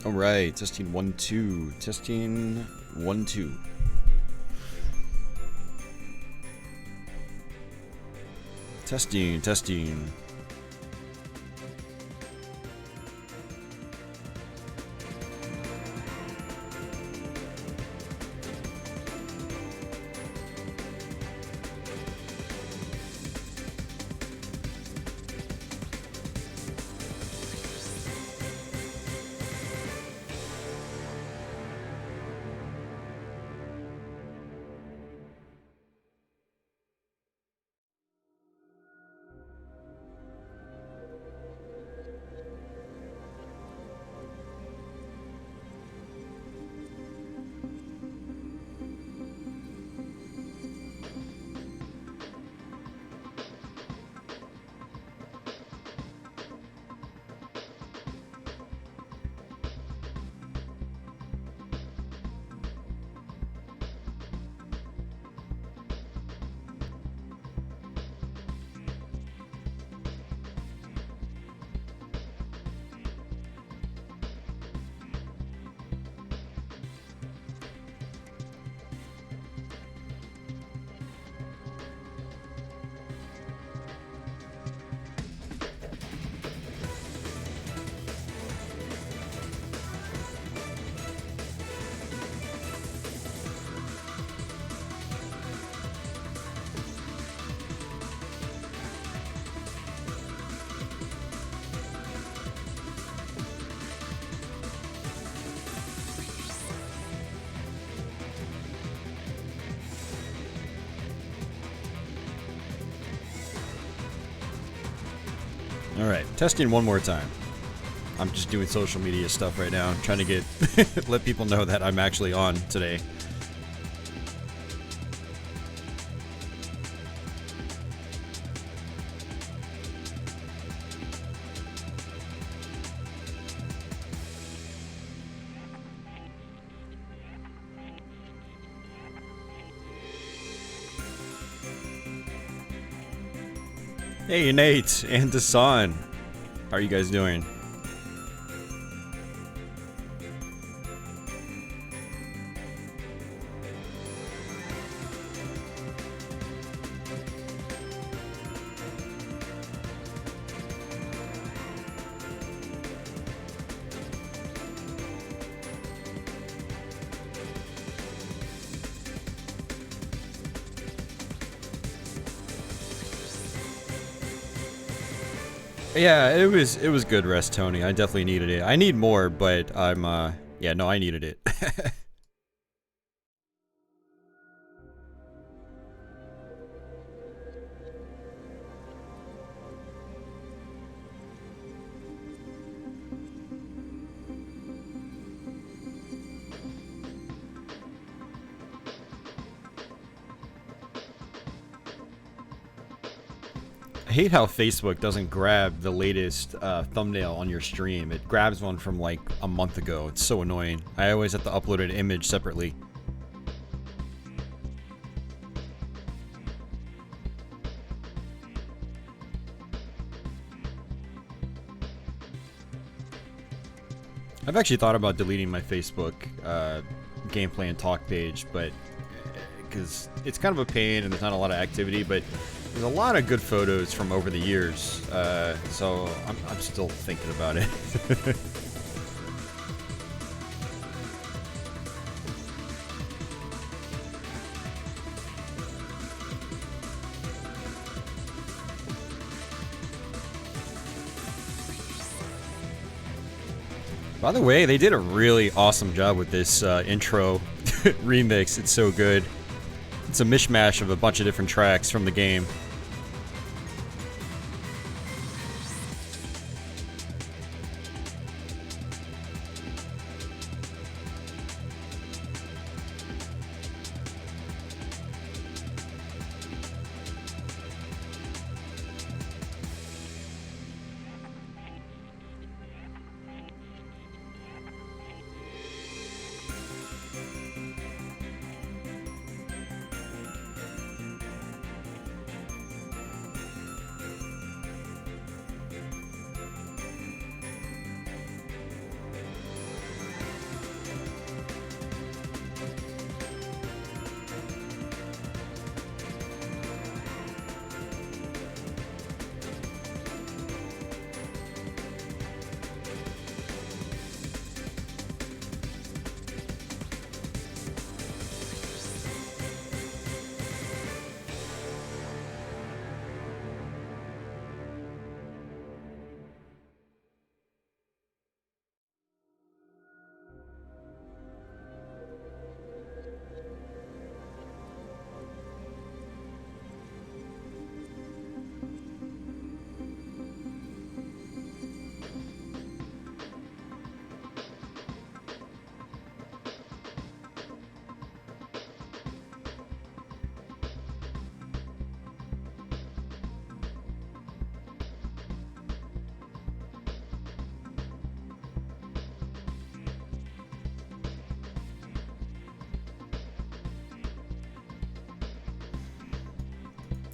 All right, testing 1 2. Testing 1 2. Testing. All right, testing one more time. I'm just doing social media stuff right now, trying to get let people know that I'm actually on today. Hey Nate and Dasan, how are you guys doing? Yeah, it was good rest, Tony. I definitely needed it. I need more, but I'm yeah, no, I needed it. I hate how Facebook doesn't grab the latest thumbnail on your stream. It grabs one from like a month ago. It's so annoying. I always have to upload an image separately. I've actually thought about deleting my Facebook gameplay and talk page, but because it's kind of a pain and there's not a lot of activity, but there's a lot of good photos from over the years, so I'm still thinking about it. By the way, they did a really awesome job with this intro remix. It's so good. It's a mishmash of a bunch of different tracks from the game.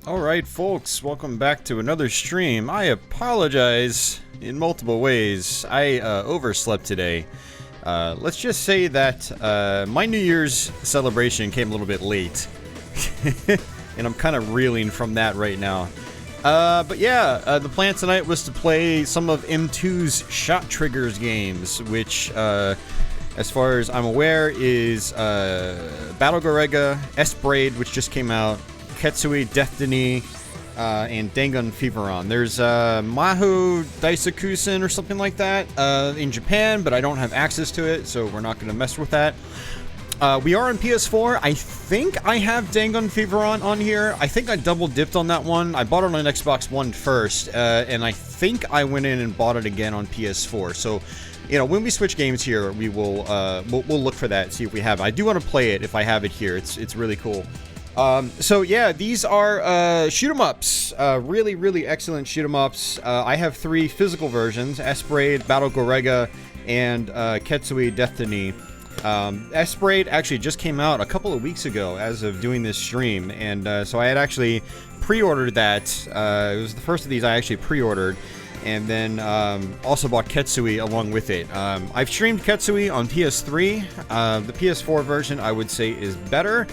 Alright folks, welcome back to another stream. I apologize in multiple ways. I overslept today. Let's just say that my New Year's celebration came a little bit late. And I'm kind of reeling from that right now. But yeah, the plan tonight was to play some of M2's ShotTriggers games, which, as far as I'm aware, is Battle Garegga, S-Braid, which just came out, Ketsui Deathiny, and Dangun Feveron. There's Maho Daisakusen or something like that in Japan, but I don't have access to it, so we're not going to mess with that. We are on PS4. I think I have Dangun Feveron on here. I think I double dipped on that one. I bought it on Xbox One first, and I think I went in and bought it again on PS4. So, you know, when we switch games here, we will we'll look for that, see if we have it. I do want to play it if I have it here. It's really cool. So yeah, these are shoot 'em ups. Really, really excellent shoot 'em ups. I have 3 physical versions: S-Braid, Battle Garegga, and Ketsui Deathiny. S-Braid actually just came out a couple of weeks ago as of doing this stream, and so I had actually pre-ordered that. It was the first of these I actually pre-ordered, and then also bought Ketsui along with it. I've streamed Ketsui on PS3. The PS4 version I would say is better.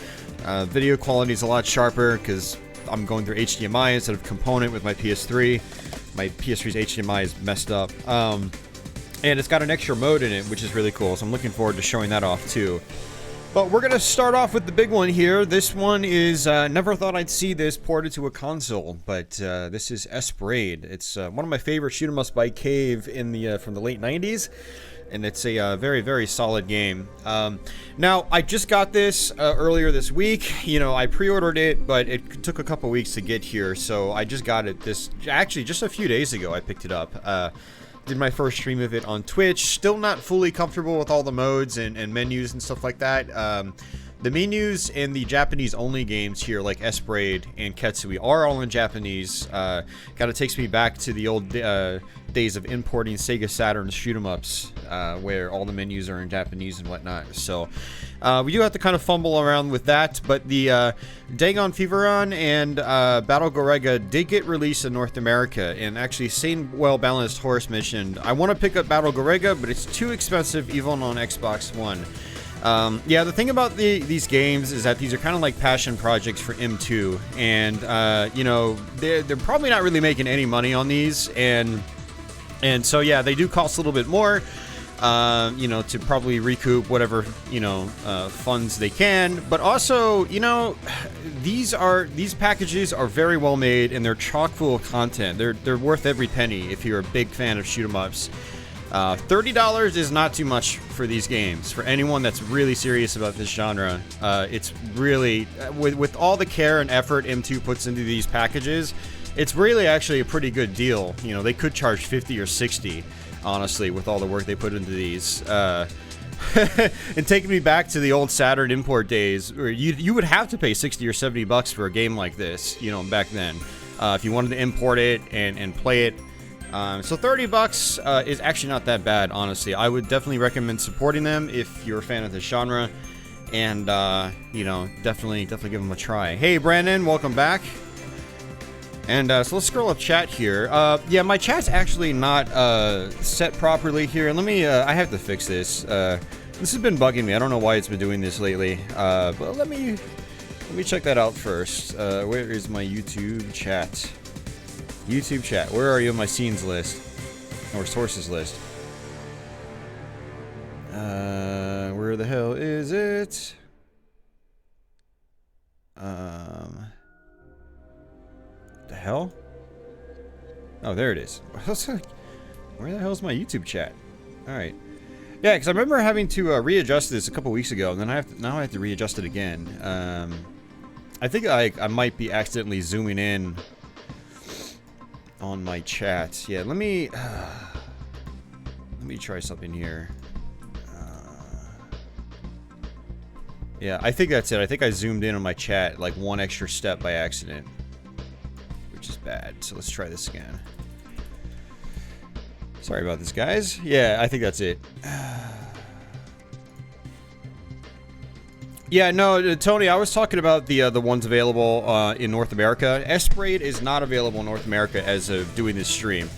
Video quality is a lot sharper because I'm going through HDMI instead of component with my PS3. My PS3's HDMI is messed up. And it's got an extra mode in it, which is really cool, so I'm looking forward to showing that off too. But we're going to start off with the big one here. This one is, never thought I'd see this ported to a console, but this is S-Braid. It's one of my favorite shoot 'em ups by Cave in the from the late 90s. And it's a very, very solid game. Now, I just got this earlier this week. You know, I pre-ordered it, but it took a couple weeks to get here, so I just got it actually, just a few days ago I picked it up. Did my first stream of it on Twitch. Still not fully comfortable with all the modes and menus and stuff like that. The menus in the Japanese-only games here, like S-Braid and Ketsui, are all in Japanese. Kind of takes me back to the old days of importing Sega Saturn shoot 'em ups, where all the menus are in Japanese and whatnot. So we do have to kind of fumble around with that, but the Dangun Feveron and Battle Garegga did get released in North America, and actually Sane Well Balanced Horse mentioned, I want to pick up Battle Garegga, but it's too expensive even on Xbox One. Yeah, the thing about these games is that these are kind of like passion projects for M2, and you know, they're probably not really making any money on these, and so yeah, they do cost a little bit more, you know, to probably recoup whatever, you know, funds they can. But also, you know, these packages are very well made, and they're chock full of content. They're worth every penny if you're a big fan of shoot 'em ups. $30 is not too much for these games. For anyone that's really serious about this genre, it's really, with all the care and effort M2 puts into these packages, it's really actually a pretty good deal. You know, they could charge 50 or 60, honestly, with all the work they put into these. And taking me back to the old Saturn import days, where you would have to pay 60 or 70 bucks for a game like this, you know, back then, if you wanted to import it and play it. So 30 bucks is actually not that bad, honestly. I would definitely recommend supporting them if you're a fan of this genre, and you know, definitely give them a try. Hey Brandon, welcome back. And so let's scroll up chat here. Yeah, my chat's actually not set properly here. Let me, I have to fix this. This has been bugging me. I don't know why it's been doing this lately. But let me check that out first. Where is my YouTube chat? YouTube chat, where are you on my scenes list? Or sources list? Where the hell is it? The hell? Oh, there it is. Where the hell is my YouTube chat? Alright. Yeah, because I remember having to readjust this a couple weeks ago, and then now I have to readjust it again. I think I might be accidentally zooming in on my chat. Yeah, let me try something here. Yeah, I think that's it. I think I zoomed in on my chat like one extra step by accident, which is bad. So let's try this again. Sorry about this, guys. Yeah, I think that's it. Yeah, no, Tony, I was talking about the ones available in North America. S-Braid is not available in North America as of doing this stream.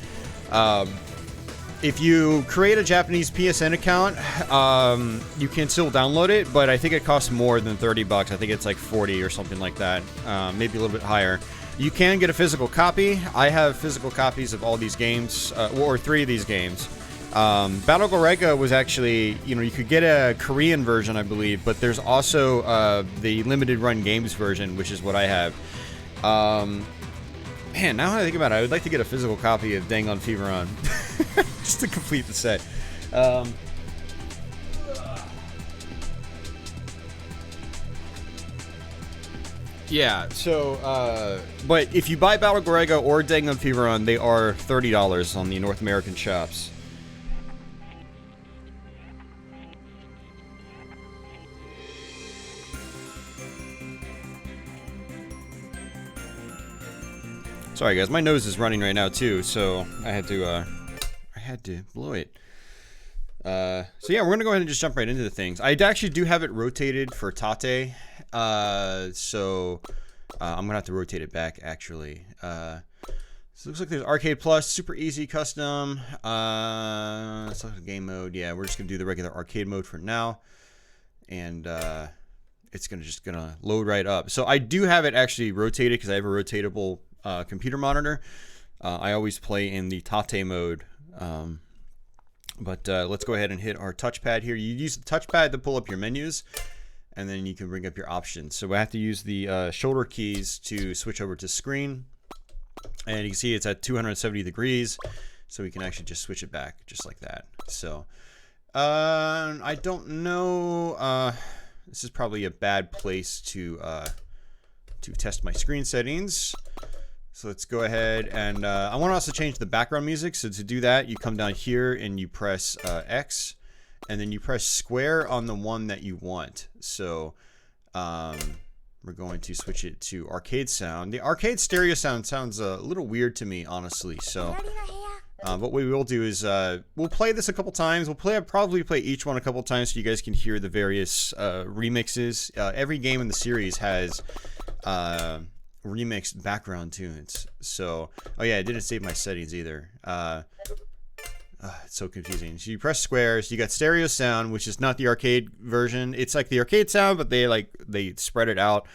If you create a Japanese PSN account, you can still download it, but I think it costs more than 30 bucks. I think it's like 40 or something like that, maybe a little bit higher. You can get a physical copy. I have physical copies of all these games, or 3 of these games. Battle Garegga was actually, you could get a Korean version, I believe, but there's also the limited run games version, which is what I have. Man, now that I think about it, I would like to get a physical copy of Dangun Feveron just to complete the set. Yeah, so, but if you buy Battle Garegga or Dangun Feveron, they are $30 on the North American shops. Sorry guys, my nose is running right now too, so I had to blow it. So yeah, we're gonna go ahead and just jump right into the things. I actually do have it rotated for Tate, so I'm gonna have to rotate it back actually. So it looks like there's Arcade Plus, Super Easy Custom, select game mode. Yeah, we're just gonna do the regular arcade mode for now, and it's just gonna load right up. So I do have it actually rotated because I have a rotatable computer monitor. I always play in the Tate mode, but let's go ahead and hit our touchpad here. You use the touchpad to pull up your menus, and then you can bring up your options. So I have to use the shoulder keys to switch over to screen, and you can see it's at 270 degrees, so we can actually just switch it back just like that. So I don't know, this is probably a bad place to test my screen settings. So let's go ahead and I want to also change the background music. So to do that, you come down here and you press X, and then you press square on the one that you want. So we're going to switch it to arcade sound. The arcade stereo sound sounds a little weird to me, honestly. So what we will do is we'll play this a couple times. We'll probably play each one a couple times so you guys can hear the various remixes. Every game in the series has remixed background tunes. So, oh yeah, I didn't save my settings either. It's so confusing. So you press squares, you got stereo sound, which is not the arcade version. It's like the arcade sound, but they spread it out,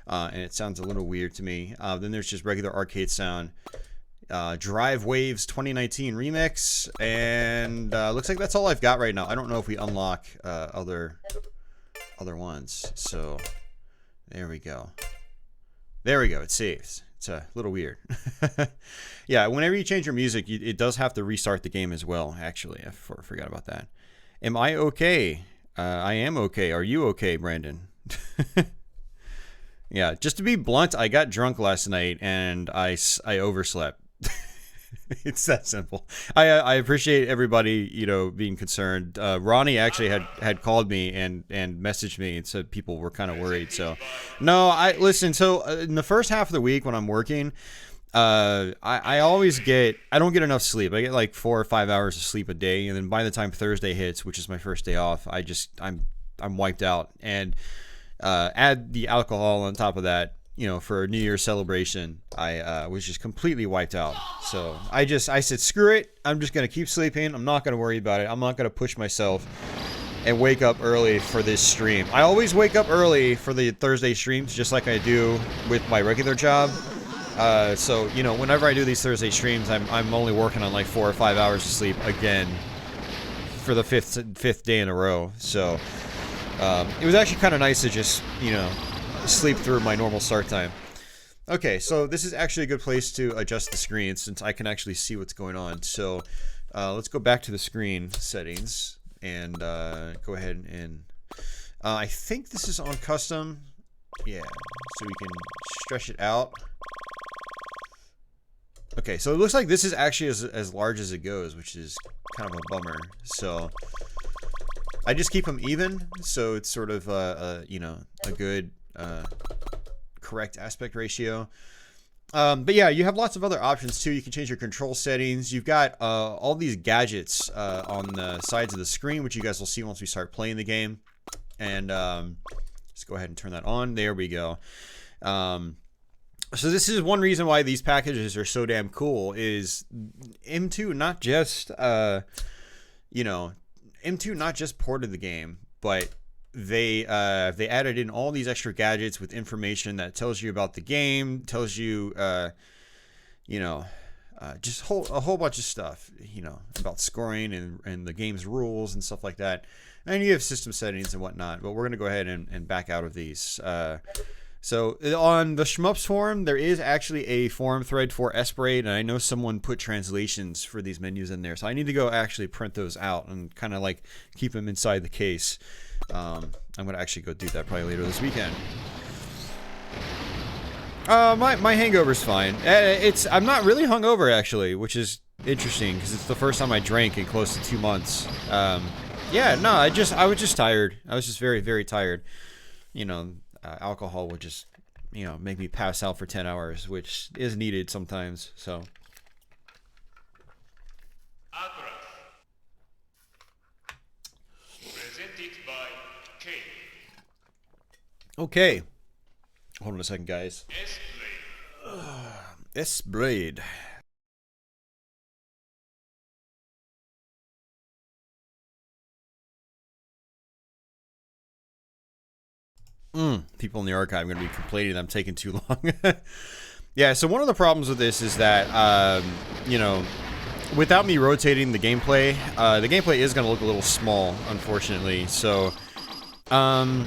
and it sounds a little weird to me. Then there's just regular arcade sound. Drive Waves 2019 remix, and looks like that's all I've got right now. I don't know if we unlock other ones. So there we go. There we go. It saves. It's a little weird. Yeah, whenever you change your music, it does have to restart the game as well, actually. I forgot about that. Am I okay? I am okay. Are you okay, Brandon? Yeah, just to be blunt, I got drunk last night and I overslept. It's that simple. I appreciate everybody, being concerned. Ronnie actually had called me and messaged me and said people were kind of worried. So, no, listen. So in the first half of the week when I'm working, I don't get enough sleep. I get like 4 or 5 hours of sleep a day, and then by the time Thursday hits, which is my first day off, I'm wiped out. And add the alcohol on top of that. For a New Year's celebration, I was just completely wiped out. So I said, screw it. I'm just going to keep sleeping. I'm not going to worry about it. I'm not going to push myself and wake up early for this stream. I always wake up early for the Thursday streams, just like I do with my regular job. So, whenever I do these Thursday streams, I'm only working on like 4 or 5 hours of sleep again for the fifth day in a row. So it was actually kind of nice to just, sleep through my normal start time. Okay, so this is actually a good place to adjust the screen since I can actually see what's going on. So let's go back to the screen settings and go ahead and I think this is on custom. Yeah, so we can stretch it out. Okay, so it looks like this is actually as large as it goes, which is kind of a bummer. So I just keep them even, so it's sort of a good correct aspect ratio. But yeah, you have lots of other options too. You can change your control settings. You've got all these gadgets on the sides of the screen, which you guys will see once we start playing the game. And Just go ahead and turn that on. There we go. So this is one reason why these packages are so damn cool, is M2 not just, you know, M2 not just ported the game, but they added in all these extra gadgets with information that tells you about the game, tells you, you know, just a whole bunch of stuff, you know, about scoring and the game's rules and stuff like that. And you have system settings and whatnot, but we're going to go ahead and back out of these. So on the Shmups forum, there is actually a forum thread for Esperate, and I know someone put translations for these menus in there, so I need to go actually print those out and kind of like keep them inside the case. I'm going to actually go do that probably later this weekend. My hangover's fine. I'm not really hungover actually, which is interesting because it's the first time I drank in close to 2 months. Yeah, no, I was just tired. I was just very, very tired. You know, alcohol would just, you know, make me pass out for 10 hours, which is needed sometimes, so. Presented by K. Okay. Hold on a second, guys. S-Blade. People in the archive are going to be complaining that I'm taking too long. Yeah, so one of the problems with this is that, you know, without me rotating the gameplay is going to look a little small, unfortunately. So, I'm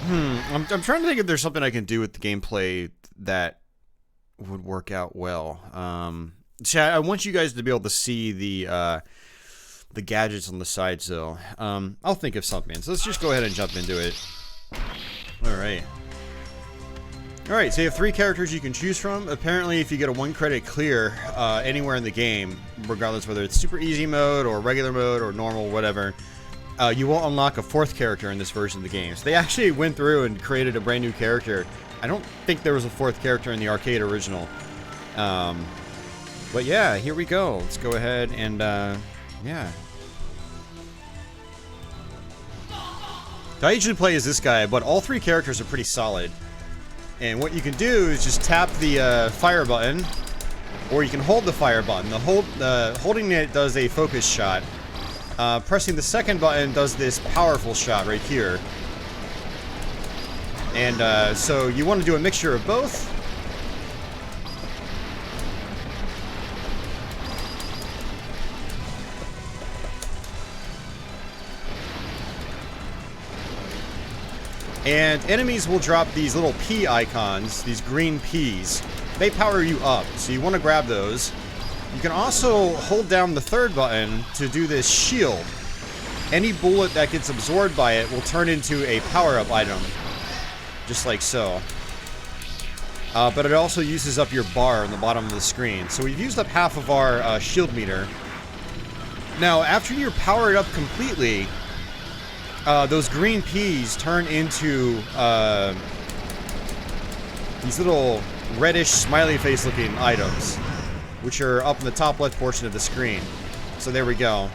trying to think if there's something I can do with the gameplay that would work out well. Chat, I want you guys to be able to see the gadgets on the sides, though. I'll think of something. So let's just go ahead and jump into it. Alright. Alright, so you have 3 characters you can choose from. Apparently, if you get a 1 credit clear anywhere in the game, regardless whether it's super easy mode or regular mode or normal, whatever, you will unlock a 4th character in this version of the game. So they actually went through and created a brand new character. I don't think there was a 4th character in the arcade original. But yeah, here we go. Let's go ahead and, yeah. So I usually play as this guy, but all 3 characters are pretty solid. And what you can do is just tap the fire button, or you can hold the fire button. Holding it does a focus shot. Pressing the second button does this powerful shot right here. And so you want to do a mixture of both. And enemies will drop these little P icons, these green Ps. They power you up, so you want to grab those. You can also hold down the 3rd button to do this shield. Any bullet that gets absorbed by it will turn into a power-up item, just like so. But it also uses up your bar on the bottom of the screen. So we've used up half of our shield meter. Now, after you're powered up completely, those green Ps turn into these little reddish smiley face looking items, which are up in the top left portion of the screen. So there we go.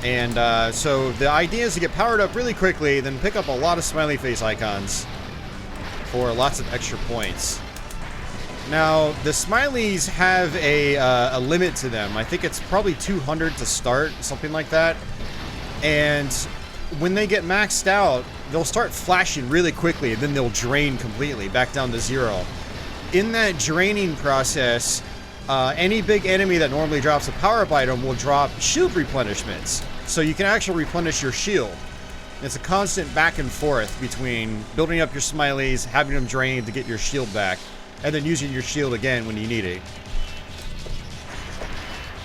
And so the idea is to get powered up really quickly, then pick up a lot of smiley face icons for lots of extra points. Now, the smileys have a limit to them. I think it's probably 200 to start, something like that. And when they get maxed out, they'll start flashing really quickly, and then they'll drain completely, back down to 0. In that draining process, any big enemy that normally drops a power-up item will drop shield replenishments. So you can actually replenish your shield. It's a constant back and forth between building up your smileys, having them drain to get your shield back, and then using your shield again when you need it.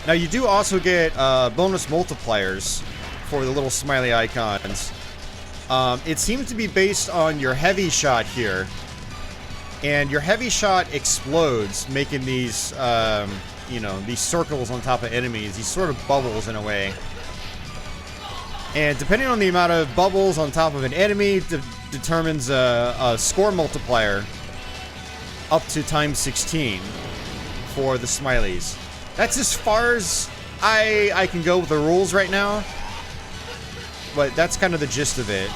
Now you do also get bonus multipliers for the little smiley icons. It seems to be based on your heavy shot here. And your heavy shot explodes, making these, you know, these circles on top of enemies, these sort of bubbles in a way. And depending on the amount of bubbles on top of an enemy, determines a score multiplier up to times 16 for the smileys. That's as far as I can go with the rules right now. But that's kind of the gist of it.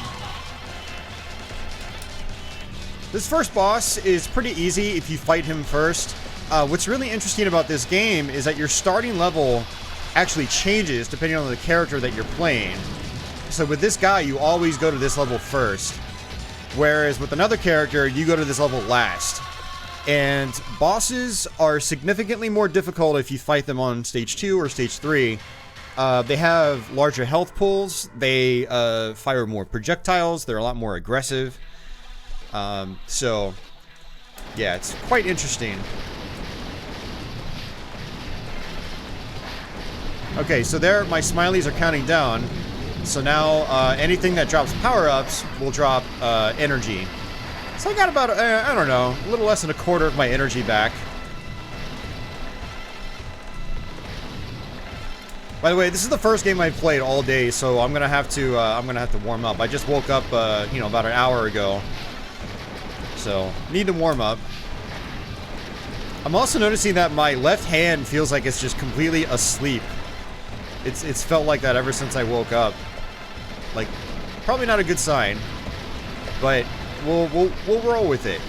This first boss is pretty easy if you fight him first. What's really interesting about this game is that your starting level actually changes depending on the character that you're playing. So with this guy, you always go to this level first. Whereas with another character, you go to this level last. And bosses are significantly more difficult if you fight them on stage 2 or stage 3. They have larger health pools. They fire more projectiles. They're a lot more aggressive. So, yeah, it's quite interesting. Okay, so there, my smileys are counting down. So now, anything that drops power-ups will drop energy. So I got about, I don't know, a little less than a quarter of my energy back. By the way, this is the first game I've played all day, so I'm gonna have to warm up. I just woke up, you know, about an hour ago. So, need to warm up. I'm also noticing that my left hand feels like it's just completely asleep. It's felt like that ever since I woke up. Like, probably not a good sign, but we'll roll with it.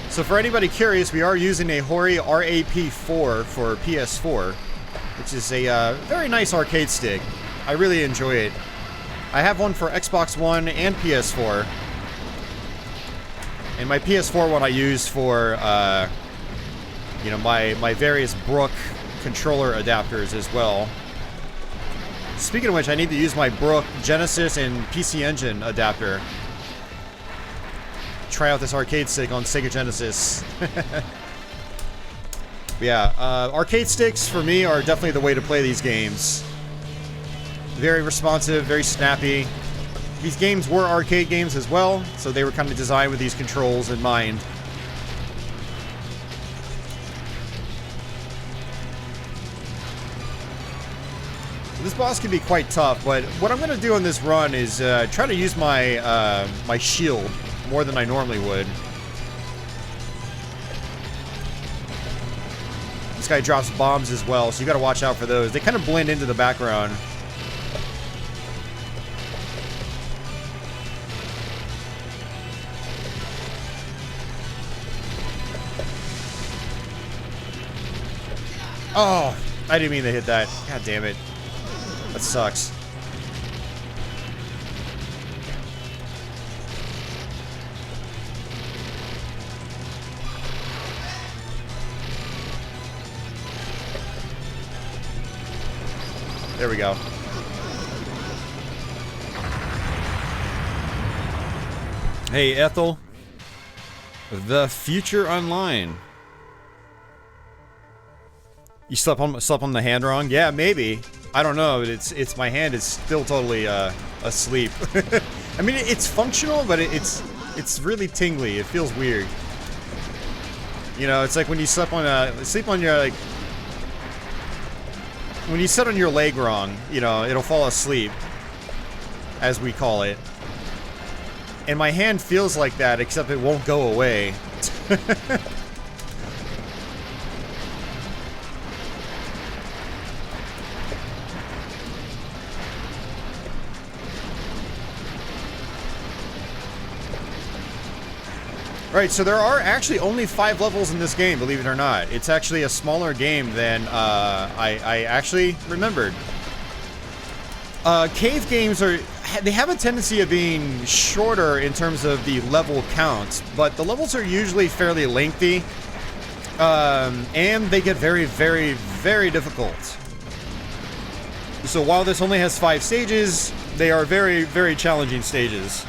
So for anybody curious, we are using a Hori RAP4 for PS4, which is a very nice arcade stick. I really enjoy it. I have one for Xbox One and PS4. And my PS4 one I use for, you know, my various Brook controller adapters as well. Speaking of which, I need to use my Brook Genesis and PC Engine adapter. Try out this arcade stick on Sega Genesis. Yeah, arcade sticks for me are definitely the way to play these games. Very responsive, very snappy. These games were arcade games as well, so they were kind of designed with these controls in mind. This boss can be quite tough, but what I'm going to do on this run is try to use my my shield more than I normally would. This guy drops bombs as well, so you gotta watch out for those. They kind of blend into the background. Oh, I didn't mean to hit that. God damn it. That sucks. There we go. Hey, Ethel. The future online. You slept on the hand wrong? Yeah, maybe. I don't know. It's my hand is still totally asleep. I mean, it's functional, but it's really tingly. It feels weird. You know, it's like when you sleep on your like. When you sit on your leg wrong, you know, it'll fall asleep, as we call it. And my hand feels like that, except it won't go away. Right, so there are actually only 5 levels in this game, believe it or not. It's actually a smaller game than I actually remembered. Cave games they have a tendency of being shorter in terms of the level count, but the levels are usually fairly lengthy, and they get very, very, very difficult. So while this only has 5 stages, they are very, very challenging stages.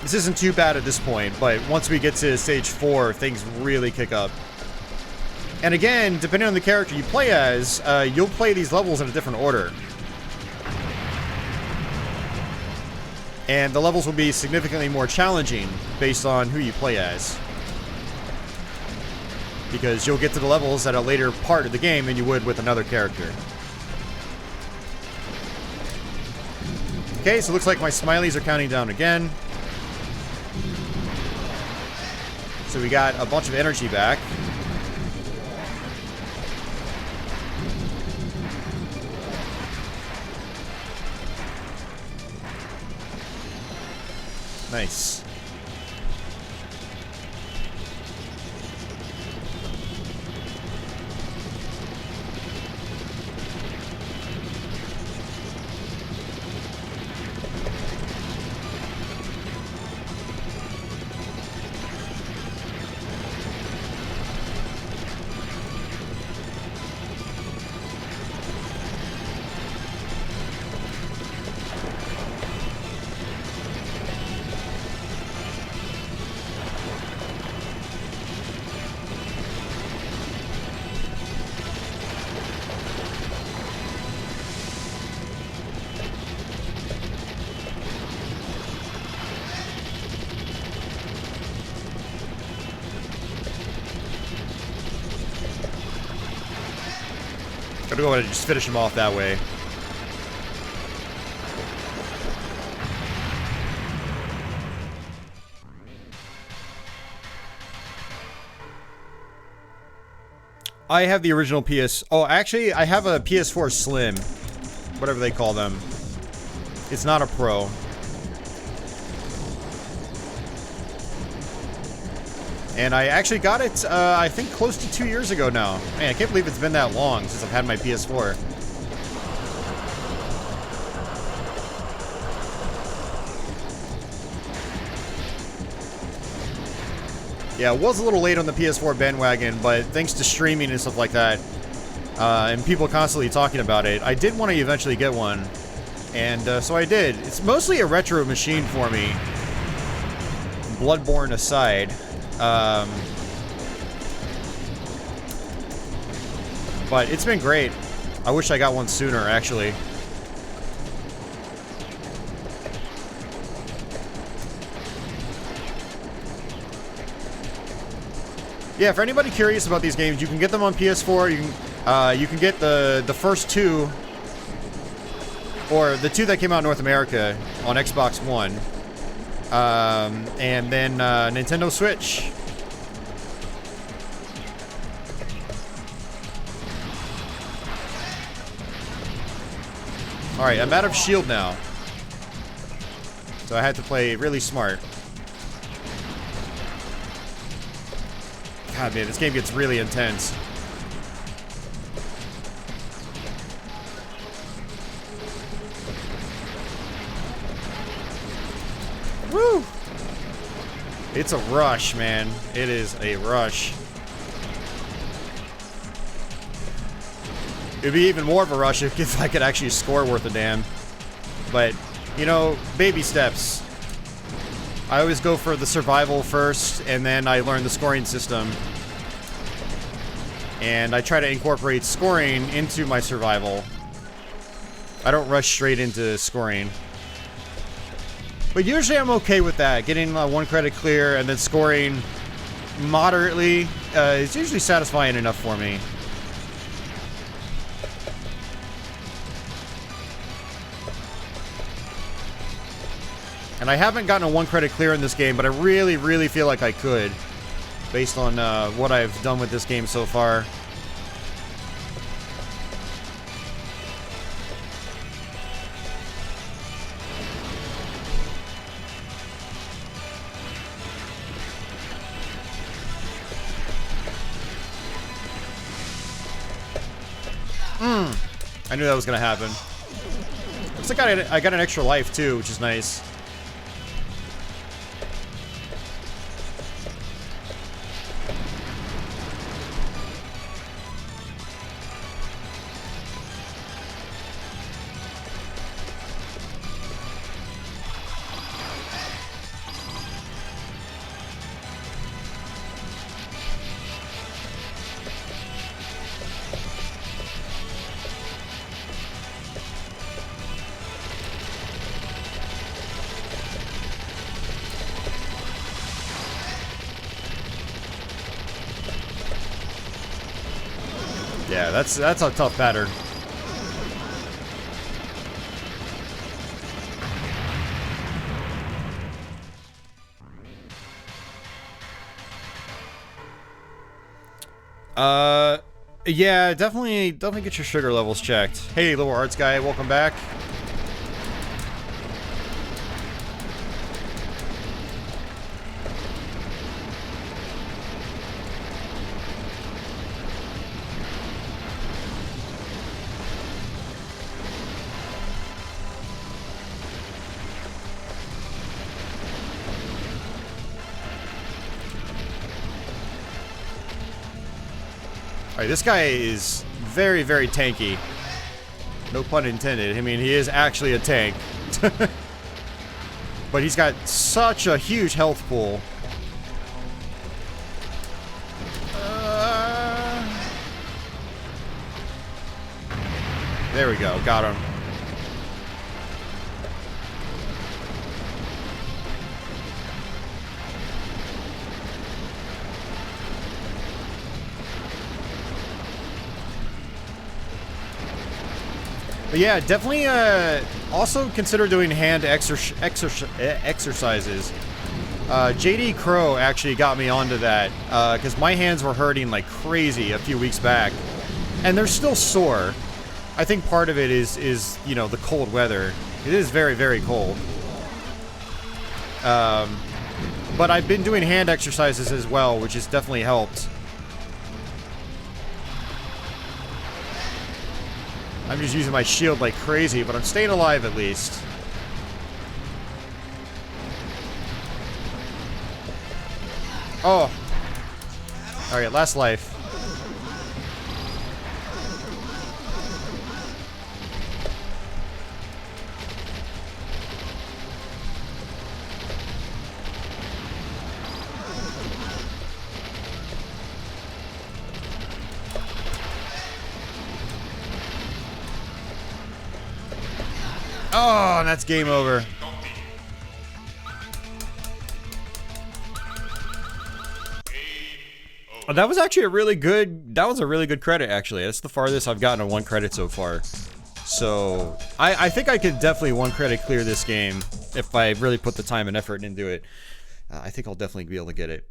This isn't too bad at this point, but once we get to stage 4, things really kick up. And again, depending on the character you play as, you'll play these levels in a different order. And the levels will be significantly more challenging based on who you play as. Because you'll get to the levels at a later part of the game than you would with another character. Okay, so it looks like my smileys are counting down again. So we got a bunch of energy back. Nice. Gotta go ahead and just finish him off that way. I have the original PS... Oh, actually, I have a PS4 Slim. Whatever they call them. It's not a Pro. And I actually got it, I think, close to 2 years ago now. Man, I can't believe it's been that long since I've had my PS4. Yeah, it was a little late on the PS4 bandwagon, but thanks to streaming and stuff like that, and people constantly talking about it, I did want to eventually get one. And so I did. It's mostly a retro machine for me, Bloodborne aside. But it's been great. I wish I got one sooner, actually. Yeah, for anybody curious about these games, you can get them on PS4. You can get the first two, or the two that came out in North America on Xbox One. And then Nintendo Switch. Alright, I'm out of shield now. So I had to play really smart. God, man, this game gets really intense. Woo! It's a rush, man. It is a rush. It'd be even more of a rush if I could actually score worth a damn. But, you know, baby steps. I always go for the survival first, and then I learn the scoring system. And I try to incorporate scoring into my survival. I don't rush straight into scoring. But usually I'm okay with that. Getting one credit clear and then scoring moderately is usually satisfying enough for me. And I haven't gotten a one credit clear in this game, but I really, really feel like I could, based on what I've done with this game so far. I knew that was gonna happen. Looks like I got an extra life too, which is nice. Yeah, that's a tough pattern. Yeah, definitely get your sugar levels checked. Hey, little arts guy, welcome back. Alright, this guy is very, very tanky. No pun intended. I mean, he is actually a tank. But he's got such a huge health pool. There we go. Got him. But yeah, definitely also consider doing hand exercises. JD Crow actually got me onto that because my hands were hurting like crazy a few weeks back. And they're still sore. I think part of it is you know, the cold weather. It is very, very cold. But I've been doing hand exercises as well, which has definitely helped. I'm just using my shield like crazy, but I'm staying alive at least. Oh. Alright, last life. Oh, and that's game over. Oh, that was actually a really good, that was a really good credit, actually. That's the farthest I've gotten a 1 credit so far. So, I think I could definitely 1 credit clear this game if I really put the time and effort into it. I think I'll definitely be able to get it.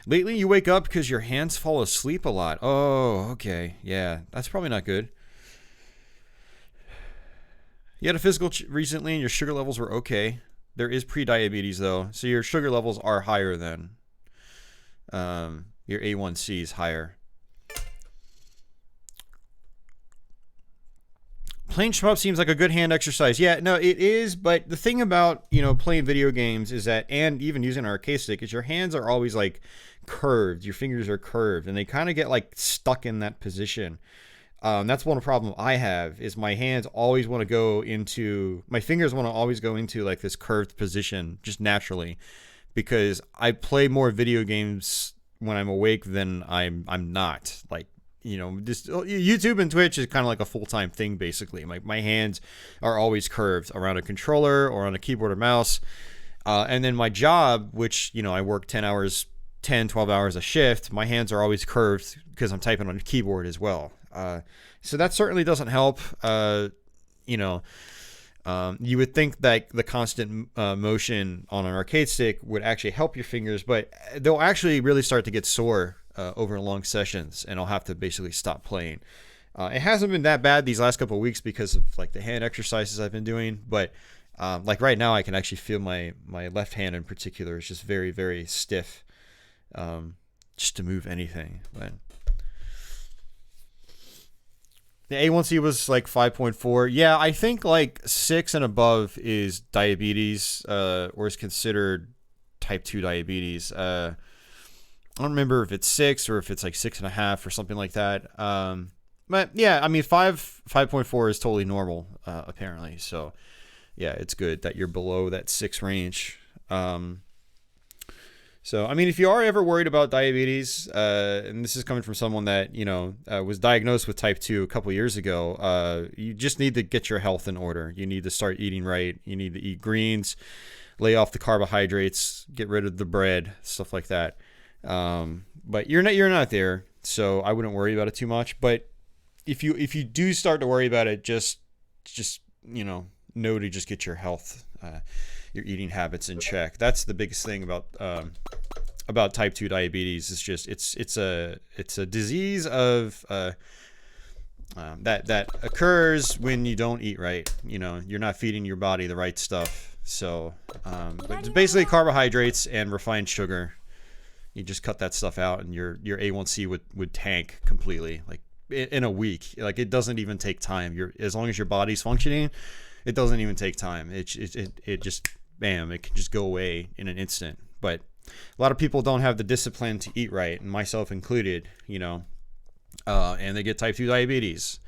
Lately, you wake up because your hands fall asleep a lot. Oh, okay. Yeah, that's probably not good. You had a physical recently and your sugar levels were okay. There is pre-diabetes, though, so your sugar levels are higher than your A1C is higher. Playing shmup seems like a good hand exercise. Yeah, no, it is, but the thing about, you know, playing video games is that, and even using an arcade stick, is your hands are always, like, curved. Your fingers are curved, and they kind of get, like, stuck in that position. That's one problem I have, is my hands always want to go into, my fingers want to always go into, like, this curved position, just naturally, because I play more video games when I'm awake than I'm not, like, you know, just YouTube and Twitch is kind of like a full-time thing, basically. My hands are always curved around a controller or on a keyboard or mouse. And then my job, which, you know, I work 12 hours a shift, my hands are always curved because I'm typing on a keyboard as well. So that certainly doesn't help. You know, you would think that the constant motion on an arcade stick would actually help your fingers, but they'll actually really start to get sore over long sessions, and I'll have to basically stop playing. It hasn't been that bad these last couple of weeks because of like the hand exercises I've been doing, but like right now I can actually feel my left hand in particular is just very, very stiff, just to move anything. But the A1C was like 5.4. Yeah, I think like 6 and above is diabetes, or is considered type 2 diabetes. I don't remember if it's 6 or if it's like 6.5 or something like that. But yeah, I mean, 5.4 is totally normal, apparently. So yeah, it's good that you're below that 6 range. So, I mean, if you are ever worried about diabetes, and this is coming from someone that, you know, was diagnosed with type 2 a couple years ago, you just need to get your health in order. You need to start eating right. You need to eat greens, lay off the carbohydrates, get rid of the bread, stuff like that. But you're not there, so I wouldn't worry about it too much. But if you do start to worry about it, just you know to just get your health, your eating habits in check. That's the biggest thing about about type 2 diabetes. It's just it's a disease of that occurs when you don't eat right. You know, you're not feeding your body the right stuff. So but it's basically carbohydrates and refined sugar. You just cut that stuff out, and your A1C would tank completely, like in a week. Like, it doesn't even take time. As long as your body's functioning, it doesn't even take time. It just, bam, it can just go away in an instant. But a lot of people don't have the discipline to eat right, and myself included, you know, and they get type 2 diabetes.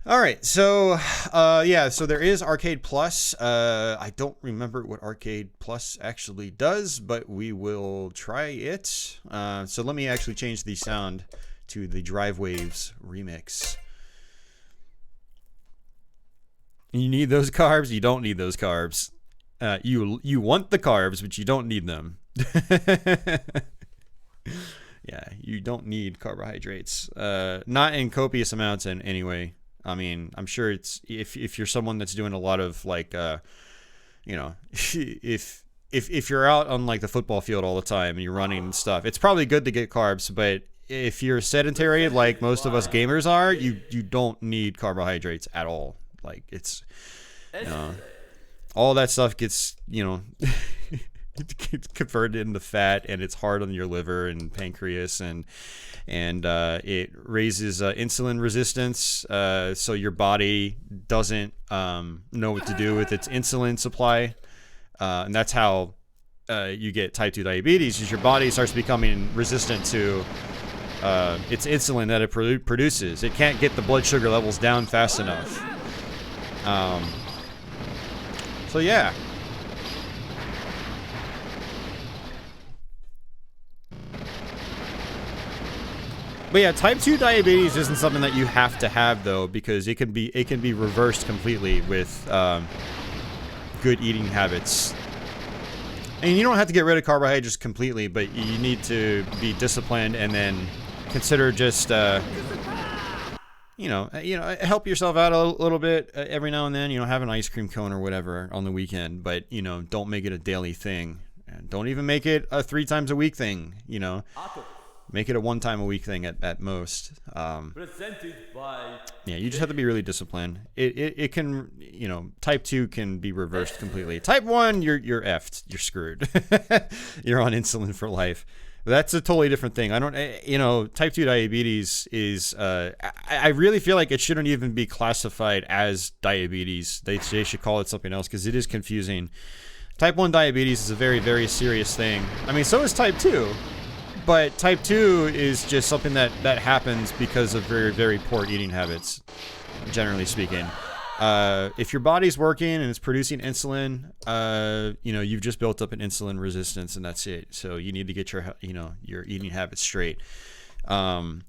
All right, so yeah, so there is Arcade Plus. I don't remember what Arcade Plus actually does, but we will try it. So let me actually change the sound to the Drive Waves remix. You need those carbs? You don't need those carbs. You want the carbs, but you don't need them. Yeah, you don't need carbohydrates. Not in copious amounts in any way. I mean, I'm sure it's if you're someone that's doing a lot of like, you know, if you're out on like the football field all the time and you're running and stuff, it's probably good to get carbs. But if you're sedentary, like most of us gamers are, you don't need carbohydrates at all. Like, it's, you know, all that stuff gets, you know, it gets converted into fat, and it's hard on your liver and pancreas, and it raises insulin resistance, so your body doesn't know what to do with its insulin supply, and that's how you get type 2 diabetes. Is your body starts becoming resistant to its insulin that it produces. It can't get the blood sugar levels down fast enough. So yeah. But yeah, type 2 diabetes isn't something that you have to have, though, because it can be reversed completely with good eating habits. And you don't have to get rid of carbohydrates completely, but you need to be disciplined, and then consider just you know, help yourself out a little bit every now and then. You know, have an ice cream cone or whatever on the weekend, but you know, don't make it a daily thing. And don't even make it a 3 times a week thing. You know. Make it a 1 time a week thing at most. Presented by yeah, you just have to be really disciplined. It can, you know, type 2 can be reversed completely. Type 1, you're effed. You're screwed. You're on insulin for life. That's a totally different thing. I don't, you know, type 2 diabetes is, I really feel like it shouldn't even be classified as diabetes. They should call it something else, because it is confusing. Type 1 diabetes is a very, very serious thing. I mean, so is type 2. But type 2 is just something that happens because of very, very poor eating habits, generally speaking. If your body's working and it's producing insulin, you know, you've just built up an insulin resistance, and that's it. So you need to get your eating habits straight. But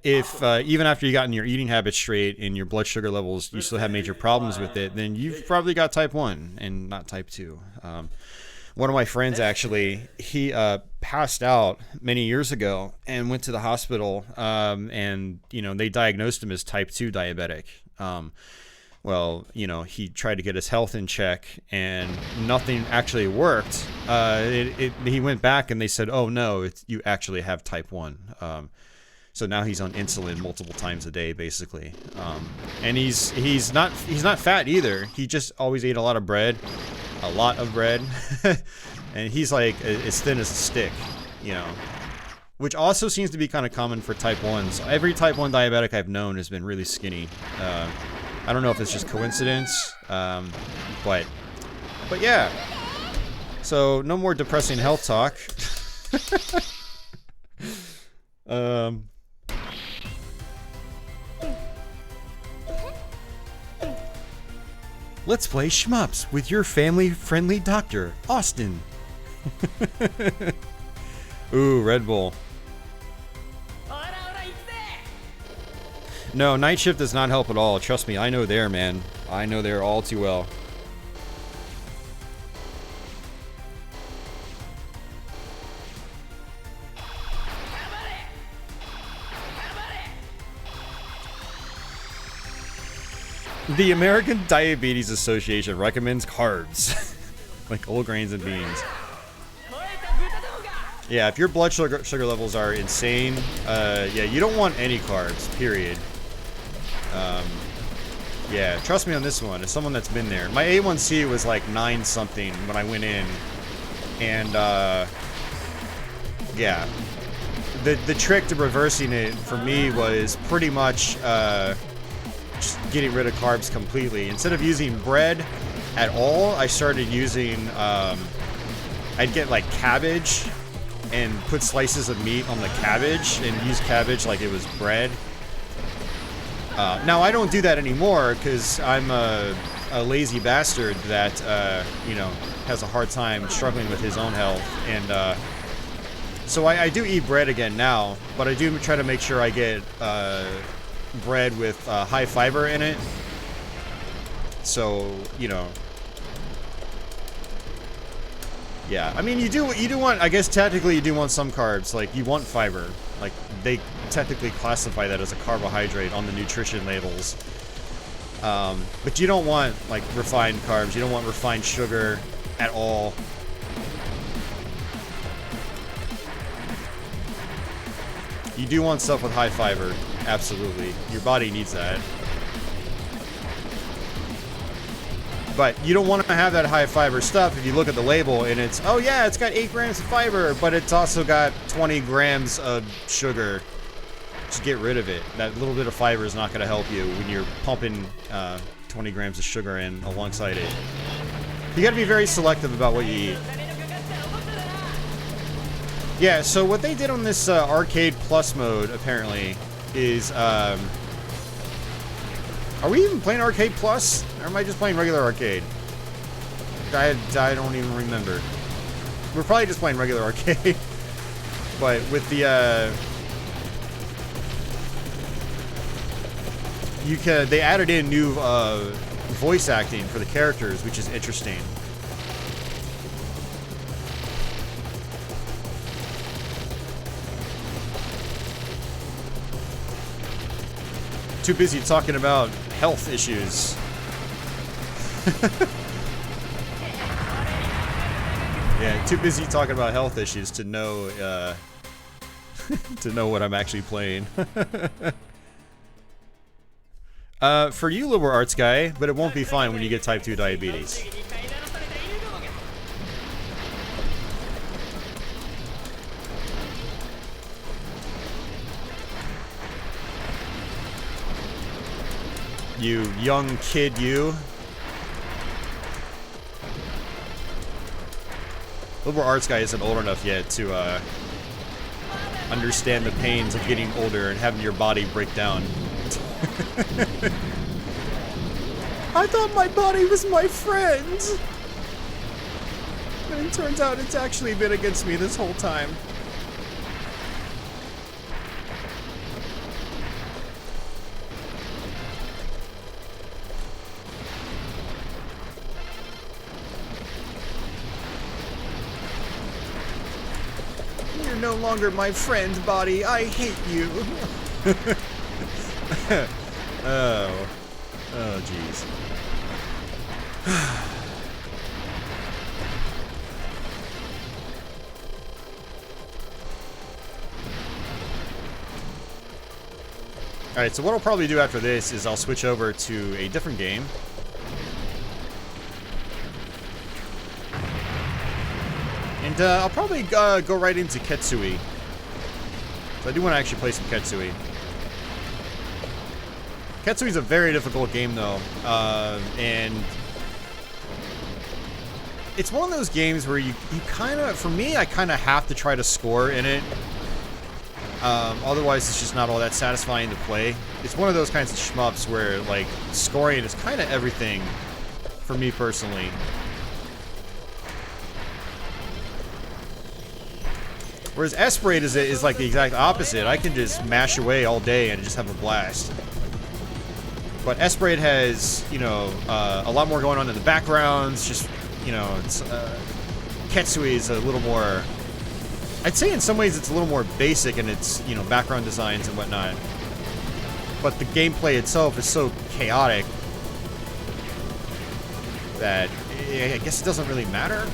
if even after you gotten your eating habits straight and your blood sugar levels, you still have major problems with it, then you've probably got type 1 and not type 2. One of my friends, actually, he passed out many years ago and went to the hospital, and, you know, they diagnosed him as type 2 diabetic. Well, you know, he tried to get his health in check, and nothing actually worked. He went back, and they said, oh, no, you actually have type 1. So now he's on insulin multiple times a day, basically. And he's not fat either. He just always ate a lot of bread. And he's like as thin as a stick, you know, which also seems to be kind of common for type 1s. Every type 1 diabetic I've known has been really skinny. I don't know if it's just coincidence, but yeah. So no more depressing health talk. Let's play shmups with your family-friendly doctor, Austin. Ooh, Red Bull. No, night shift does not help at all. Trust me, I know there, man. I know there all too well. The American Diabetes Association recommends carbs, like whole grains and beans. Yeah, if your blood sugar levels are insane, yeah, you don't want any carbs, period. Yeah, trust me on this one, as someone that's been there. My A1C was like 9 something when I went in, and yeah. The trick to reversing it for me was pretty much just getting rid of carbs completely. Instead of using bread at all, I started using, I'd get like cabbage and put slices of meat on the cabbage and use cabbage like it was bread. Now, I don't do that anymore because I'm a lazy bastard that, you know, has a hard time struggling with his own health. And so I do eat bread again now, but I do try to make sure I get bread with high fiber in it. So, you know. Yeah, I mean, you do want, I guess technically you do want some carbs, like you want fiber. Like they technically classify that as a carbohydrate on the nutrition labels. But you don't want like refined carbs, you don't want refined sugar at all. You do want stuff with high fiber, absolutely. Your body needs that. But you don't want to have that high fiber stuff if you look at the label and it's, oh yeah, it's got 8 grams of fiber, but it's also got 20 grams of sugar. Just get rid of it. That little bit of fiber is not going to help you when you're pumping 20 grams of sugar in alongside it. You got to be very selective about what you eat. Yeah, so what they did on this Arcade Plus mode, apparently, is, are we even playing Arcade Plus? Or am I just playing regular arcade? I don't even remember. We're probably just playing regular arcade. But with the, they added in new, voice acting for the characters, which is interesting. Too busy talking about health issues. Yeah, too busy talking about health issues to know, to know what I'm actually playing. For you, liberal arts guy, but it won't be fine when you get type 2 diabetes. You young kid, you. Liberal arts guy isn't old enough yet to understand the pains of getting older and having your body break down. I thought my body was my friend. And it turns out it's actually been against me this whole time. No longer my friend, body. I hate you. Oh, jeez. All right. So what I'll probably do after this is I'll switch over to a different game. And I'll probably go right into Ketsui. So I do want to actually play some Ketsui. Ketsui's a very difficult game, though. And it's one of those games where you kind of, for me, I kind of have to try to score in it. Otherwise, it's just not all that satisfying to play. It's one of those kinds of shmups where, like, scoring is kind of everything for me personally. Whereas Esperate is like the exact opposite. I can just mash away all day and just have a blast. But Esperate has, you know, a lot more going on in the backgrounds. Just, you know, it's Ketsui is a little more. I'd say in some ways it's a little more basic in its, you know, background designs and whatnot. But the gameplay itself is so chaotic that I guess it doesn't really matter.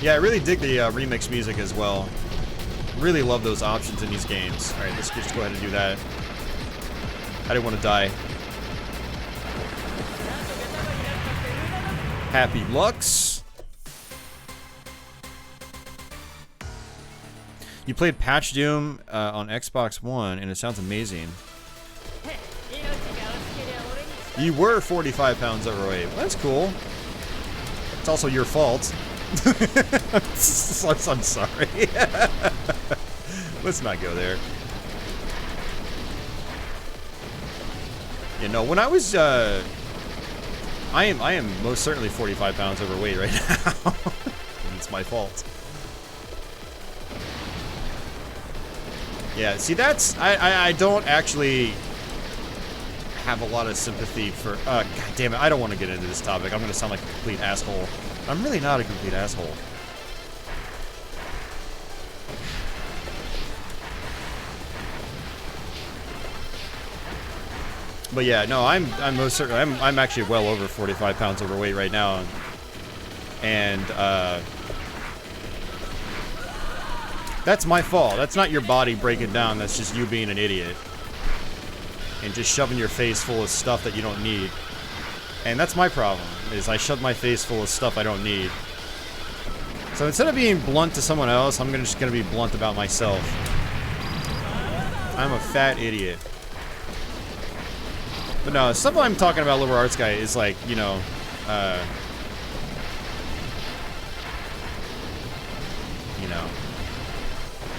Yeah, I really dig the remix music as well. Really love those options in these games. Alright, let's just go ahead and do that. I didn't want to die. Happy Lux. You played Patch Doom on Xbox One, and it sounds amazing. You were 45 pounds overweight. Well, that's cool. It's also your fault. I'm sorry. Let's not go there. You know, when I was, I am most certainly 45 pounds overweight right now. It's my fault. Yeah, see, that's, I don't actually have a lot of sympathy for, god damn it, I don't want to get into this topic. I'm going to sound like a complete asshole. I'm really not a complete asshole. But yeah, no, I'm most certainly, I'm actually well over 45 pounds overweight right now. And, that's my fault. That's not your body breaking down. That's just you being an idiot. And just shoving your face full of stuff that you don't need. And that's my problem, is I shove my face full of stuff I don't need. So instead of being blunt to someone else, I'm just gonna be blunt about myself. I'm a fat idiot. But no, stuff I'm talking about, Liberal Arts Guy, is like, you know,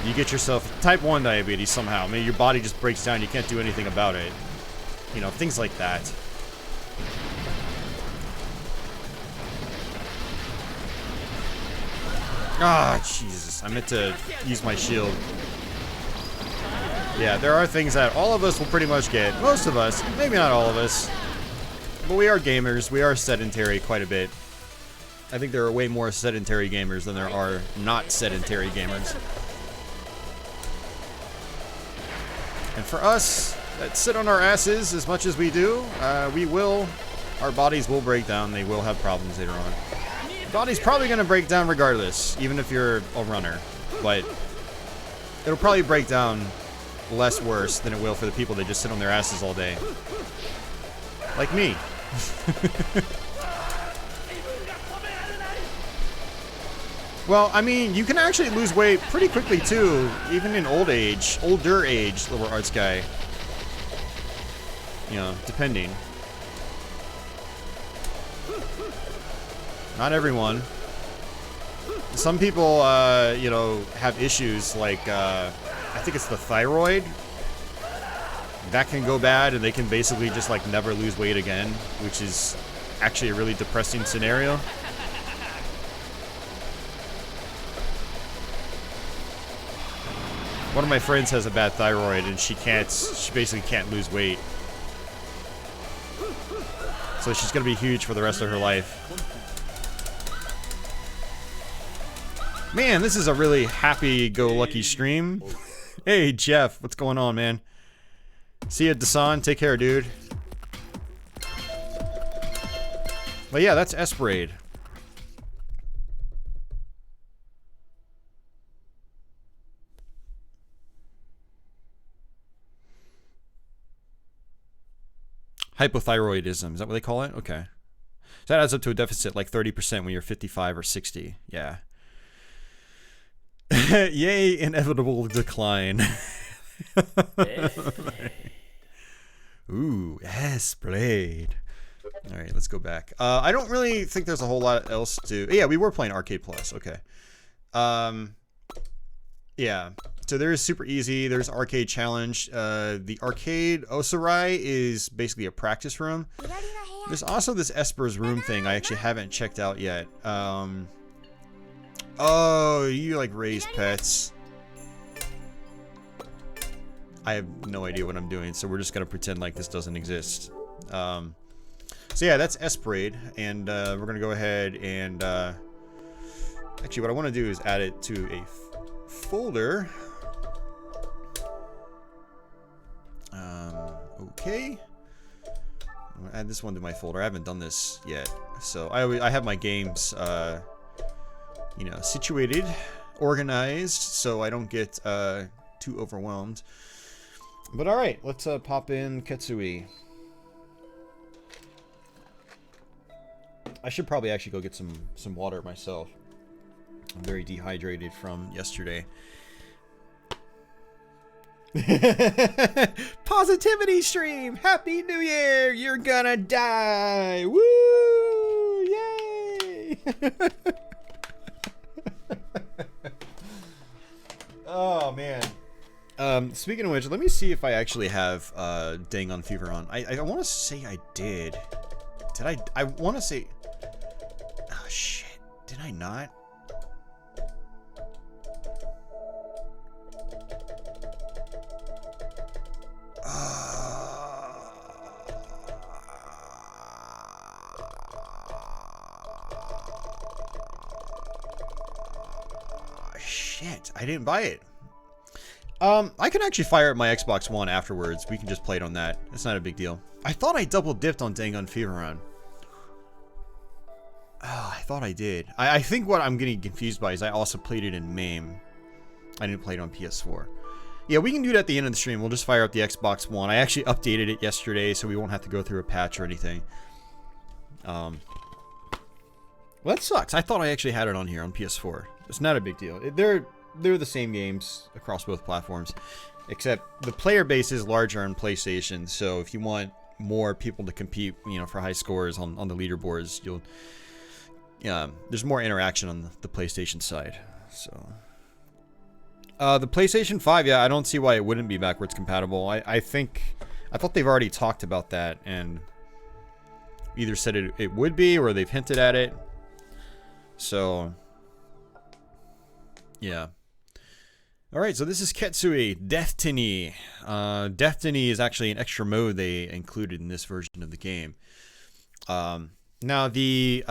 you get yourself type 1 diabetes somehow. Maybe your body just breaks down, you can't do anything about it. You know, things like that. Ah, Jesus. I meant to use my shield. Yeah, there are things that all of us will pretty much get. Most of us. Maybe not all of us. But we are gamers. We are sedentary quite a bit. I think there are way more sedentary gamers than there are not sedentary gamers. And for us that sit on our asses as much as we do, our bodies will break down. They will have problems later on. Your body's probably going to break down regardless, even if you're a runner. But it'll probably break down less worse than it will for the people that just sit on their asses all day. Like me. Well, I mean, you can actually lose weight pretty quickly too, even in older age, Liberal Arts Guy. You know, depending. Not everyone. Some people, you know, have issues like, I think it's the thyroid. That can go bad and they can basically just like never lose weight again, which is actually a really depressing scenario. One of my friends has a bad thyroid and she basically can't lose weight. So she's gonna be huge for the rest of her life. Man, this is a really happy-go-lucky stream. Hey, Jeff, what's going on, man? See ya, Dasan. Take care, dude. But yeah, that's Esperade. Hypothyroidism, is that what they call it? Okay. So that adds up to a deficit like 30% when you're 55 or 60. Yeah. Yay, inevitable decline. Ooh, Esperade. Alright, let's go back. I don't really think there's a whole lot else to... Yeah, we were playing Arcade Plus. Okay. Yeah. So there is Super Easy. There's Arcade Challenge. The Arcade Osarai is basically a practice room. There's also this Esper's room thing I actually haven't checked out yet. Oh, you like raise pets. I have no idea what I'm doing, so we're just gonna pretend like this doesn't exist. So yeah, that's Esperade, and we're gonna go ahead and actually what I want to do is add it to a folder. Okay. I'm gonna add this one to my folder. I haven't done this yet, so I have my games you know, situated, organized, so I don't get too overwhelmed. But all right, let's pop in Ketsui. I should probably actually go get some water myself. I'm very dehydrated from yesterday. Positivity stream! Happy New Year! You're gonna die! Woo! Yay! Oh man. Speaking of which, let me see if I actually have Dangun Feveron. I want to say I did. Did I want to say... Oh shit. Did I not? Shit, I didn't buy it. I can actually fire up my Xbox One afterwards. We can just play it on that. It's not a big deal. I thought I double dipped on Dangun Feveron. Oh, I thought I did. I think what I'm getting confused by is I also played it in MAME. I didn't play it on PS4. Yeah, we can do it at the end of the stream. We'll just fire up the Xbox One. I actually updated it yesterday, so we won't have to go through a patch or anything. Well, that sucks. I thought I actually had it on here on PS4. It's not a big deal. They're the same games across both platforms, except the player base is larger on PlayStation. So if you want more people to compete, you know, for high scores on the leaderboards, you'll there's more interaction on the PlayStation side. So the PlayStation 5, yeah, I don't see why it wouldn't be backwards compatible. I thought they've already talked about that and either said it would be or they've hinted at it. So yeah. Alright, so this is Ketsui Deathtiny. Deathtiny is actually an extra mode they included in this version of the game. Now the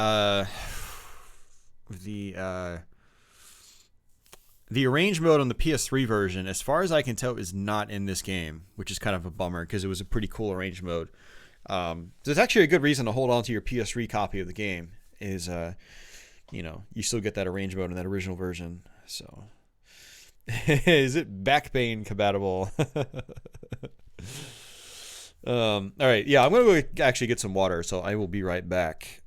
arrange mode on the PS3 version, as far as I can tell, is not in this game, which is kind of a bummer because it was a pretty cool arrange mode. So it's actually a good reason to hold on to your PS3 copy of the game. Is you know, you still get that arrange mode in that original version. So is it back pain compatible? All right, yeah, I'm gonna go actually get some water, so I will be right back.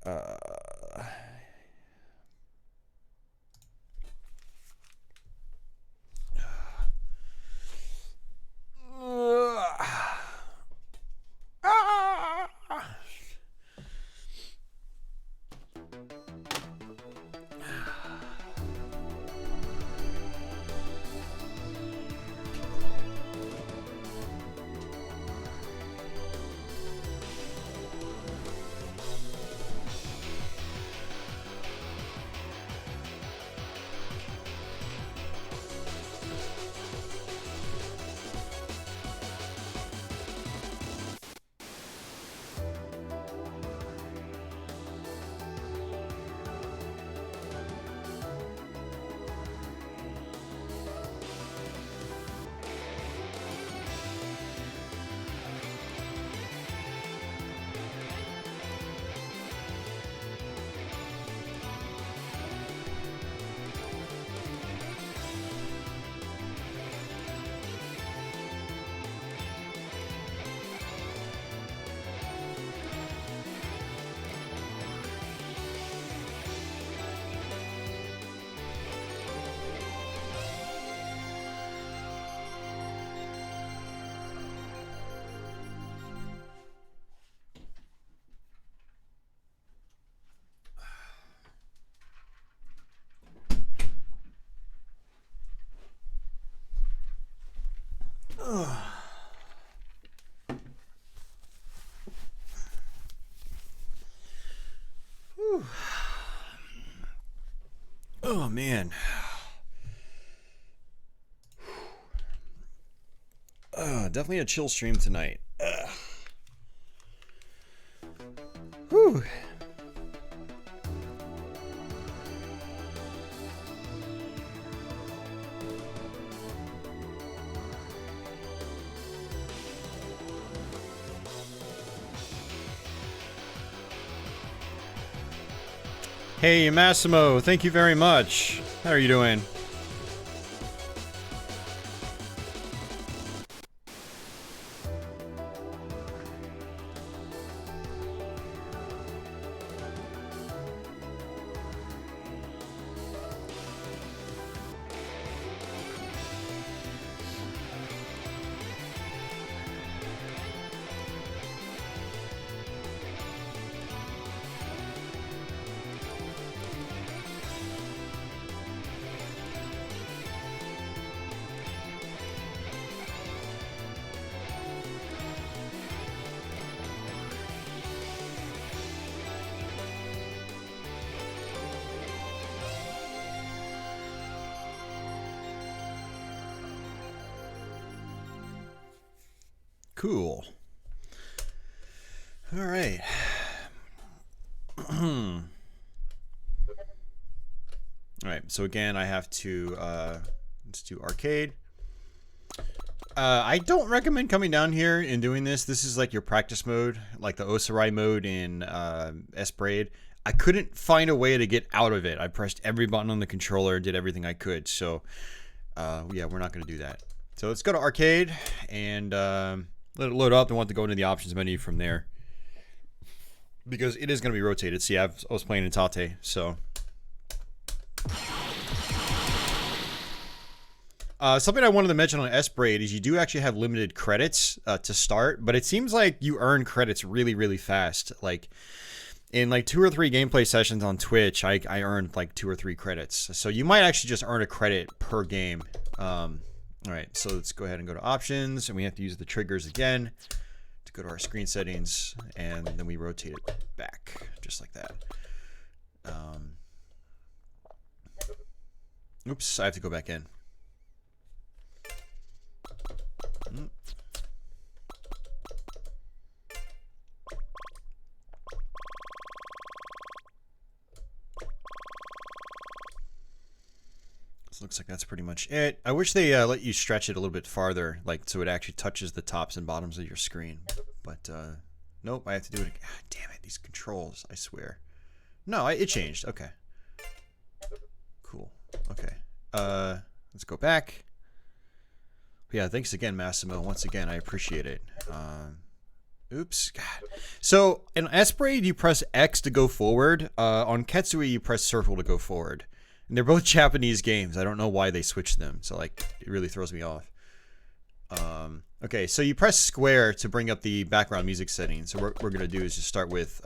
Oh man. Definitely a chill stream tonight. Whew. Hey, Massimo, thank you very much. How are you doing? Cool. All right. All right. So again, I have to let's do arcade. I don't recommend coming down here and doing this. This is like your practice mode, like the Osarai mode in S-Braid. I couldn't find a way to get out of it. I pressed every button on the controller, did everything I could. So yeah, we're not going to do that. So let's go to arcade and let it load up. I want to go into the options menu from there because it is going to be rotated. See, I was playing in Tate, so. Something I wanted to mention on S-Braid is you do actually have limited credits to start, but it seems like you earn credits really, really fast. Like in like 2 or 3 gameplay sessions on Twitch, I earned like 2 or 3 credits. So you might actually just earn a credit per game. All right, so let's go ahead and go to options, and we have to use the triggers again to go to our screen settings, and then we rotate it back, just like that. Oops, I have to go back in. Looks like that's pretty much it. I wish they let you stretch it a little bit farther, like so it actually touches the tops and bottoms of your screen. But nope, I have to do it. God damn it, these controls! I swear. No, it changed. Okay. Cool. Okay. Let's go back. Yeah, thanks again, Massimo. Once again, I appreciate it. Oops. God. So in S-Braid, you press X to go forward. On Ketsui, you press circle to go forward. And they're both Japanese games. I don't know why they switched them. So, like, it really throws me off. Okay, so you press square to bring up the background music settings. So what we're going to do is just start with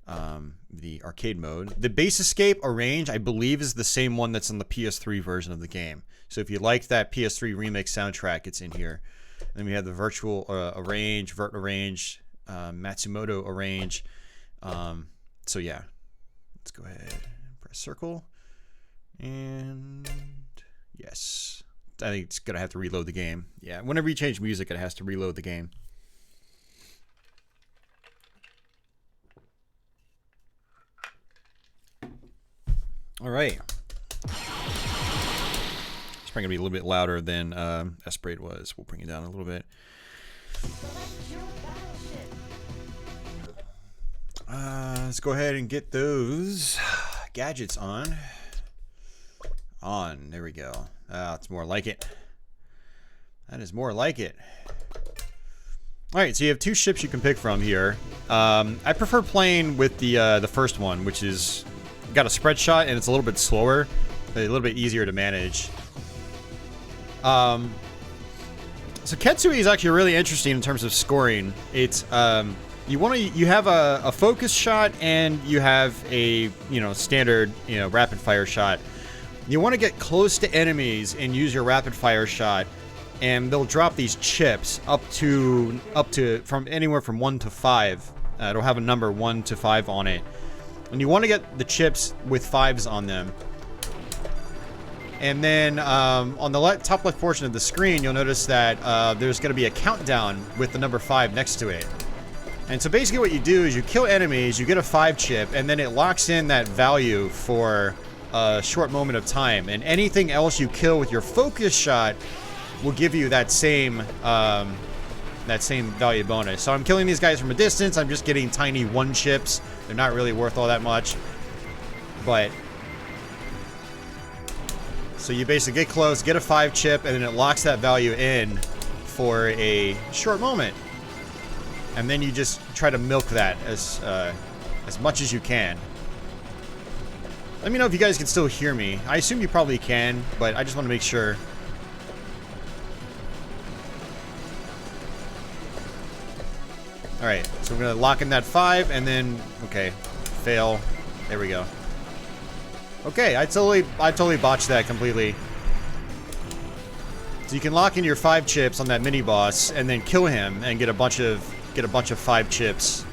the arcade mode. The bass escape arrange, I believe, is the same one that's on the PS3 version of the game. So if you liked that PS3 remix soundtrack, it's in here. And then we have the virtual arrange, vert arrange, Matsumoto arrange. So, yeah. Let's go ahead and press circle. And yes, I think it's gonna have to reload the game. Yeah, whenever you change music, it has to reload the game. All right. It's probably gonna be a little bit louder than S-Braid was. We'll bring it down a little bit. Let's go ahead and get those gadgets on. There we go. It's more like it. That is more like it. Alright, so you have 2 ships you can pick from here. I prefer playing with the first one, which is got a spread shot and it's a little bit slower, a little bit easier to manage. So Ketsui is actually really interesting in terms of scoring. It's you have a focus shot and you have a standard rapid fire shot. You want to get close to enemies and use your rapid fire shot, and they'll drop these chips up to from anywhere from 1 to 5. It'll have a number 1 to 5 on it, and you want to get the chips with 5s on them. And then on the top left portion of the screen, you'll notice that there's going to be a countdown with the number 5 next to it. And so basically what you do is you kill enemies, you get a 5 chip, and then it locks in that value for a short moment of time. And anything else you kill with your focus shot will give you that same value bonus. So I'm killing these guys from a distance. I'm just getting tiny 1 chips. They're not really worth all that much. but... So you basically get close, get a 5 chip, and then it locks that value in for a short moment. And then you just try to milk that as much as you can. Let me know if you guys can still hear me. I assume you probably can, but I just want to make sure. Alright, so we're going to lock in that 5, and then... Okay, fail. There we go. Okay, I totally botched that completely. So you can lock in your 5 chips on that mini boss and then kill him and get a bunch of 5 chips.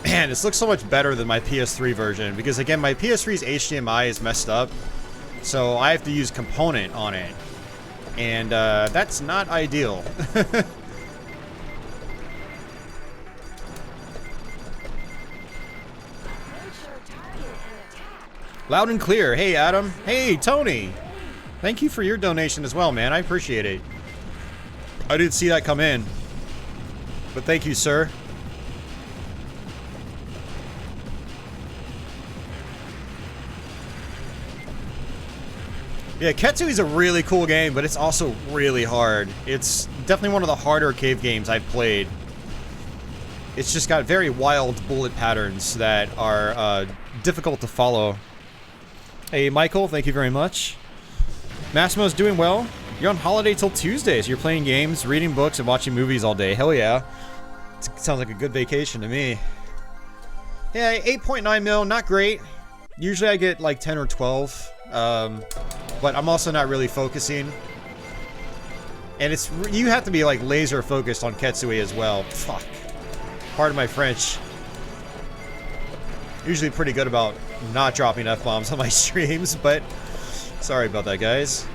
Man, this looks so much better than my PS3 version because, again, my PS3's HDMI is messed up, so I have to use component on it, and that's not ideal. Loud and clear. Hey, Adam. Hey, Tony. Thank you for your donation as well, man. I appreciate it. I didn't see that come in, but thank you, sir. Yeah, Ketsui is a really cool game, but it's also really hard. It's definitely one of the harder cave games I've played. It's just got very wild bullet patterns that are difficult to follow. Hey, Michael, thank you very much. Massimo's doing well. You're on holiday till Tuesday, so you're playing games, reading books, and watching movies all day. Hell yeah. It sounds like a good vacation to me. Yeah, 8.9 mil, not great. Usually I get like 10 or 12. But I'm also not really focusing. And it's, you have to be like laser focused on Ketsui as well. Fuck. Pardon my French. Usually pretty good about not dropping F-bombs on my streams, but sorry about that, guys.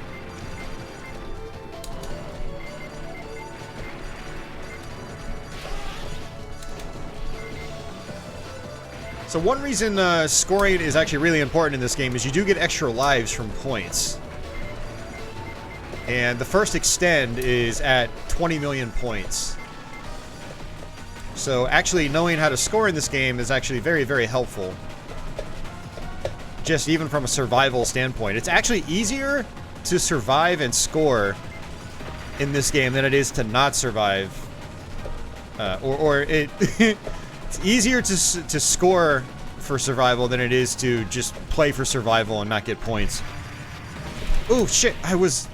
So one reason scoring is actually really important in this game is you do get extra lives from points. And the first extend is at 20 million points. So actually knowing how to score in this game is actually very, very helpful. Just even from a survival standpoint. It's actually easier to survive and score in this game than it is to not survive. It's easier to score for survival than it is to just play for survival and not get points. Oh shit! I was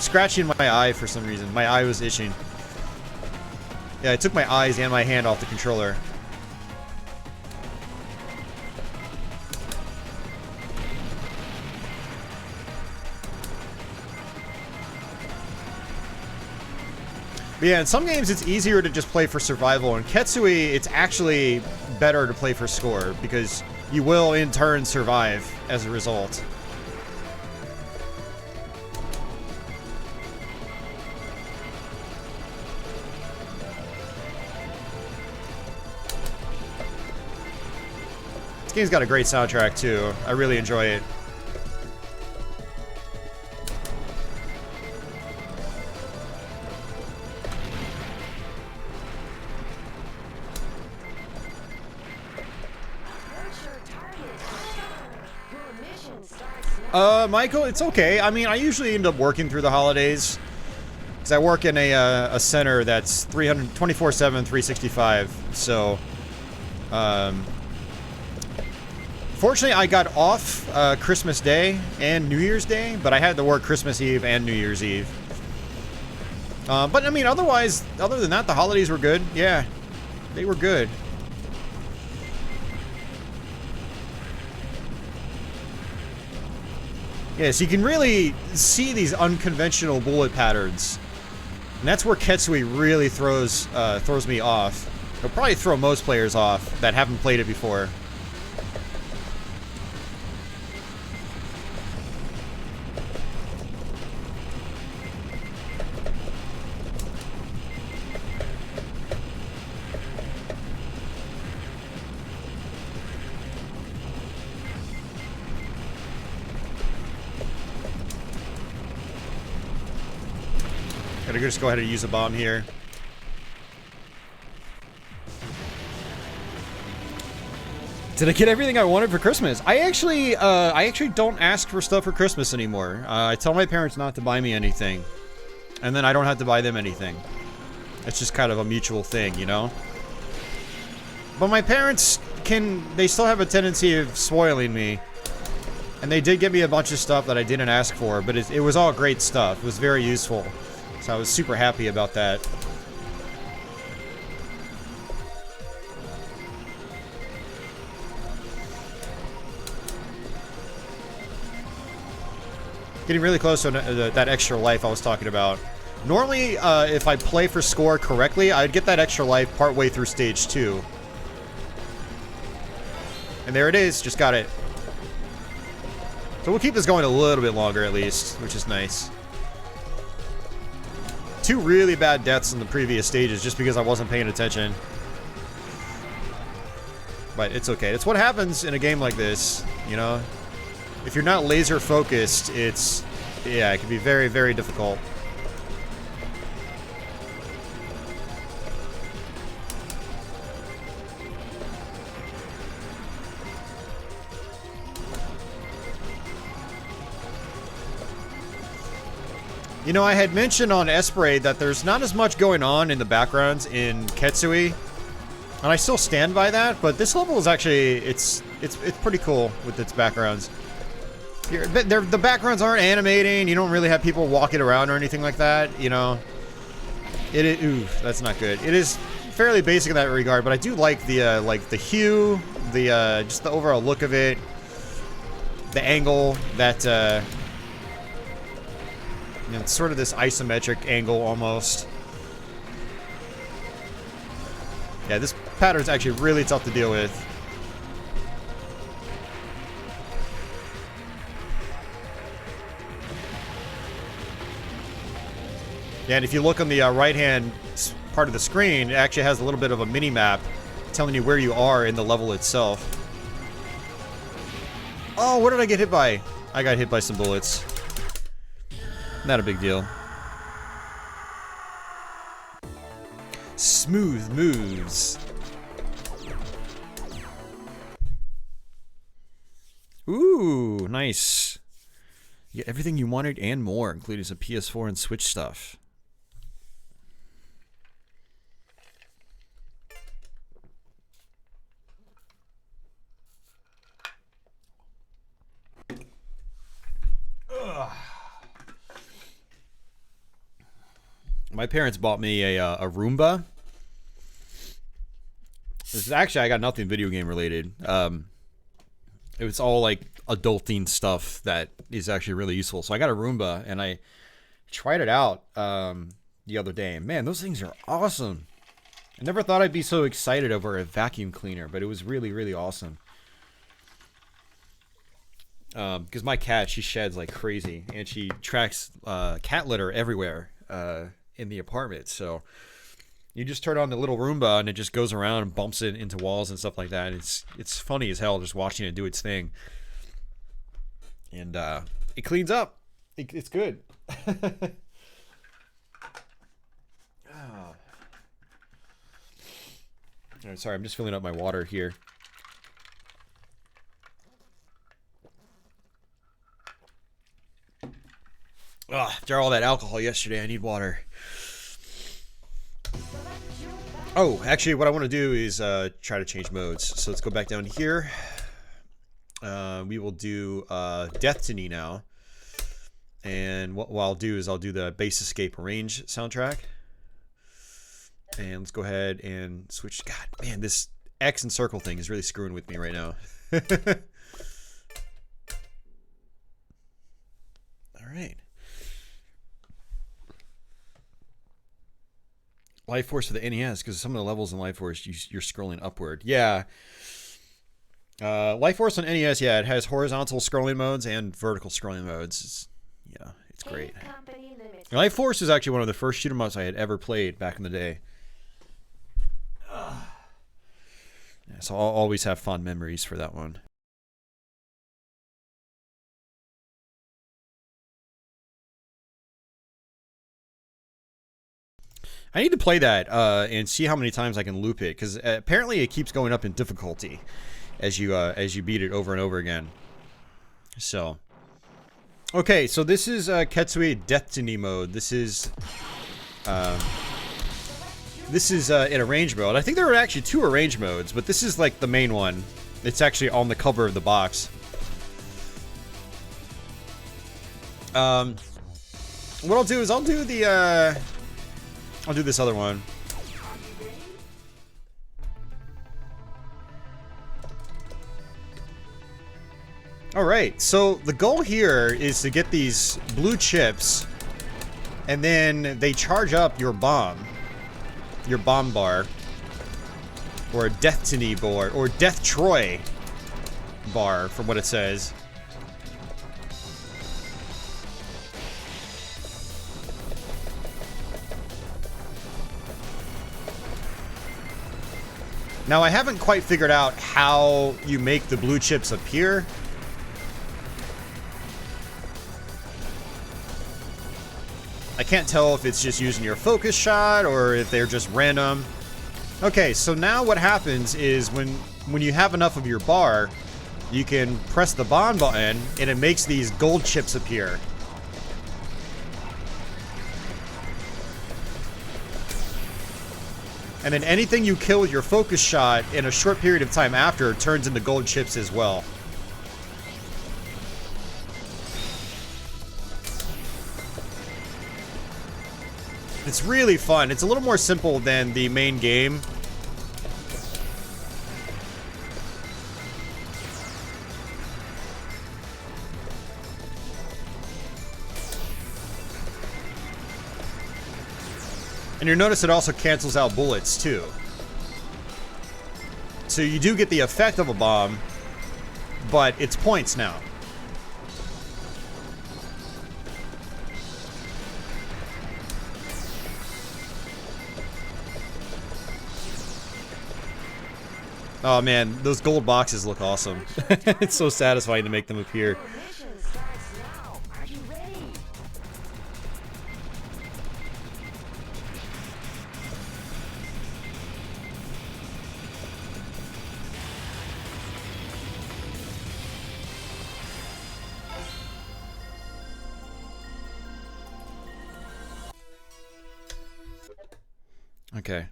scratching my eye for some reason. My eye was itching. Yeah, I took my eyes and my hand off the controller. But yeah, in some games it's easier to just play for survival. In Ketsui, it's actually better to play for score, because you will in turn survive as a result. This game's got a great soundtrack too. I really enjoy it. Michael, it's okay. I mean, I usually end up working through the holidays, because I work in a center that's 24/7, 365. So, fortunately, I got off Christmas Day and New Year's Day, but I had to work Christmas Eve and New Year's Eve. But I mean, otherwise, other than that, the holidays were good. Yeah, they were good. Yeah, so you can really see these unconventional bullet patterns. And that's where Ketsui really throws me off. It'll probably throw most players off that haven't played it before. Gotta just go ahead and use a bomb here. Did I get everything I wanted for Christmas? I actually don't ask for stuff for Christmas anymore. I tell my parents not to buy me anything, and then I don't have to buy them anything. It's just kind of a mutual thing, you know? But my parents they still have a tendency of spoiling me. And they did get me a bunch of stuff that I didn't ask for, but it was all great stuff. It was very useful. So I was super happy about that. Getting really close to that extra life I was talking about. Normally, if I play for score correctly, I'd get that extra life partway through stage 2. And there it is, just got it. So we'll keep this going a little bit longer at least, which is nice. 2 really bad deaths in the previous stages just because I wasn't paying attention. But it's okay. It's what happens in a game like this, you know? If you're not laser focused, yeah, it can be very, very difficult. You know, I had mentioned on Espray that there's not as much going on in the backgrounds in Ketsui, and I still stand by that, but this level is actually, it's pretty cool with its backgrounds. The backgrounds aren't animating, you don't really have people walking around or anything like that, you know. Ooh, that's not good. It is fairly basic in that regard, but I do like the hue, just the overall look of it, the angle, that, you know, it's sort of this isometric angle almost. Yeah, this pattern's actually really tough to deal with. Yeah, and if you look on the right-hand part of the screen, it actually has a little bit of a mini-map telling you where you are in the level itself. Oh, what did I get hit by? I got hit by some bullets. Not a big deal. Smooth moves. Ooh, nice. You get everything you wanted and more, including some PS4 and Switch stuff. Ugh. My parents bought me a Roomba. This is actually, I got nothing video game related. It was all like adulting stuff that is actually really useful. So I got a Roomba and I tried it out the other day. And man, those things are awesome. I never thought I'd be so excited over a vacuum cleaner, but it was really, really awesome. Because my cat, she sheds like crazy, and she tracks cat litter everywhere in the apartment. So you just turn on the little Roomba, and it just goes around and bumps it into walls and stuff like that. It's funny as hell just watching it do its thing, and it cleans up. It's good. All right, sorry, I'm just filling up my water here. After all that alcohol yesterday, I need water. Oh, actually, what I want to do is try to change modes. So let's go back down here. We will do Deathtiny now. And what I'll do is I'll do the Bass Escape Range soundtrack. And let's go ahead and switch. God, man, this X and circle thing is really screwing with me right now. All right. Life Force for the NES, because some of the levels in Life Force, you're scrolling upward. Yeah. Life Force on NES, yeah, it has horizontal scrolling modes and vertical scrolling modes. It's great. Life Force is actually one of the first shoot 'em ups I had ever played back in the day. Yeah, so I'll always have fond memories for that one. I need to play that and see how many times I can loop it, because apparently it keeps going up in difficulty as you beat it over and over again. So, okay, so this is Ketsui Deathtiny mode. This is in arrange mode. I think there are actually 2 arrange modes, but this is like the main one. It's actually on the cover of the box. What I'll do is I'll do this other one. Alright, so the goal here is to get these blue chips, and then they charge up your bomb bar, or a Deathtiny bar, or Death Troy bar, from what it says. Now, I haven't quite figured out how you make the blue chips appear. I can't tell if it's just using your focus shot or if they're just random. Okay, so now what happens is when you have enough of your bar, you can press the bomb button and it makes these gold chips appear. And then anything you kill with your focus shot in a short period of time after turns into gold chips as well. It's really fun. It's a little more simple than the main game. And you'll notice it also cancels out bullets too. So you do get the effect of a bomb, but it's points now. Oh man, those gold boxes look awesome. It's so satisfying to make them appear. Okay.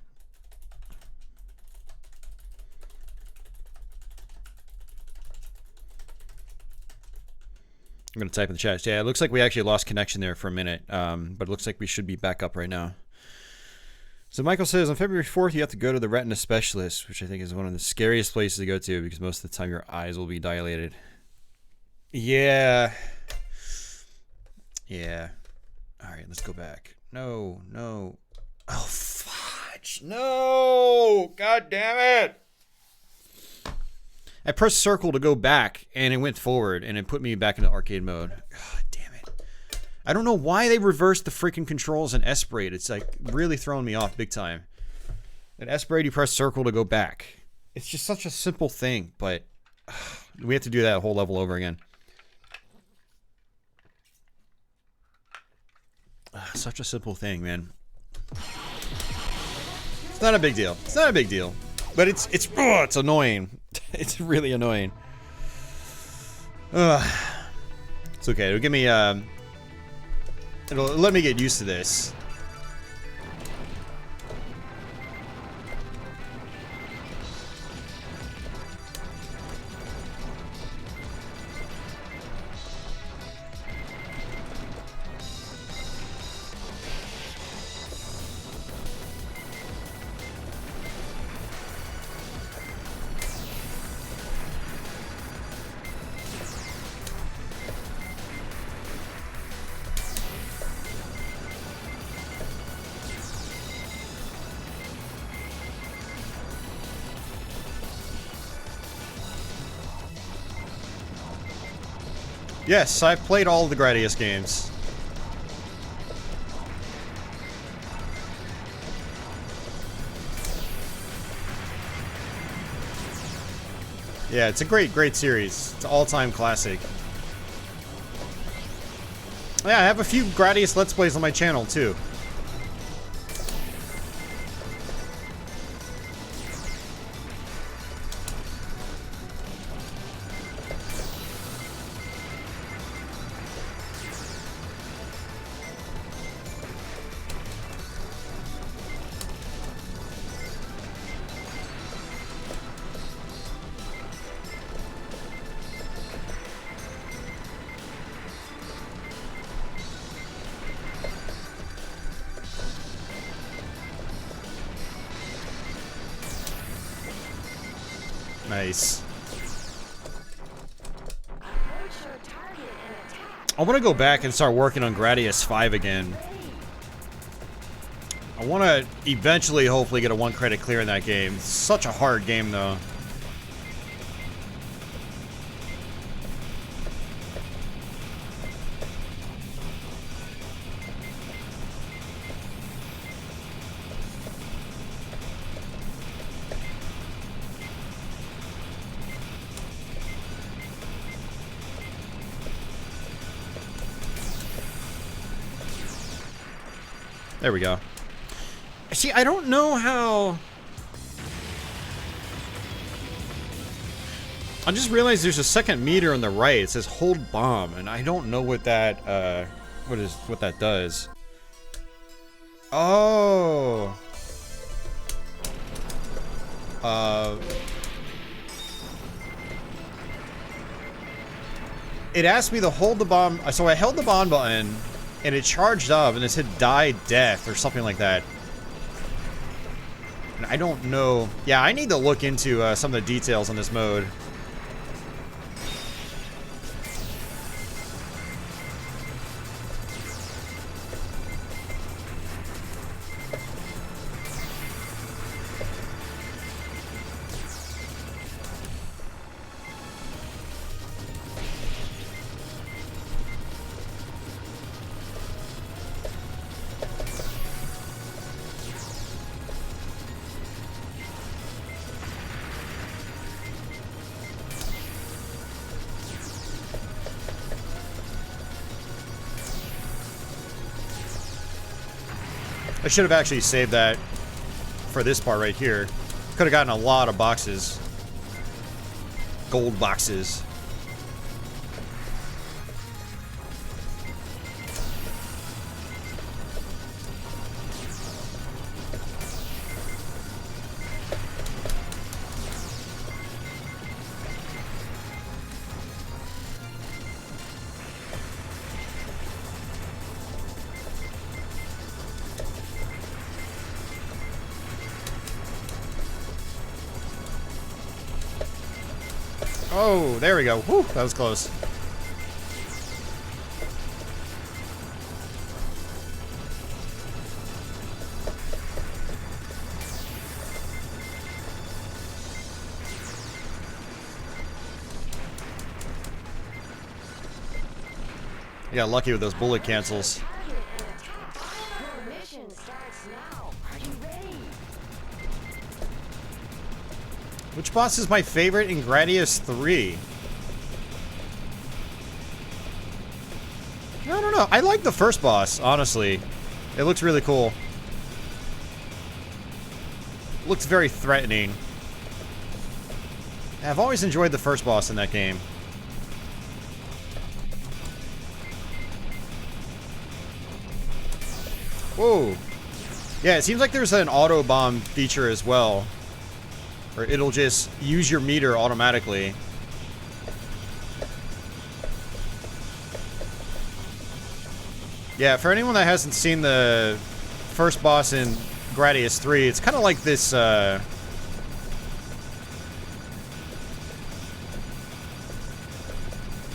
I'm going to type in the chat. Yeah, it looks like we actually lost connection there for a minute, but it looks like we should be back up right now. So Michael says, on February 4th, you have to go to the retina specialist, which I think is one of the scariest places to go to because most of the time your eyes will be dilated. Yeah. Yeah. All right, let's go back. No, no. Oh, fudge. No! God damn it! I pressed circle to go back, and it went forward, and it put me back into arcade mode. God damn it. I don't know why they reversed the freaking controls in S-Braid. It's like really throwing me off big time. In S-Braid, you press circle to go back. It's just such a simple thing, but we have to do that whole level over again. Such a simple thing, man. It's not a big deal. It's not a big deal. But it's annoying. It's really annoying. It's okay. It'll give me it'll let me get used to this. Yes, I've played all of the Gradius games. Yeah, it's a great series. It's an all-time classic. Yeah, I have a few Gradius Let's Plays on my channel, too. Nice. I want to go back and start working on Gradius 5 again. I want to eventually, hopefully, get a 1 credit clear in that game. It's such a hard game, though. There we go. See, I don't know how... I just realized there's a second meter on the right. It says hold bomb, and I don't know what that, what that does. Oh. It asked me to hold the bomb, so I held the bomb button, and it charged up, and it said die death, or something like that. And I don't know. Yeah, I need to look into some of the details on this mode. I should have actually saved that for this part right here. Could have gotten a lot of boxes. Gold boxes. Oh, there we go. Whew, that was close. I got lucky with those bullet cancels. Which boss is my favorite in Gradius 3? I don't know. I like the first boss, honestly. It looks really cool. Looks very threatening. I've always enjoyed the first boss in that game. Whoa. Yeah, it seems like there's an auto bomb feature as well. Or it'll just use your meter automatically. Yeah, for anyone that hasn't seen the first boss in Gradius 3, it's kind of like this, I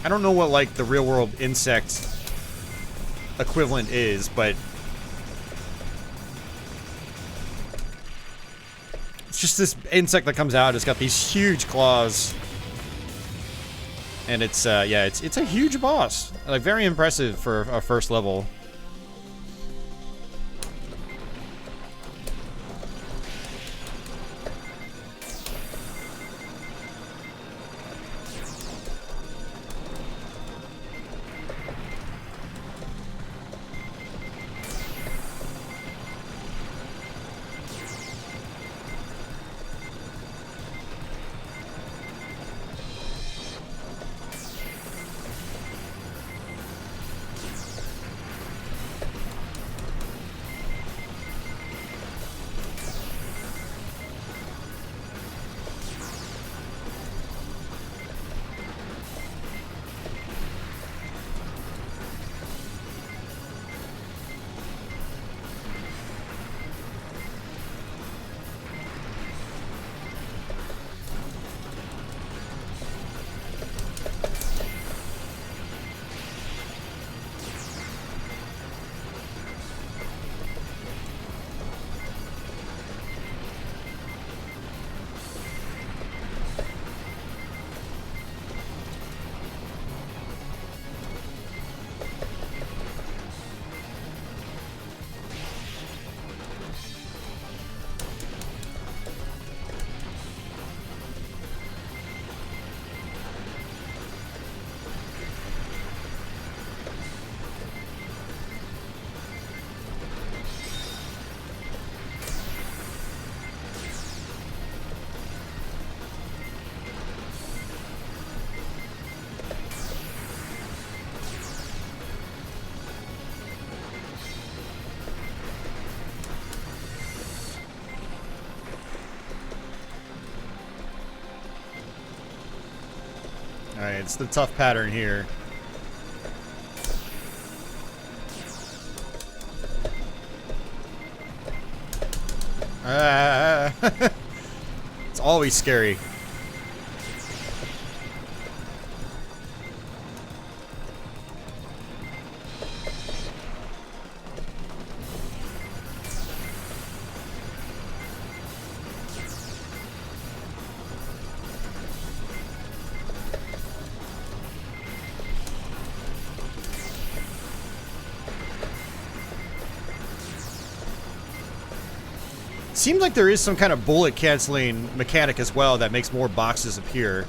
don't know what, like, the real-world insect equivalent is, but it's just this insect that comes out. It's got these huge claws. And it's, yeah, it's a huge boss. Like, very impressive for a first level. Alright, it's the tough pattern here. It's always scary. Seems like there is some kind of bullet canceling mechanic as well that makes more boxes appear.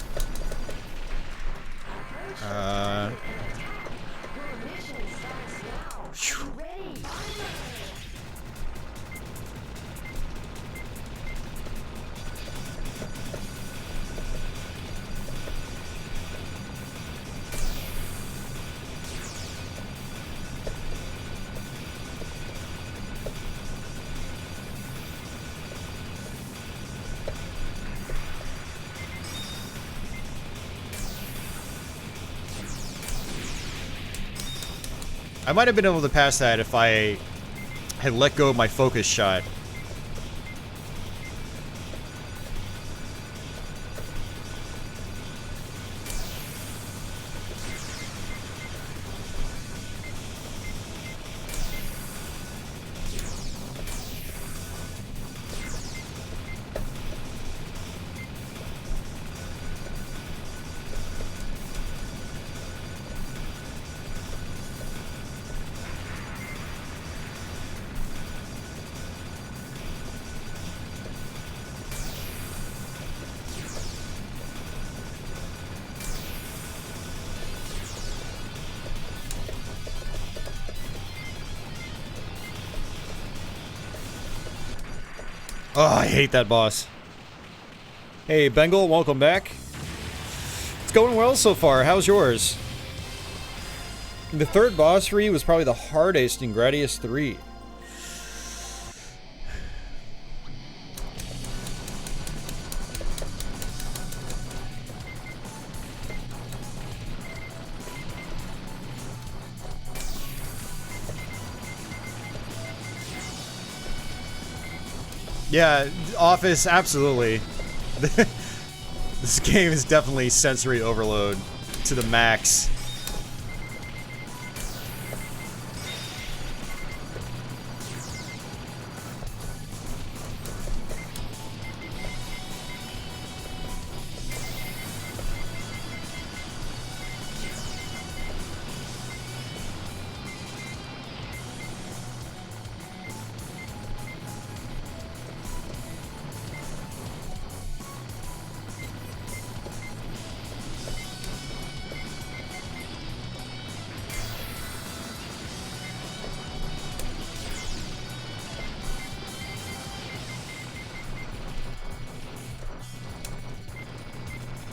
I might have been able to pass that if I had let go of my focus shot. Oh, I hate that boss. Hey, Bengal, welcome back. It's going well so far. How's yours? The third boss for you was probably the hardest in Gradius 3. Yeah, Office, absolutely. This game is definitely sensory overload to the max.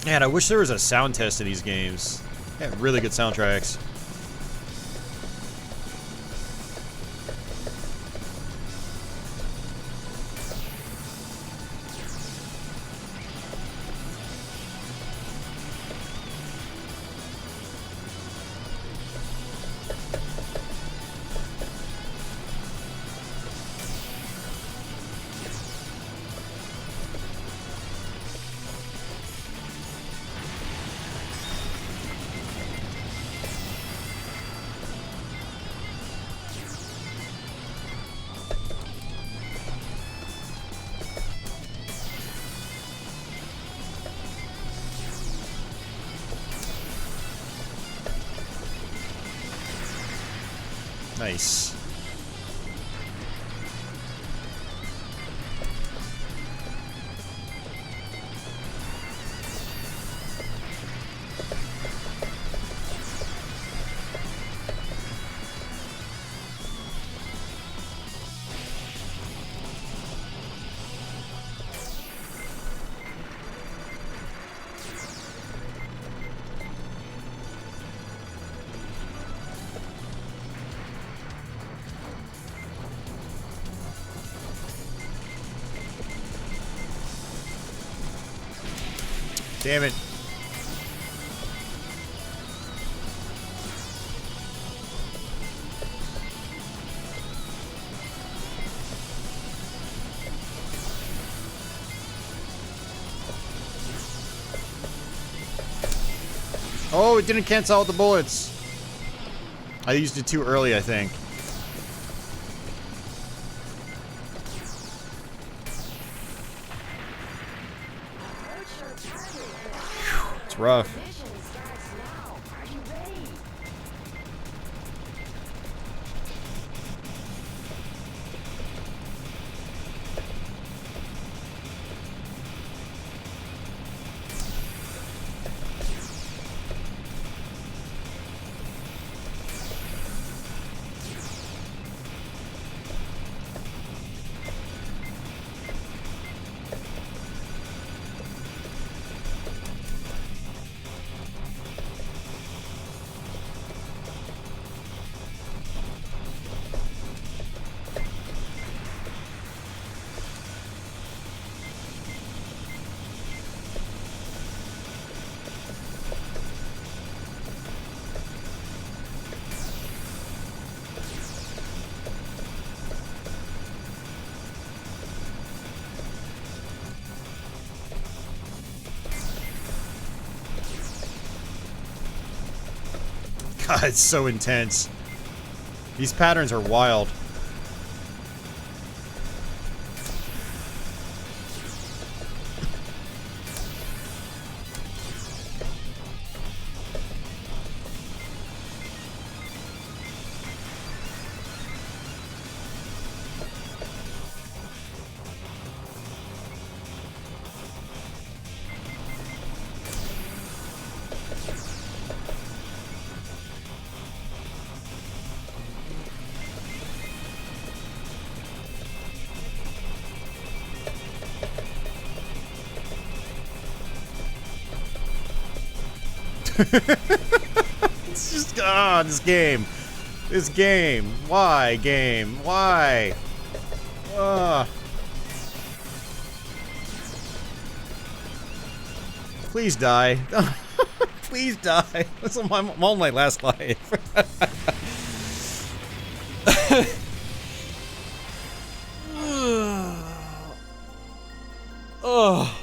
Man, I wish there was a sound test in these games. They have really good soundtracks. Nice. Damn it. Oh, it didn't cancel out the bullets. I used it too early, I think. It's rough. God, it's so intense. These patterns are wild. It's just, this game. This game. Why, game? Why? Please die. Please die. I'm on my last life. Oh.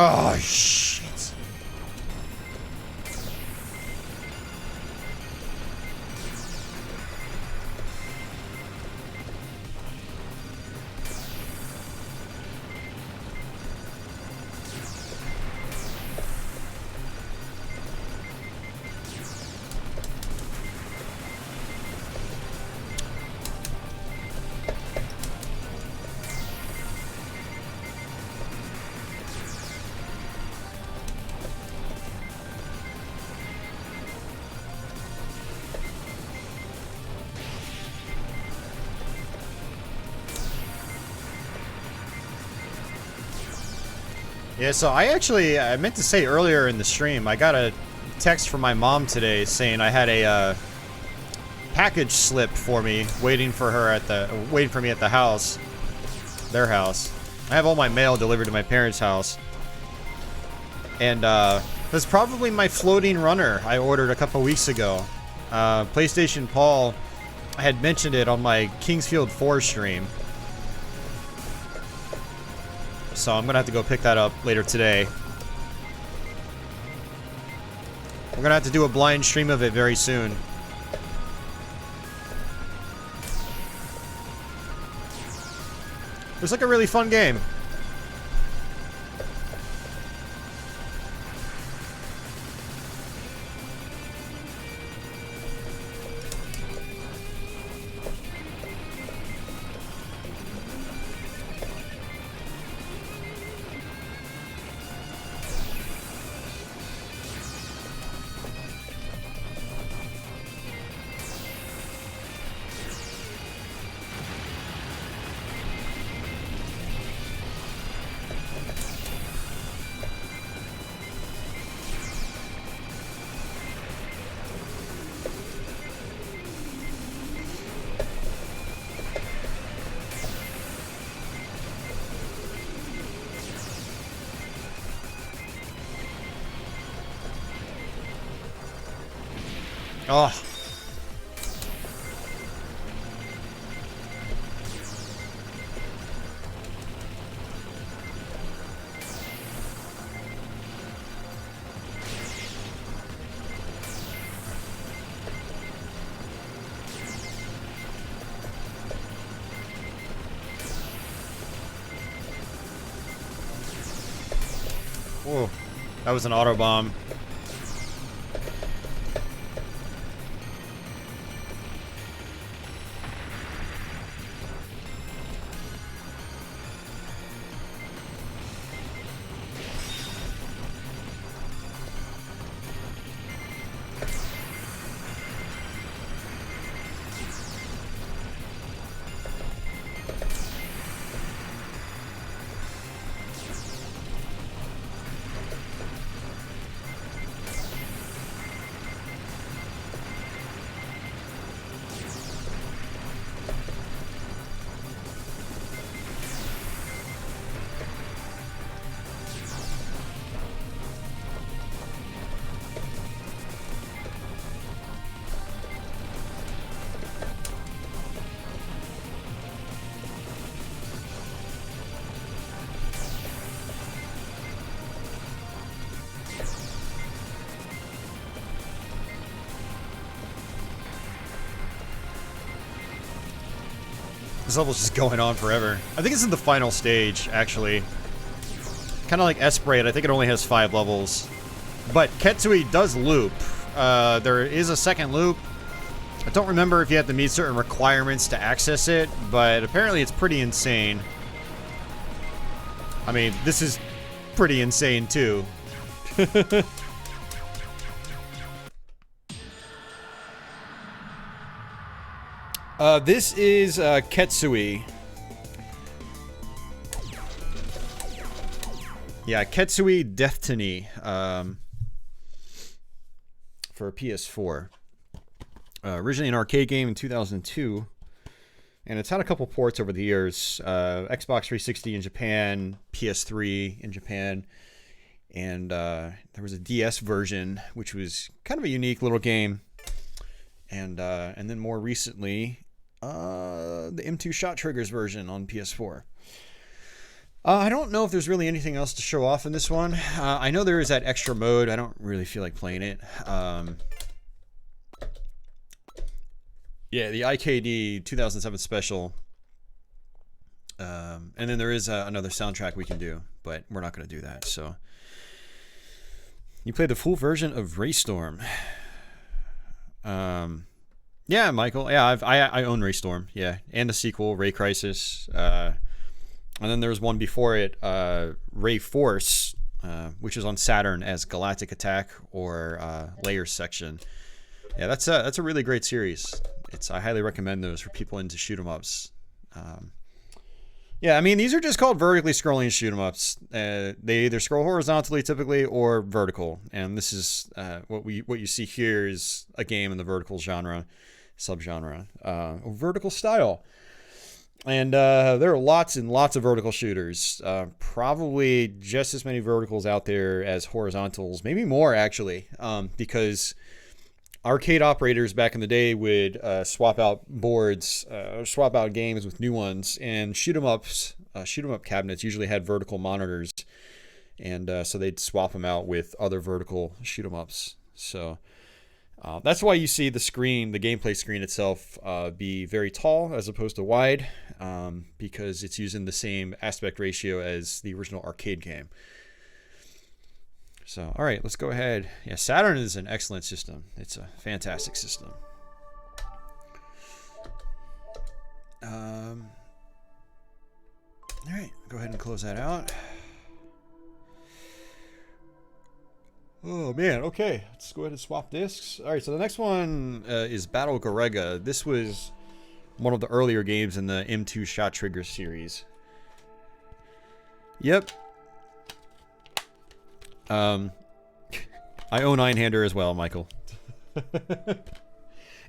Oh, shit. Yeah, so I meant to say earlier in the stream, I got a text from my mom today saying I had a package slip for me waiting for me at the house, their house. I have all my mail delivered to my parents' house, and that's probably my floating runner I ordered a couple weeks ago. PlayStation Paul had mentioned it on my Kingsfield 4 stream. So I'm gonna have to go pick that up later today. We're gonna have to do a blind stream of it very soon. It's like a really fun game. Oh. Whoa, that was an auto bomb. This level's just going on forever. I think it's in the final stage, actually. Kind of like Esprade, I think it only has 5 levels. But Ketsui does loop. There is a second loop. I don't remember if you have to meet certain requirements to access it, but apparently it's pretty insane. I mean, this is pretty insane, too. This is Ketsui. Yeah, Ketsui Deathiny for PS4. Originally an arcade game in 2002, and it's had a couple ports over the years. Xbox 360 in Japan, PS3 in Japan, and there was a DS version, which was kind of a unique little game. And then more recently, the M2 ShotTriggers version on PS4. I don't know if there's really anything else to show off in this one. I know there is that extra mode. I don't really feel like playing it. Yeah, the IKD 2007 special. And then there is another soundtrack we can do, but we're not going to do that. So you play the full version of Raystorm. Yeah, Michael. Yeah, I own Raystorm. Yeah, and the sequel, Ray Crisis. And then there's one before it, Ray Force, which is on Saturn as Galactic Attack or Layers Section. Yeah, that's a really great series. I highly recommend those for people into shoot 'em ups. Yeah, I mean, these are just called vertically scrolling shoot 'em ups. They either scroll horizontally typically or vertical, and this is what you see here is a game in the vertical subgenre, or vertical style. And there are lots and lots of vertical shooters. Probably just as many verticals out there as horizontals, maybe more actually, because arcade operators back in the day would swap out boards, swap out games with new ones, and shoot 'em up cabinets usually had vertical monitors, and so they'd swap them out with other vertical shoot 'em ups. So that's why you see the screen, the gameplay screen itself, be very tall as opposed to wide, because it's using the same aspect ratio as the original arcade game. So, all right, let's go ahead. Yeah, Saturn is an excellent system. It's a fantastic system. All right, go ahead and close that out. Oh, man, okay. Let's go ahead and swap discs. All right, so the next one is Battle Garegga. This was one of the earlier games in the M2 ShotTriggers series. Yep. I own Einhander as well, Michael.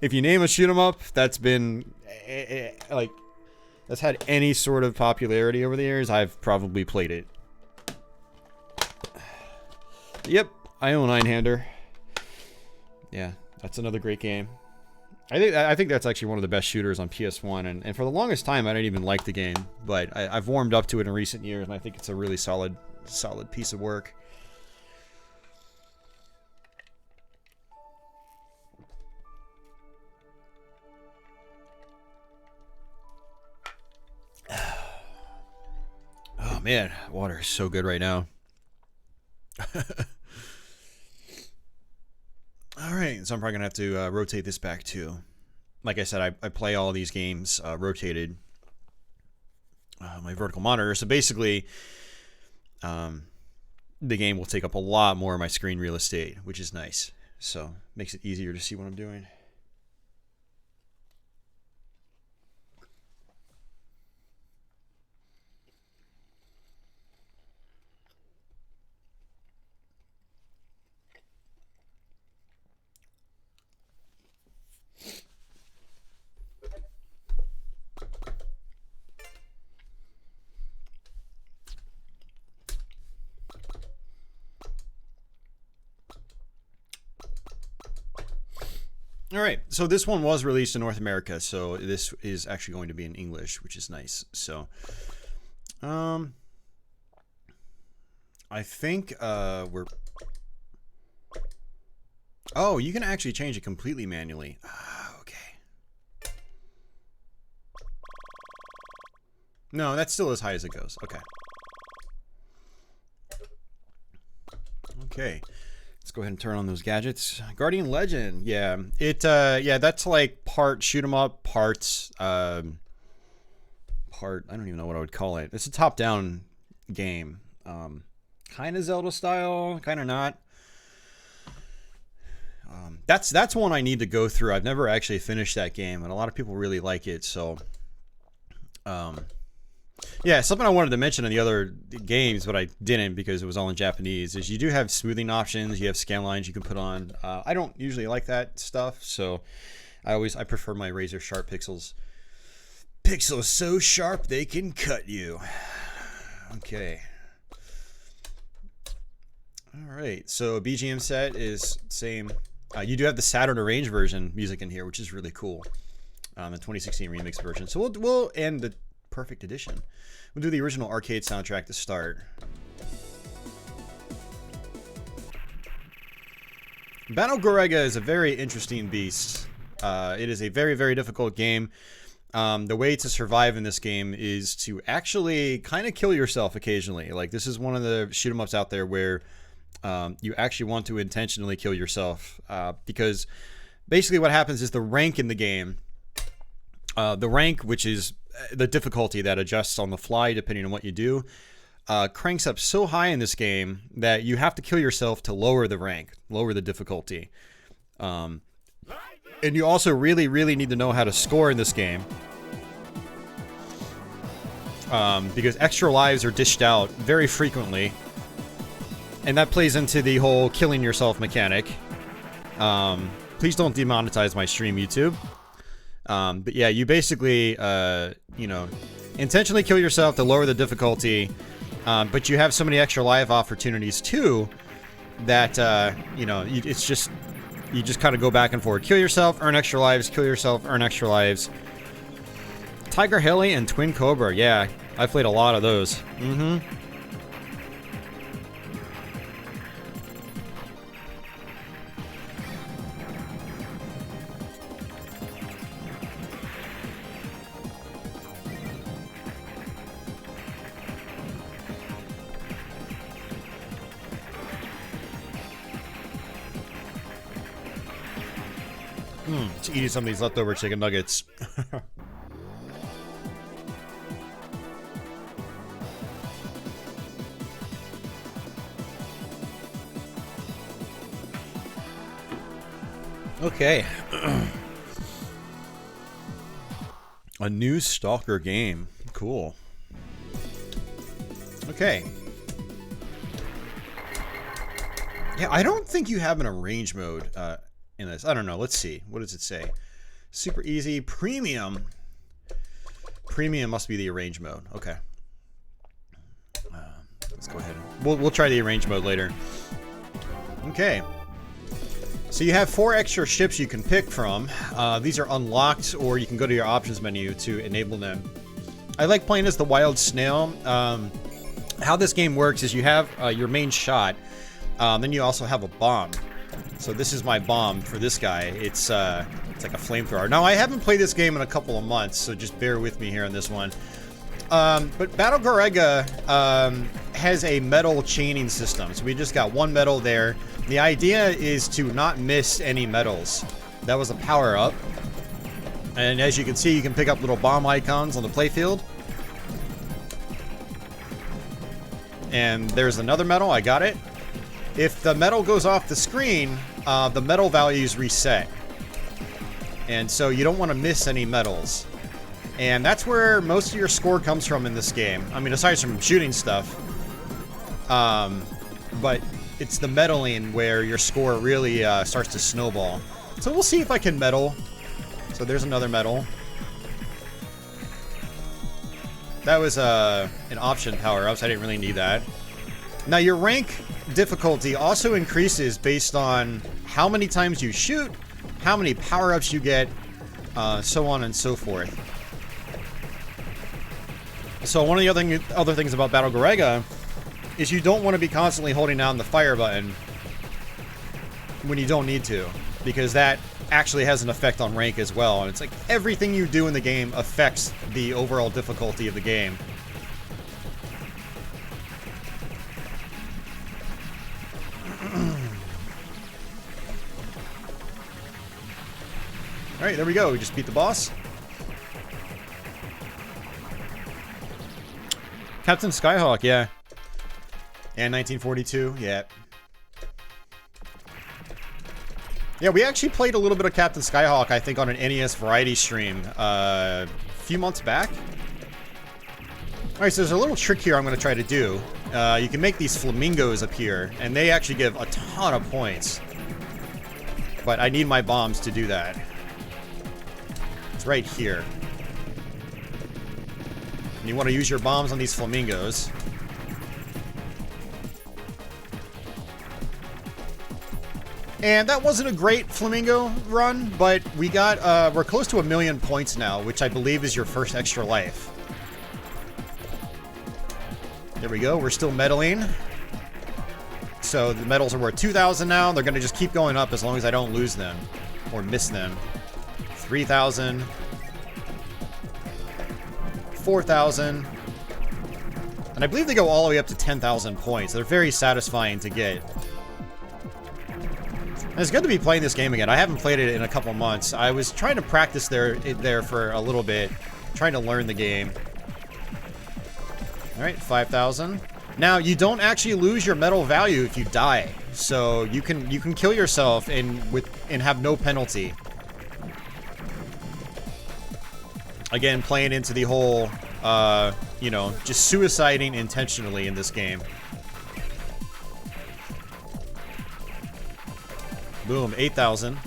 If you name a shoot 'em up that's been like that's had any sort of popularity over the years, I've probably played it. Yep, I own Einhander. Yeah, That's another great game. I think that's actually one of the best shooters on PS1, and for the longest time I didn't even like the game, but I've warmed up to it in recent years, and I think it's a really solid piece of work. Oh man, water is so good right now. Alright, so I'm probably going to have to rotate this back too. Like I said, I play all these games rotated. My vertical monitor. So basically, the game will take up a lot more of my screen real estate, which is nice. So, makes it easier to see what I'm doing. All right, so this one was released in North America, so this is actually going to be in English, which is nice. So, I think we're... Oh, you can actually change it completely manually. Okay. No, that's still as high as it goes. Okay. Okay. Let's go ahead and turn on those gadgets. Guardian Legend, yeah. Yeah, that's like part shoot 'em up, part I don't even know what I would call it. It's a top-down game. Kind of Zelda style, kind of not. That's one I need to go through. I've never actually finished that game, and a lot of people really like it, so yeah, something I wanted to mention in the other games, but I didn't because it was all in Japanese, is you do have smoothing options. You have scan lines you can put on. I don't usually like that stuff, so I prefer my razor sharp pixels. Pixels so sharp they can cut you. Okay. All right, so BGM set is same. You do have the Saturn Arrange version music in here, which is really cool. The 2016 remix version. So we'll end the perfect edition. We'll do the original arcade soundtrack to start. Battle Garegga is a very interesting beast. It is a very, very difficult game. The way to survive in this game is to actually kind of kill yourself occasionally. Like, this is one of the shoot 'em ups out there where you actually want to intentionally kill yourself. Because basically what happens is the rank in the game, which is the difficulty that adjusts on the fly depending on what you do, cranks up so high in this game that you have to kill yourself to lower the rank, lower the difficulty. And you also really, really need to know how to score in this game. Because extra lives are dished out very frequently. And that plays into the whole killing yourself mechanic. Please don't demonetize my stream, YouTube. But yeah, you basically, you know, intentionally kill yourself to lower the difficulty, but you have so many extra life opportunities too that, you know, you just kind of go back and forth. Kill yourself, earn extra lives, kill yourself, earn extra lives. Tiger Heli and Twin Cobra, yeah, I played a lot of those. Mm-hmm. Just eating some of these leftover chicken nuggets. Okay. A new Stalker game. Cool. Okay. Yeah, I don't think you have an arrange mode in this. I don't know. Let's see. What does it say? Super easy. Premium. Premium must be the arrange mode. Okay. Let's go ahead. We'll try the arrange mode later. Okay. So you have 4 extra ships you can pick from. These are unlocked, or you can go to your options menu to enable them. I like playing as the Wild Snail. How this game works is you have your main shot, then you also have a bomb. So this is my bomb for this guy. It's like a flamethrower. Now, I haven't played this game in a couple of months, so just bear with me here on this one. But Battle Garegga has a medal chaining system. So we just got 1 medal there. The idea is to not miss any medals. That was a power-up. And as you can see, you can pick up little bomb icons on the playfield. And there's another medal. I got it. If the medal goes off the screen, the medal values reset. And so you don't want to miss any medals. And that's where most of your score comes from in this game. I mean, aside from shooting stuff. But it's the medaling where your score really starts to snowball. So we'll see if I can medal. So there's another medal. That was an option power-up, so I didn't really need that. Now, your rank difficulty also increases based on how many times you shoot, how many power-ups you get, so on and so forth. So one of the other things about Battle Garegga is you don't want to be constantly holding down the fire button when you don't need to, because that actually has an effect on rank as well. And it's like everything you do in the game affects the overall difficulty of the game. Alright, there we go. We just beat the boss. Captain Skyhawk, yeah. And 1942, yeah. Yeah, we actually played a little bit of Captain Skyhawk, I think, on an NES variety stream a few months back. Alright, so there's a little trick here I'm going to try to do. You can make these flamingos appear, and they actually give a ton of points. But I need my bombs to do that. It's right here. And you want to use your bombs on these flamingos. And that wasn't a great flamingo run, but we got, we're close to 1 million points now, which I believe is your first extra life. There we go, we're still medaling. So the medals are worth 2,000 now. They're going to just keep going up as long as I don't lose them or miss them. 3,000. 4,000. And I believe they go all the way up to 10,000 points. They're very satisfying to get. And it's good to be playing this game again. I haven't played it in a couple months. I was trying to practice there for a little bit, trying to learn the game. All right, 5,000. Now, you don't actually lose your medal value if you die. So you can kill yourself and have no penalty. Again, playing into the whole, you know, just suiciding intentionally in this game. Boom, 8,000.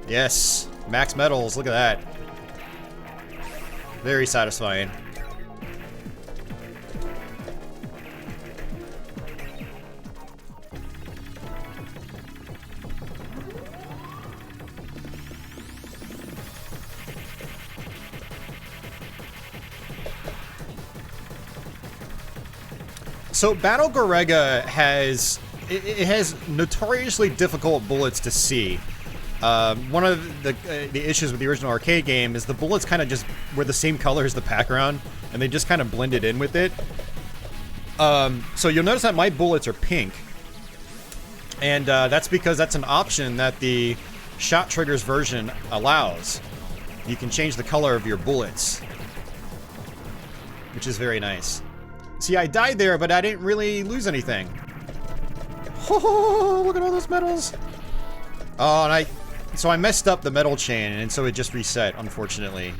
Yes, max medals, look at that. Very satisfying. So Battle Garegga has notoriously difficult bullets to see. One of the issues with the original arcade game is the bullets kind of just were the same color as the background, and they just kind of blended in with it. So you'll notice that my bullets are pink, and that's because that's an option that the ShotTriggers version allows. You can change the color of your bullets, which is very nice. See, I died there, but I didn't really lose anything. Oh, look at all those medals. Oh, and so I messed up the medal chain, and so it just reset, unfortunately.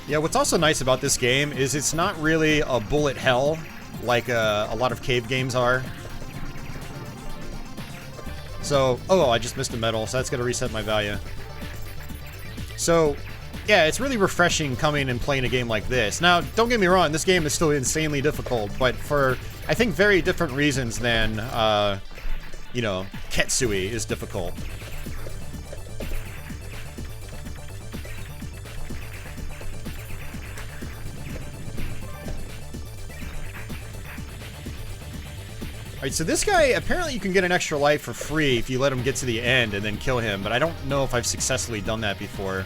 Yeah, what's also nice about this game is it's not really a bullet hell like a lot of cave games are. So, oh, I just missed a medal, so that's gonna reset my value. So, yeah, it's really refreshing coming and playing a game like this. Now, don't get me wrong, this game is still insanely difficult, but for, I think, very different reasons than, you know, Ketsui is difficult. Alright, so this guy, apparently you can get an extra life for free if you let him get to the end and then kill him, but I don't know if I've successfully done that before.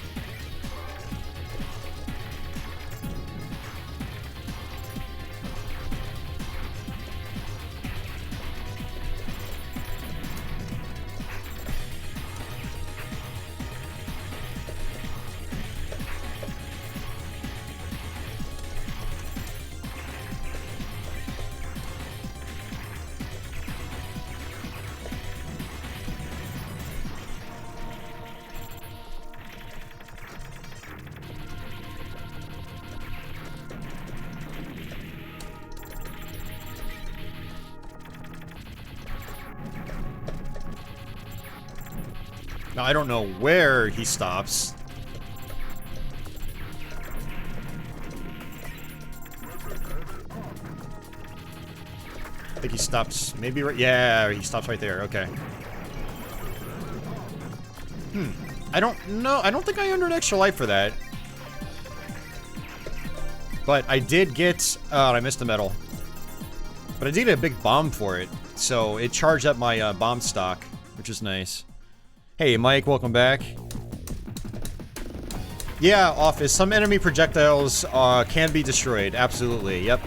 Now, I don't know where he stops. I think he stops maybe right... Yeah, he stops right there. Okay. I don't know. I don't think I earned an extra life for that. But I did get... I missed the medal. But I did get a big bomb for it. So it charged up my bomb stock, which is nice. Hey, Mike, welcome back. Yeah, Office. Some enemy projectiles can be destroyed. Absolutely. Yep.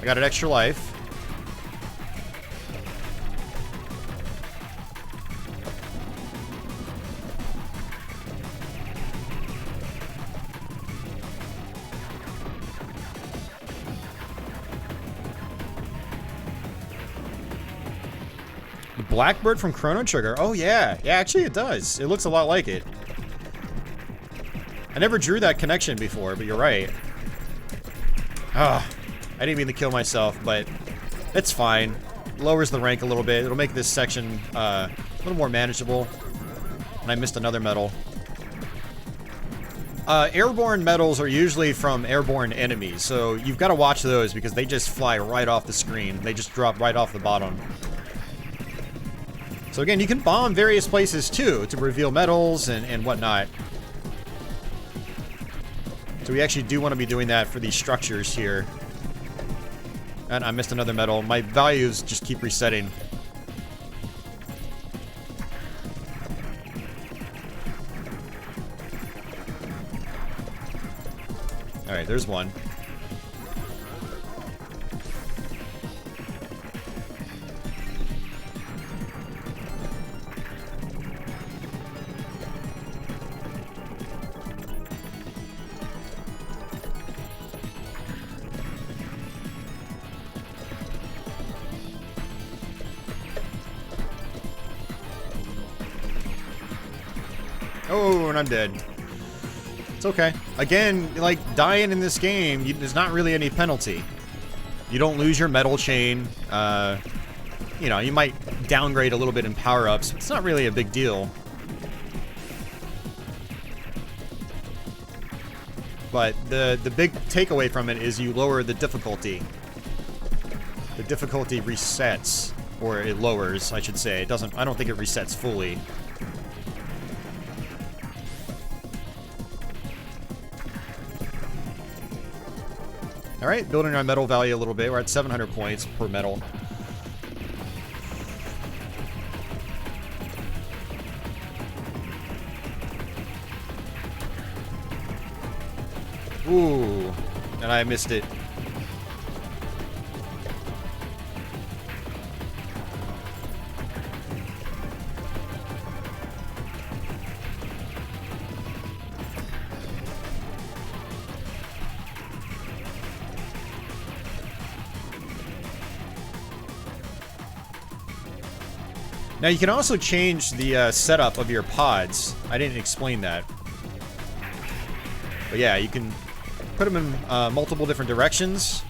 I got an extra life. The Blackbird from Chrono Trigger. Oh yeah. Yeah, actually it does. It looks a lot like it. I never drew that connection before, but you're right. Ah. I didn't mean to kill myself, but it's fine. Lowers the rank a little bit. It'll make this section a little more manageable. And I missed another medal. Airborne medals are usually from airborne enemies, so you've got to watch those because they just fly right off the screen. They just drop right off the bottom. So again, you can bomb various places too to reveal medals and whatnot. So we actually do want to be doing that for these structures here. And I missed another medal. My values just keep resetting. Alright, there's one. Oh, and I'm dead. It's okay. Again, like, dying in this game, there's not really any penalty. You don't lose your medal chain. You know, you might downgrade a little bit in power-ups. It's not really a big deal. But the big takeaway from it is you lower the difficulty. The difficulty resets. Or it lowers, I should say. It doesn't... I don't think it resets fully. Alright, building our medal value a little bit. We're at 700 points per medal. Ooh, and I missed it. Now you can also change the setup of your pods. I didn't explain that. But yeah, you can put them in multiple different directions.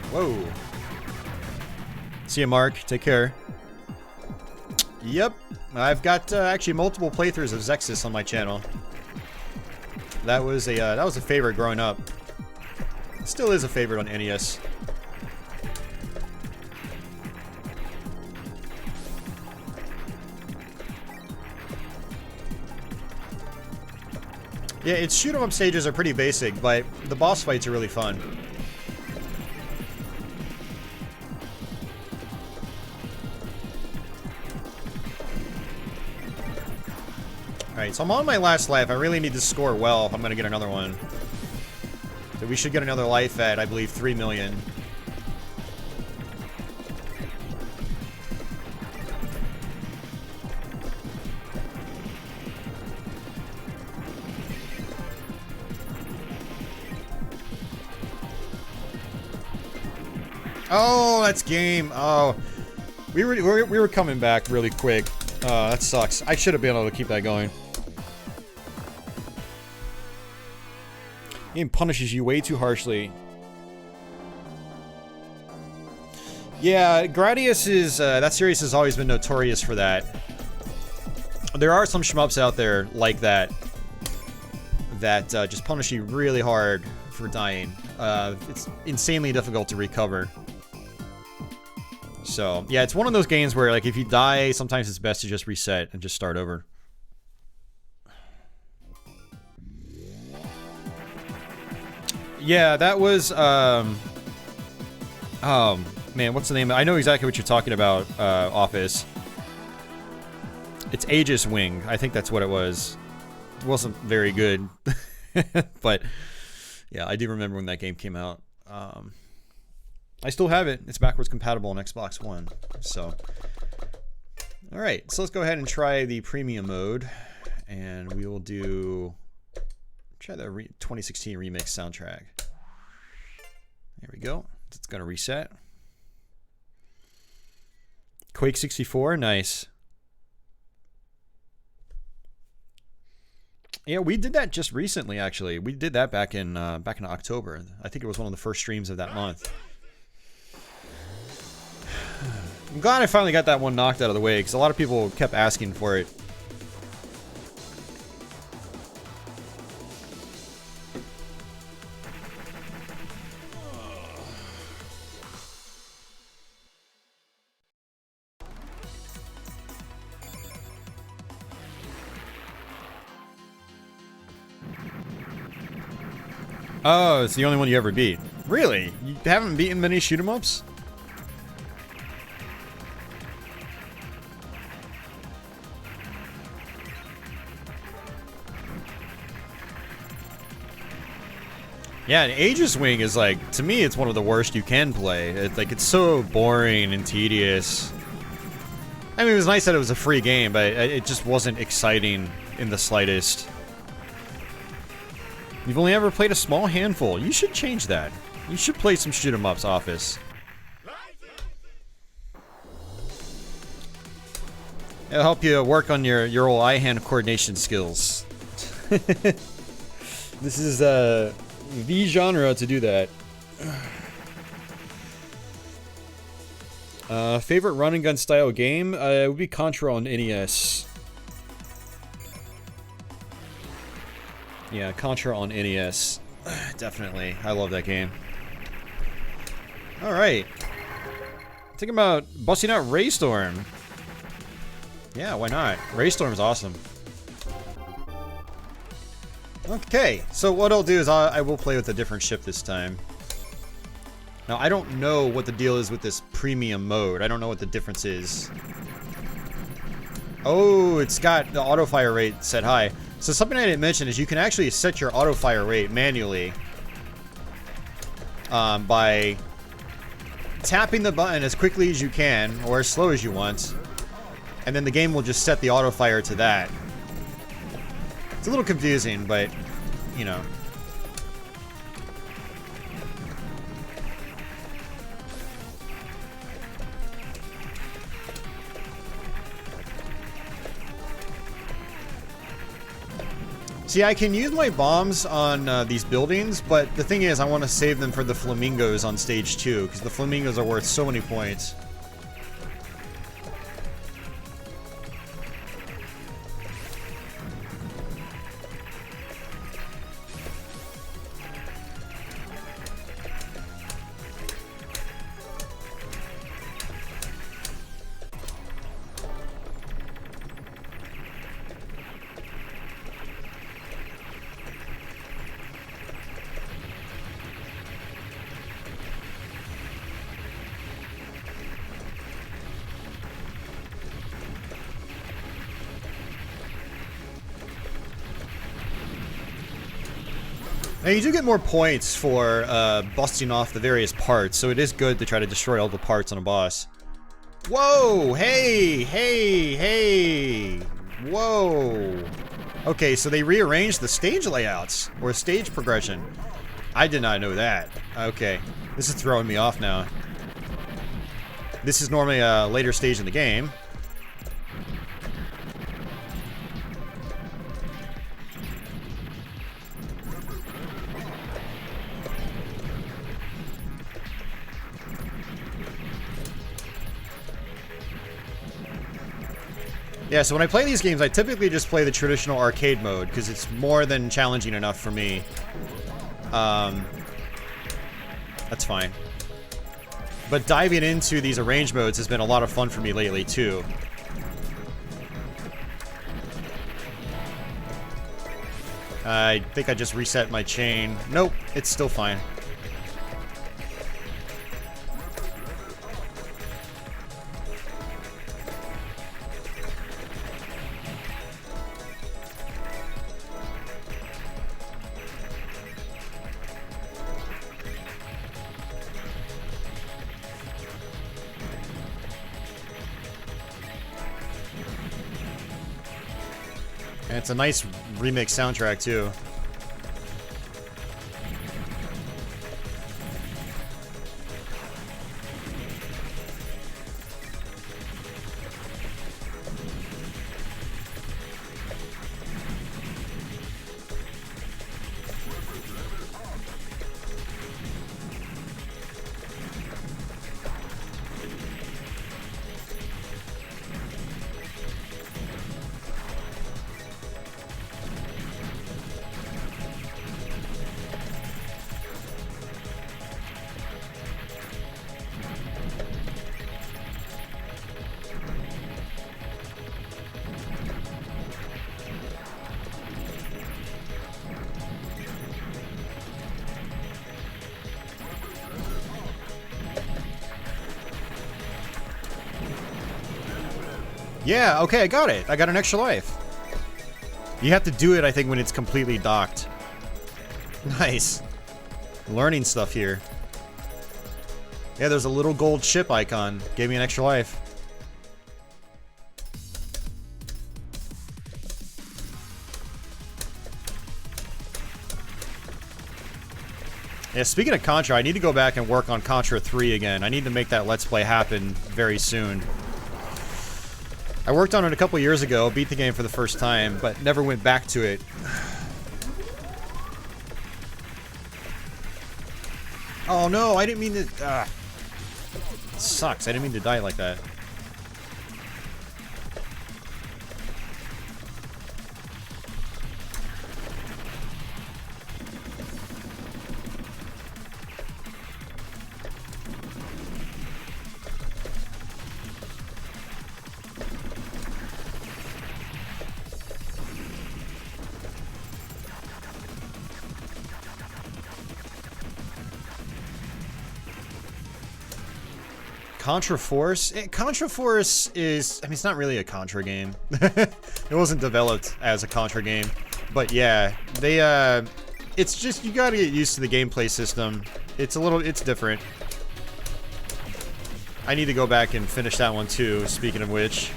Whoa. See ya, Mark. Take care. Yep. I've got actually multiple playthroughs of Zexus on my channel. That was a favorite growing up. Still is a favorite on NES. Yeah, its shoot-'em-up stages are pretty basic, but the boss fights are really fun. Alright, so I'm on my last life. I really need to score well if I'm going to get another one. So we should get another life at, I believe, 3 million. Oh, that's game. Oh, we were coming back really quick. That sucks. I should have been able to keep that going. Game punishes you way too harshly. Yeah, Gradius is, that series has always been notorious for that. There are some shmups out there like that, that just punish you really hard for dying. It's insanely difficult to recover. So, yeah, it's one of those games where, like, if you die, sometimes it's best to just reset and just start over. Yeah, that was, oh, man, what's the name? I know exactly what you're talking about, Office. It's Aegis Wing. I think that's what it was. It wasn't very good. But, yeah, I do remember when that game came out. I still have it. It's backwards compatible on Xbox One. So, alright, so let's go ahead and try the premium mode. And we will try the 2016 remix soundtrack. There we go. It's going to reset. Quake 64, nice. Yeah, we did that just recently, actually. We did that back in October. I think it was one of the first streams of that month. I'm glad I finally got that one knocked out of the way, because a lot of people kept asking for it. Oh, it's the only one you ever beat. Really? You haven't beaten many shoot-'em-ups? Yeah, and Aegis Wing is like, to me, it's one of the worst you can play. It's so boring and tedious. I mean, it was nice that it was a free game, but it just wasn't exciting in the slightest. You've only ever played a small handful. You should change that. You should play some shoot-'em-ups, Office. It'll help you work on your old eye-hand coordination skills. This is the genre to do that. Favorite run and gun style game? It would be Contra on NES. Yeah, Contra on NES. Definitely. I love that game. Alright. Think about busting out Raystorm. Yeah, why not? Raystorm's awesome. Okay, so what I'll do is I will play with a different ship this time. Now, I don't know what the deal is with this premium mode. I don't know what the difference is. Oh, it's got the auto fire rate set high. So something I didn't mention is you can actually set your auto fire rate manually by tapping the button as quickly as you can or as slow as you want, and then the game will just set the auto fire to that. It's a little confusing, but you know. See, I can use my bombs on these buildings, but the thing is, I want to save them for the flamingos on stage 2, because the flamingos are worth so many points. Now, you do get more points for busting off the various parts, so it is good to try to destroy all the parts on a boss. Whoa! Hey! Hey! Hey! Whoa! Okay, so they rearranged the stage layouts, or stage progression. I did not know that. Okay, this is throwing me off now. This is normally a later stage in the game. Yeah, so when I play these games, I typically just play the traditional arcade mode, because it's more than challenging enough for me. That's fine. But diving into these arrange modes has been a lot of fun for me lately, too. I think I just reset my chain. Nope, it's still fine. And it's a nice remix soundtrack, too. Yeah, okay, I got it. I got an extra life. You have to do it, I think, when it's completely docked. Nice. Learning stuff here. Yeah, there's a little gold ship icon. Gave me an extra life. Yeah, speaking of Contra, I need to go back and work on Contra 3 again. I need to make that Let's Play happen very soon. I worked on it a couple years ago, beat the game for the first time, but never went back to it. Oh no, I didn't mean to... It sucks, I didn't mean to die like that. Contra Force? Contra Force is... I mean, it's not really a Contra game. It wasn't developed as a Contra game. But yeah, they, it's just, you gotta get used to the gameplay system. It's different. I need to go back and finish that one too, speaking of which.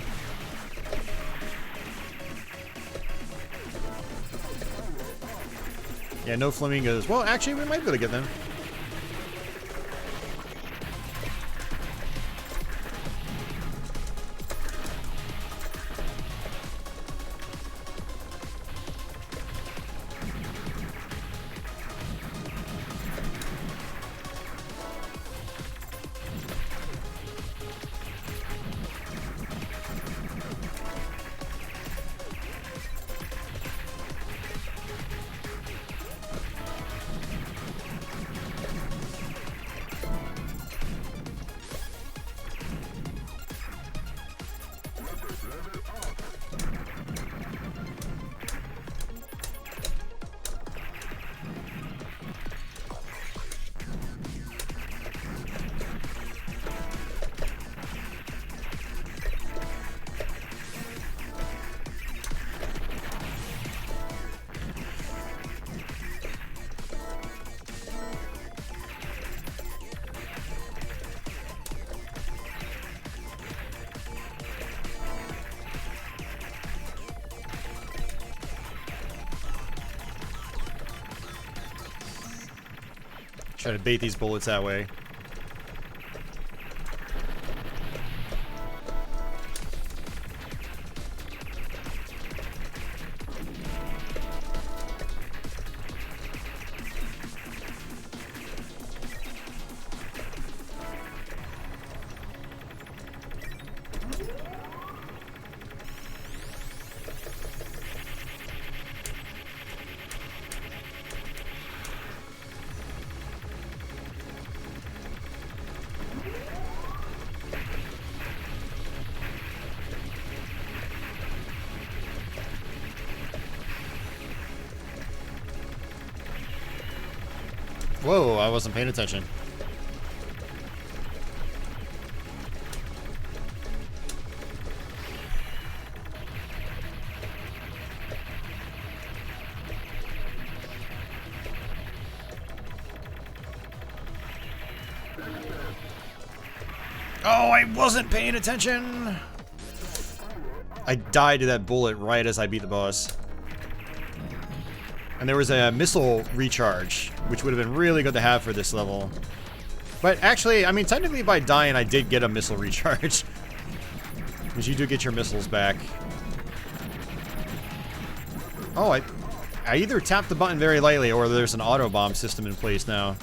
Yeah, no flamingos. Well, actually, we might be able to get them. Try to bait these bullets that way. Whoa, I wasn't paying attention. Oh, I wasn't paying attention! I died to that bullet right as I beat the boss. And there was a missile recharge, which would have been really good to have for this level. But actually, I mean, technically by dying, I did get a missile recharge. Because you do get your missiles back. Oh, I either tapped the button very lightly, or there's an auto bomb system in place now.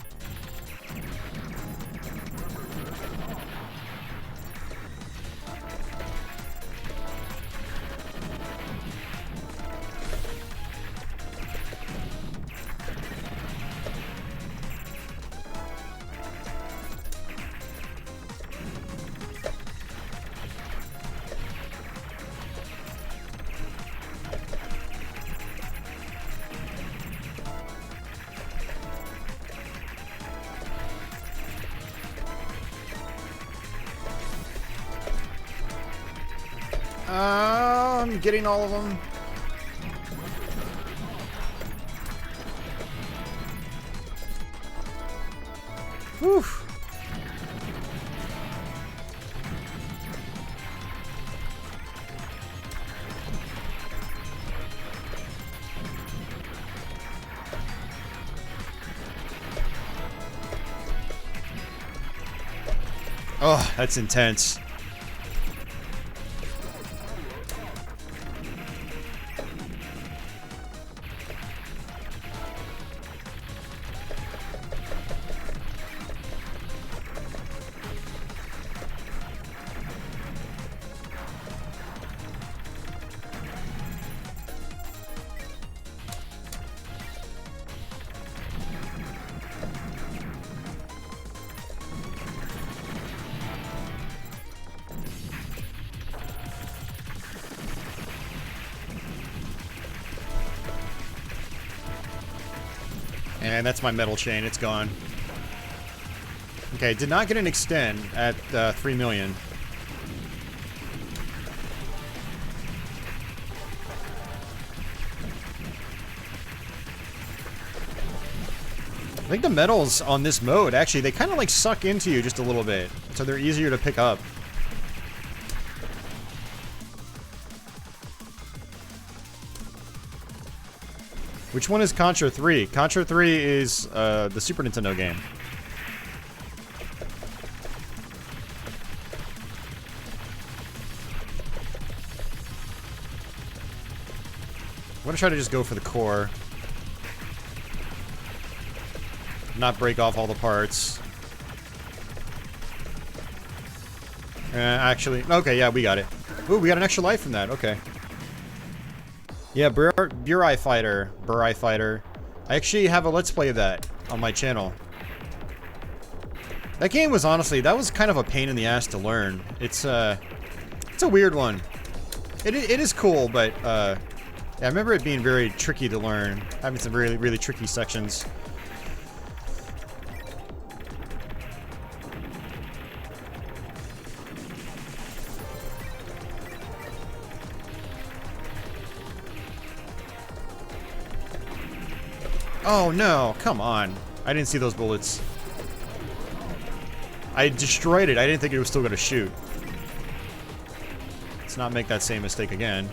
I'm getting all of them. Whew. Oh, that's intense. And that's my metal chain. It's gone. Okay, did not get an extend at 3 million. I think the medals on this mode, actually, they kind of like suck into you just a little bit. So they're easier to pick up. Which one is Contra 3? Contra 3 is the Super Nintendo game. I'm gonna try to just go for the core. Not break off all the parts. Actually, okay, yeah, we got it. Ooh, we got an extra life from that, okay. Yeah, Burai Fighter. I actually have a Let's Play of that on my channel. That game was honestly, that was kind of a pain in the ass to learn. It's a weird one. It is cool, but yeah, I remember it being very tricky to learn, having some really, really tricky sections. Oh no, come on. I didn't see those bullets. I destroyed it. I didn't think it was still gonna shoot. Let's not make that same mistake again.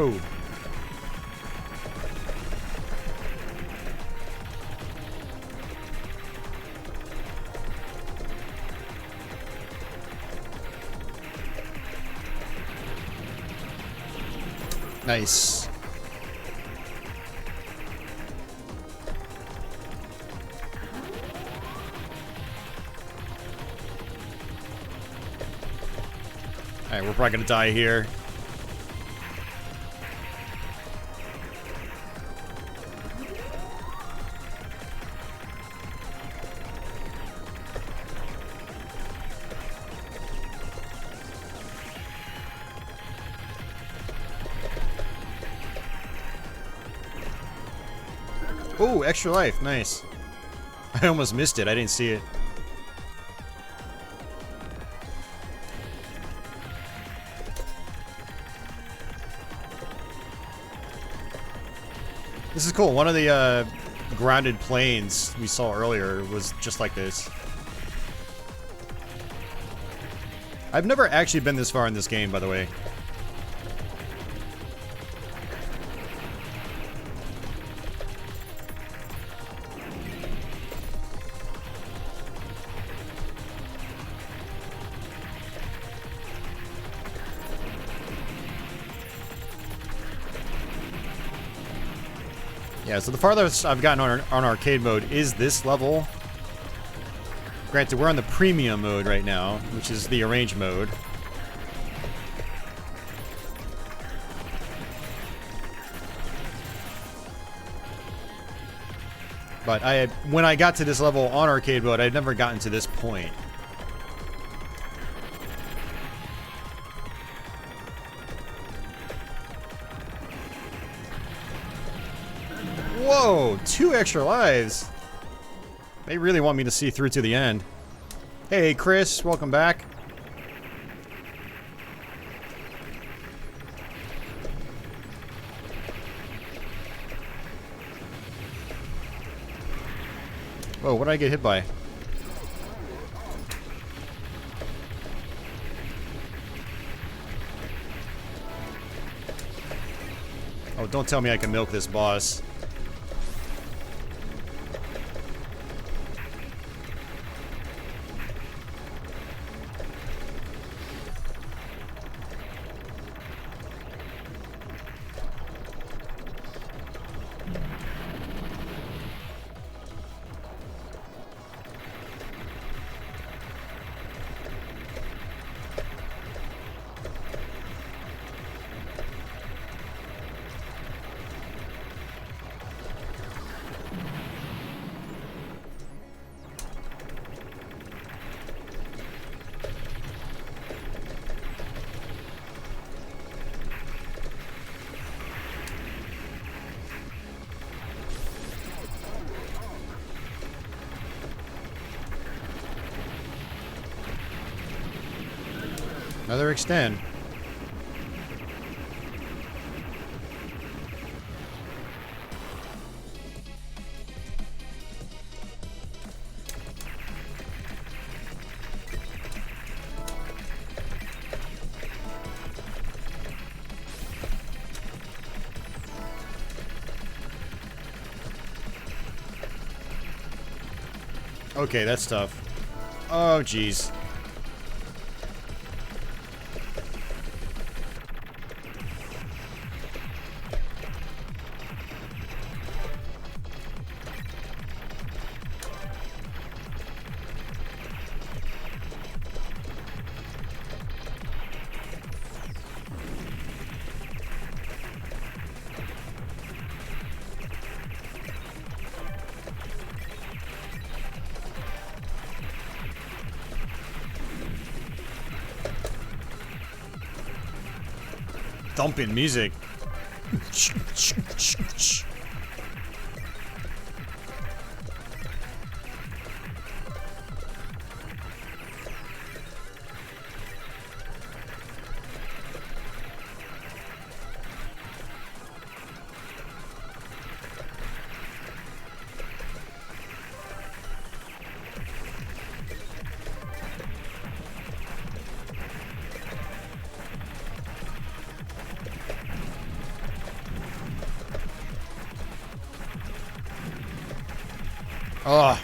Oh. Nice. Alright, we're probably gonna die here. Oh, extra life. Nice. I almost missed it. I didn't see it. This is cool. One of the grounded planes we saw earlier was just like this. I've never actually been this far in this game, by the way. Yeah, so the farthest I've gotten on arcade mode is this level. Granted, we're on the premium mode right now, which is the arrange mode. But when I got to this level on arcade mode, I'd never gotten to this point. Whoa, 2 extra lives. They really want me to see through to the end. Hey, Chris, welcome back. Whoa, what did I get hit by? Oh, don't tell me I can milk this boss. Another extend. Okay, that's tough. Oh, jeez. Thumping music. Oh.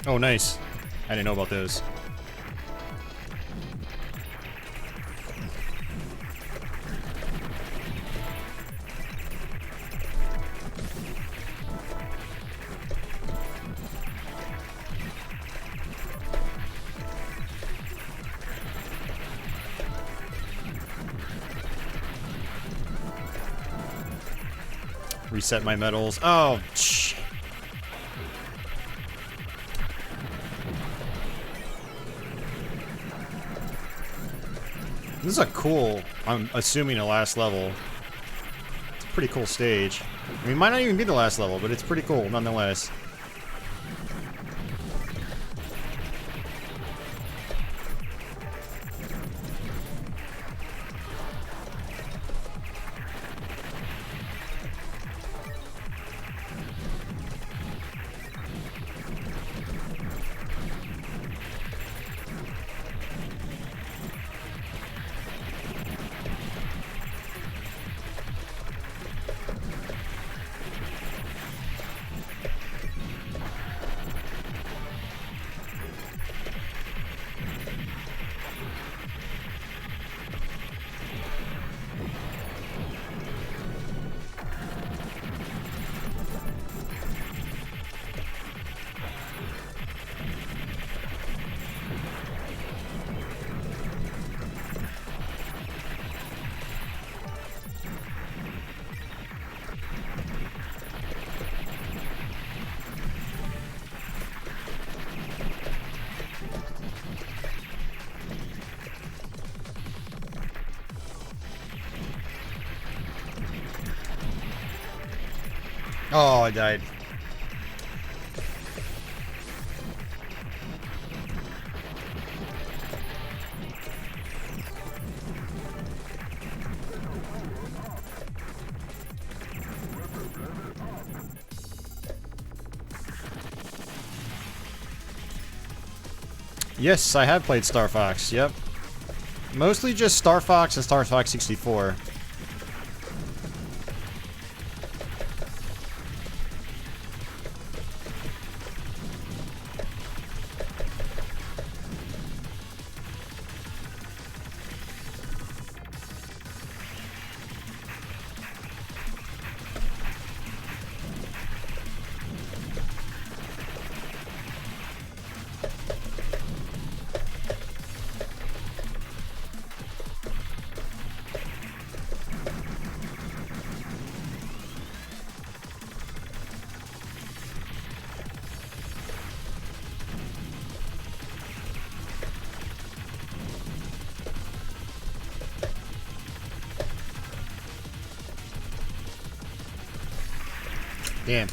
Oh, nice. I didn't know about those. Reset my medals. Oh, shit. This is a cool, I'm assuming, a last level. It's a pretty cool stage. I mean, it might not even be the last level, but it's pretty cool nonetheless. Oh, I died. Yes, I have played Star Fox, yep. Mostly just Star Fox and Star Fox 64. Damn.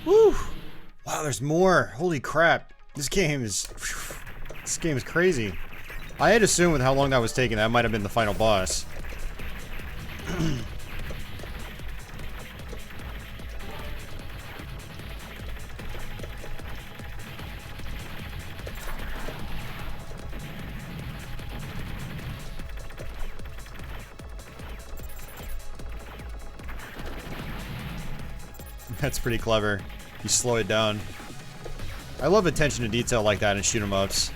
Woo! Wow, there's more. Holy crap. This game is crazy. I had assumed with how long that was taking, that might have been the final boss. That's pretty clever. You slow it down. I love attention to detail like that in shoot 'em ups.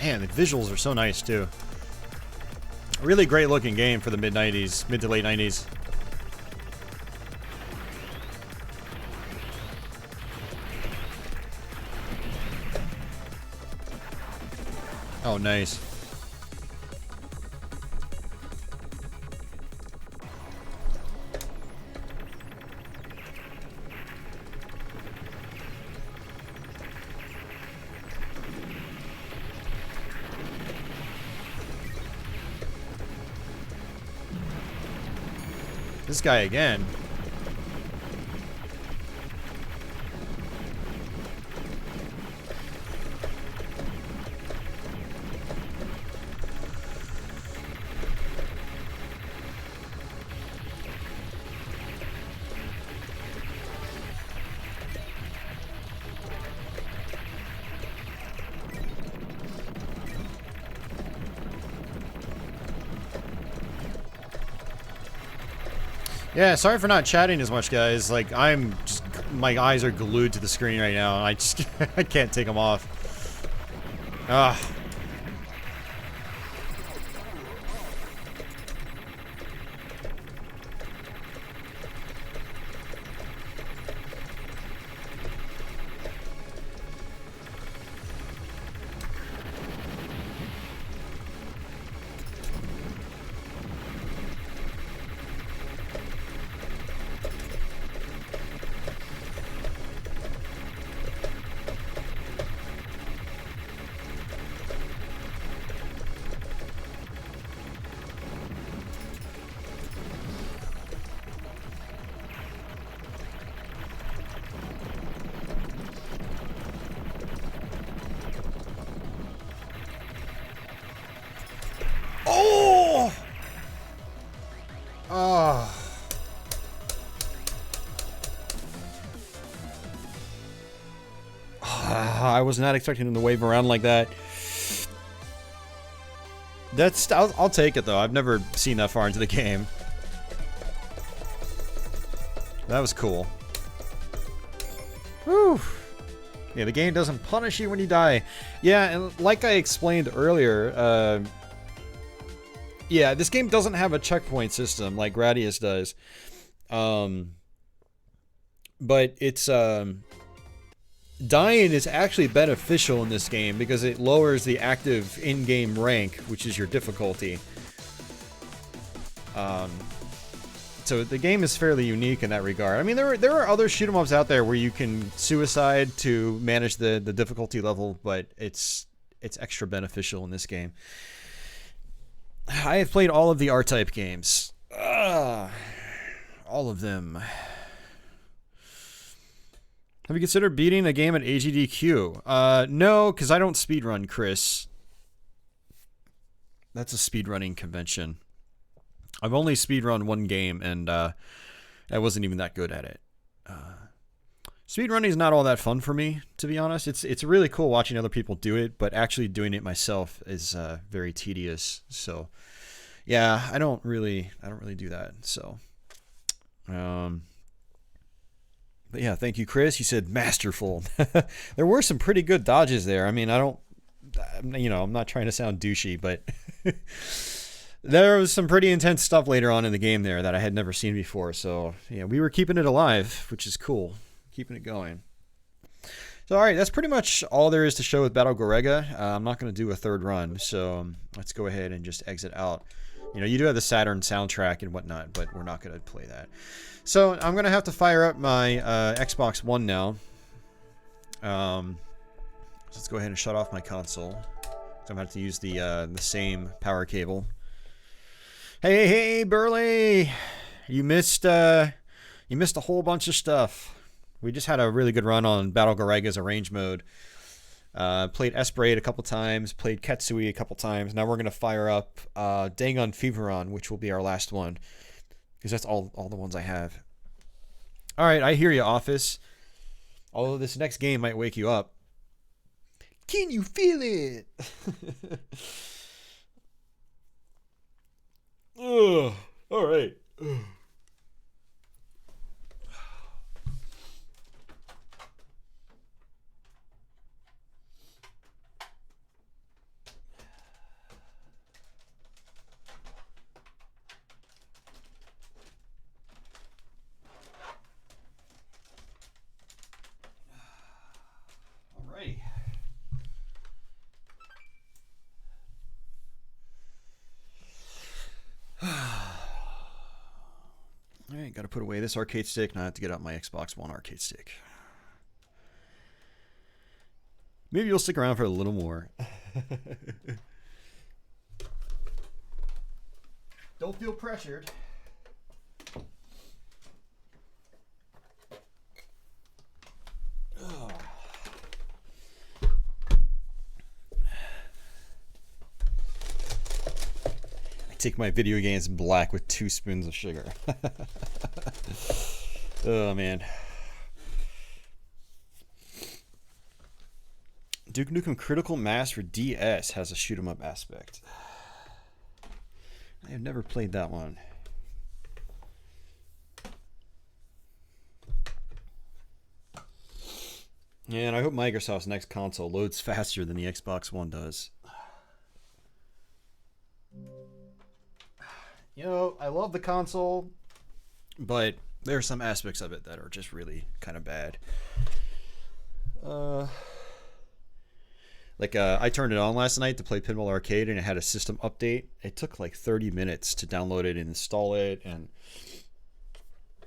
Man, the visuals are so nice too. Really great looking game for the mid-90s, mid to late 90s. Oh, nice. This guy again. Yeah, sorry for not chatting as much, guys. Like, I'm just, my eyes are glued to the screen right now, and I just, I can't take them off. Ah. Oh! Oh. I was not expecting him to wave around like that. That's, I'll take it though. I've never seen that far into the game. That was cool. Whew. Yeah, the game doesn't punish you when you die. Yeah, and like I explained earlier, yeah, this game doesn't have a checkpoint system like Gradius does. But it's, dying is actually beneficial in this game because it lowers the active in-game rank, which is your difficulty. So the game is fairly unique in that regard. I mean, there are other shoot 'em ups out there where you can suicide to manage the difficulty level, but it's extra beneficial in this game. I have played all of the R-Type games. All of them. Have you considered beating a game at AGDQ? No, because I don't speedrun, Chris. That's a speedrunning convention. I've only speedrun one game, and I wasn't even that good at it. Speedrunning is not all that fun for me, to be honest. It's really cool watching other people do it, but actually doing it myself is very tedious. So, yeah, I don't really do that. So, but yeah, thank you, Chris. You said masterful. There were some pretty good dodges there. I mean, I'm not trying to sound douchey, but there was some pretty intense stuff later on in the game there that I had never seen before. So, yeah, we were keeping it alive, which is cool. Keeping it going. So, all right, that's pretty much all there is to show with Battle Garegga. I'm not going to do a third run, so let's go ahead and just exit out. You know, you do have the Saturn soundtrack and whatnot, but we're not going to play that. So, I'm going to have to fire up my Xbox One now. So let's go ahead and shut off my console. So I'm going to have to use the same power cable. Hey, Burley! You missed a whole bunch of stuff. We just had a really good run on Battle Garegga's arrange mode. Played Esperate a couple times, played Ketsui a couple times. Now we're going to fire up Dangun Feveron, which will be our last one. Because that's all the ones I have. Alright, I hear you, Office. Although this next game might wake you up. Can you feel it? Ugh. Alright. Alright, gotta put away this arcade stick. Now I have to get out my Xbox One arcade stick. Maybe you'll stick around for a little more. Don't feel pressured. Take my video games black with 2 spoons of sugar. Oh man. Duke Nukem Critical Mass for DS has a shoot 'em up aspect. I have never played that one. Yeah, and I hope Microsoft's next console loads faster than the Xbox One does. You know, I love the console, but there are some aspects of it that are just really kind of bad. I turned it on last night to play Pinball Arcade, and it had a system update. It took like 30 minutes to download it and install it, and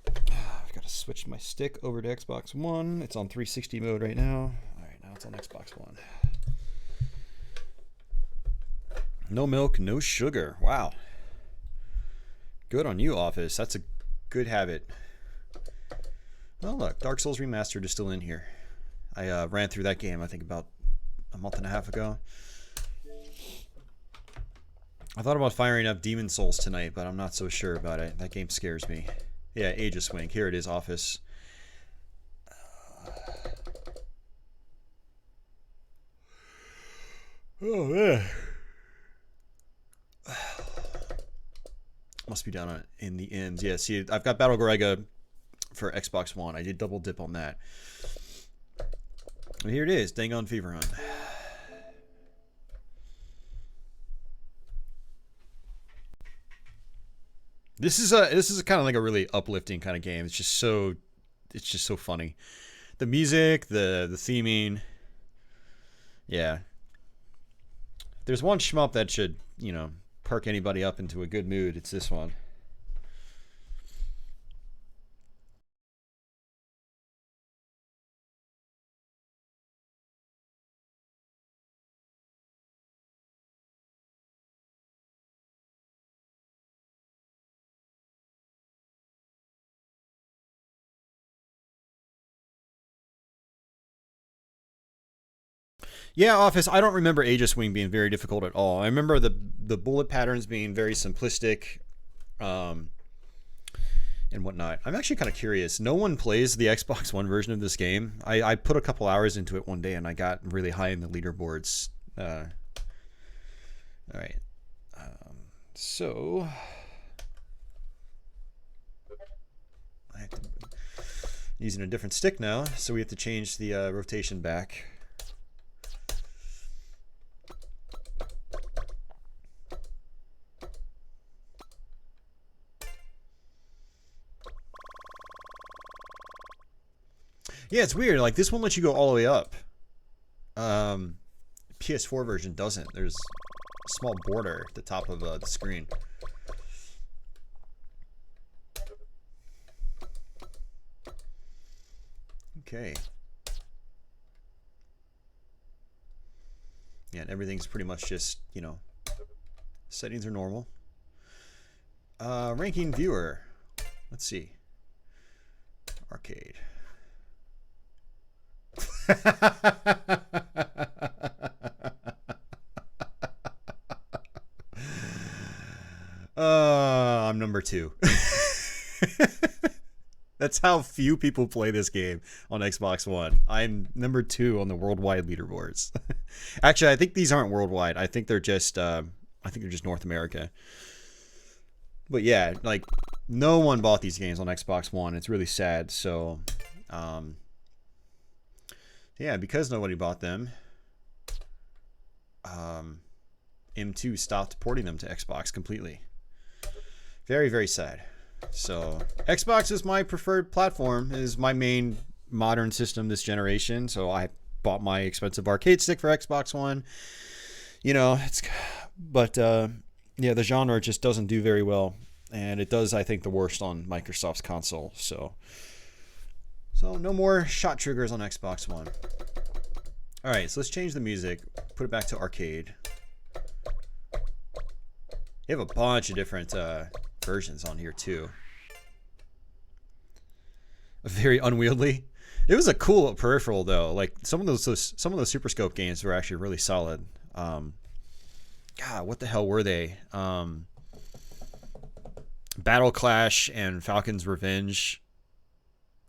I've got to switch my stick over to Xbox One. It's on 360 mode right now. All right, now it's on Xbox One. No milk, no sugar. Wow. Good on you, Office. That's a good habit. Oh, look, Dark Souls Remastered is still in here. I ran through that game, I think, about a month and a half ago. I thought about firing up Demon Souls tonight, but I'm not so sure about it. That game scares me. Yeah, Age of Swing. Here it is, Office. Oh, man. Must be down in the ends. Yeah, see, I've got Battle Garegga for Xbox One. I did double dip on that. And here it is, Dangun Feveron. This is kind of like a really uplifting kind of game. It's just so funny. The music, the theming. Yeah. There's one shmup that should, you know, perk anybody up into a good mood. It's this one. Yeah, Office, I don't remember Age of Swing being very difficult at all. I remember the bullet patterns being very simplistic and whatnot. I'm actually kind of curious. No one plays the Xbox One version of this game. I put a couple hours into it one day, and I got really high in the leaderboards. All right. So... I have to... using a different stick now, so we have to change the rotation back. Yeah, it's weird. Like, this won't let you go all the way up. PS4 version doesn't. There's a small border at the top of the screen. Okay. Yeah, and everything's pretty much just, you know, settings are normal. Ranking viewer. Let's see. Arcade. I'm number 2. That's how few people play this game on Xbox One. I'm number 2 on the worldwide leaderboards. Actually, I think these aren't worldwide. I think they're just North America. But yeah, like, no one bought these games on Xbox One. It's really sad. So, yeah, because nobody bought them, M2 stopped porting them to Xbox completely. Very, very sad. So Xbox is my preferred platform, is my main modern system this generation. So I bought my expensive arcade stick for Xbox One. You know, but yeah, the genre just doesn't do very well and it does, I think, the worst on Microsoft's console. So no more shot triggers on Xbox One. All right, so let's change the music, put it back to arcade. You have a bunch of different versions on here too. Very unwieldy. It was a cool peripheral though. Like some of those Super Scope games were actually really solid. God, what the hell were they? Battle Clash and Falcon's Revenge.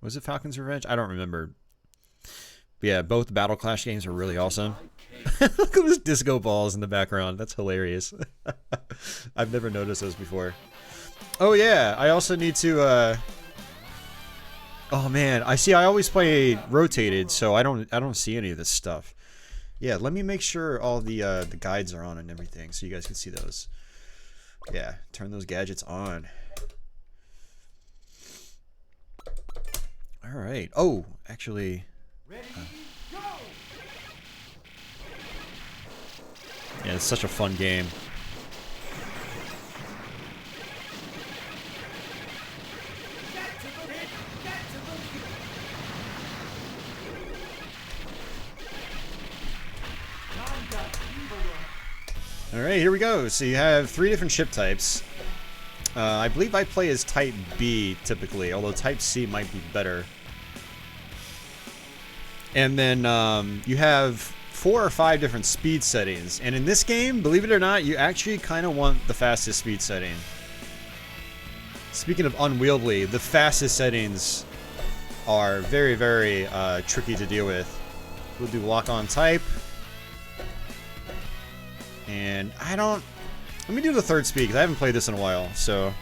Was it Falcon's Revenge? I don't remember. But yeah, both Battle Clash games are really awesome. Look at those disco balls in the background. That's hilarious. I've never noticed those before. Oh yeah, I also need to oh man, I always play rotated, so I don't see any of this stuff. Yeah, let me make sure all the guides are on and everything so you guys can see those. Yeah, turn those gadgets on. All right. Oh, actually yeah, it's such a fun game. Alright, here we go. So you have 3 different ship types. I believe I play as Type B typically, although Type C might be better. And then you have 4 or 5 different speed settings. And in this game, believe it or not, you actually kind of want the fastest speed setting. Speaking of unwieldy, the fastest settings are very, very tricky to deal with. We'll do lock on type. And let me do the 3rd speed because I haven't played this in a while, so.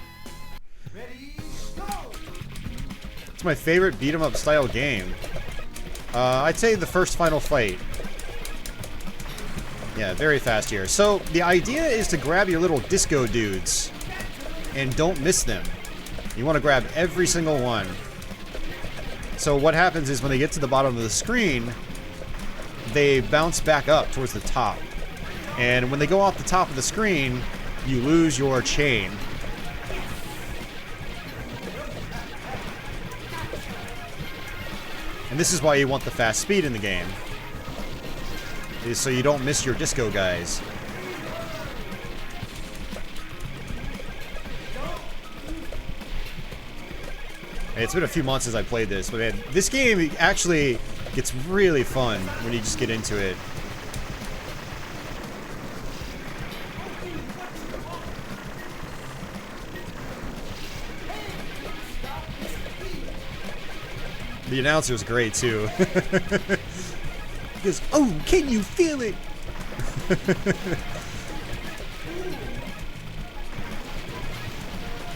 It's my favorite beat 'em up style game. I'd say the first final fight. Yeah, very fast here. So the idea is to grab your little disco dudes and don't miss them. You want to grab every single one. So what happens is when they get to the bottom of the screen, they bounce back up towards the top. And when they go off the top of the screen, you lose your chain. And this is why you want the fast speed in the game, is so you don't miss your disco guys. Hey, it's been a few months since I played this, but man, this game actually gets really fun when you just get into it. The announcer's great too. He goes, "Oh, can you feel it?"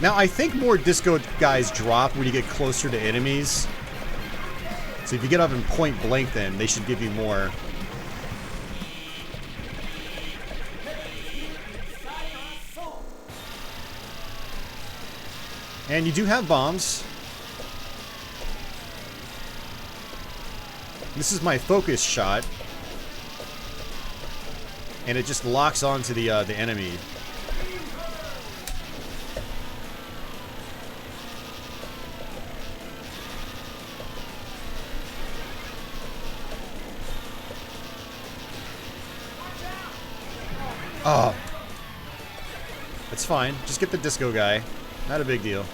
Now, I think more disco guys drop when you get closer to enemies. So if you get up in point blank, then they should give you more. And you do have bombs. This is my focus shot, and it just locks onto the enemy. Oh, it's fine. Just get the disco guy. Not a big deal.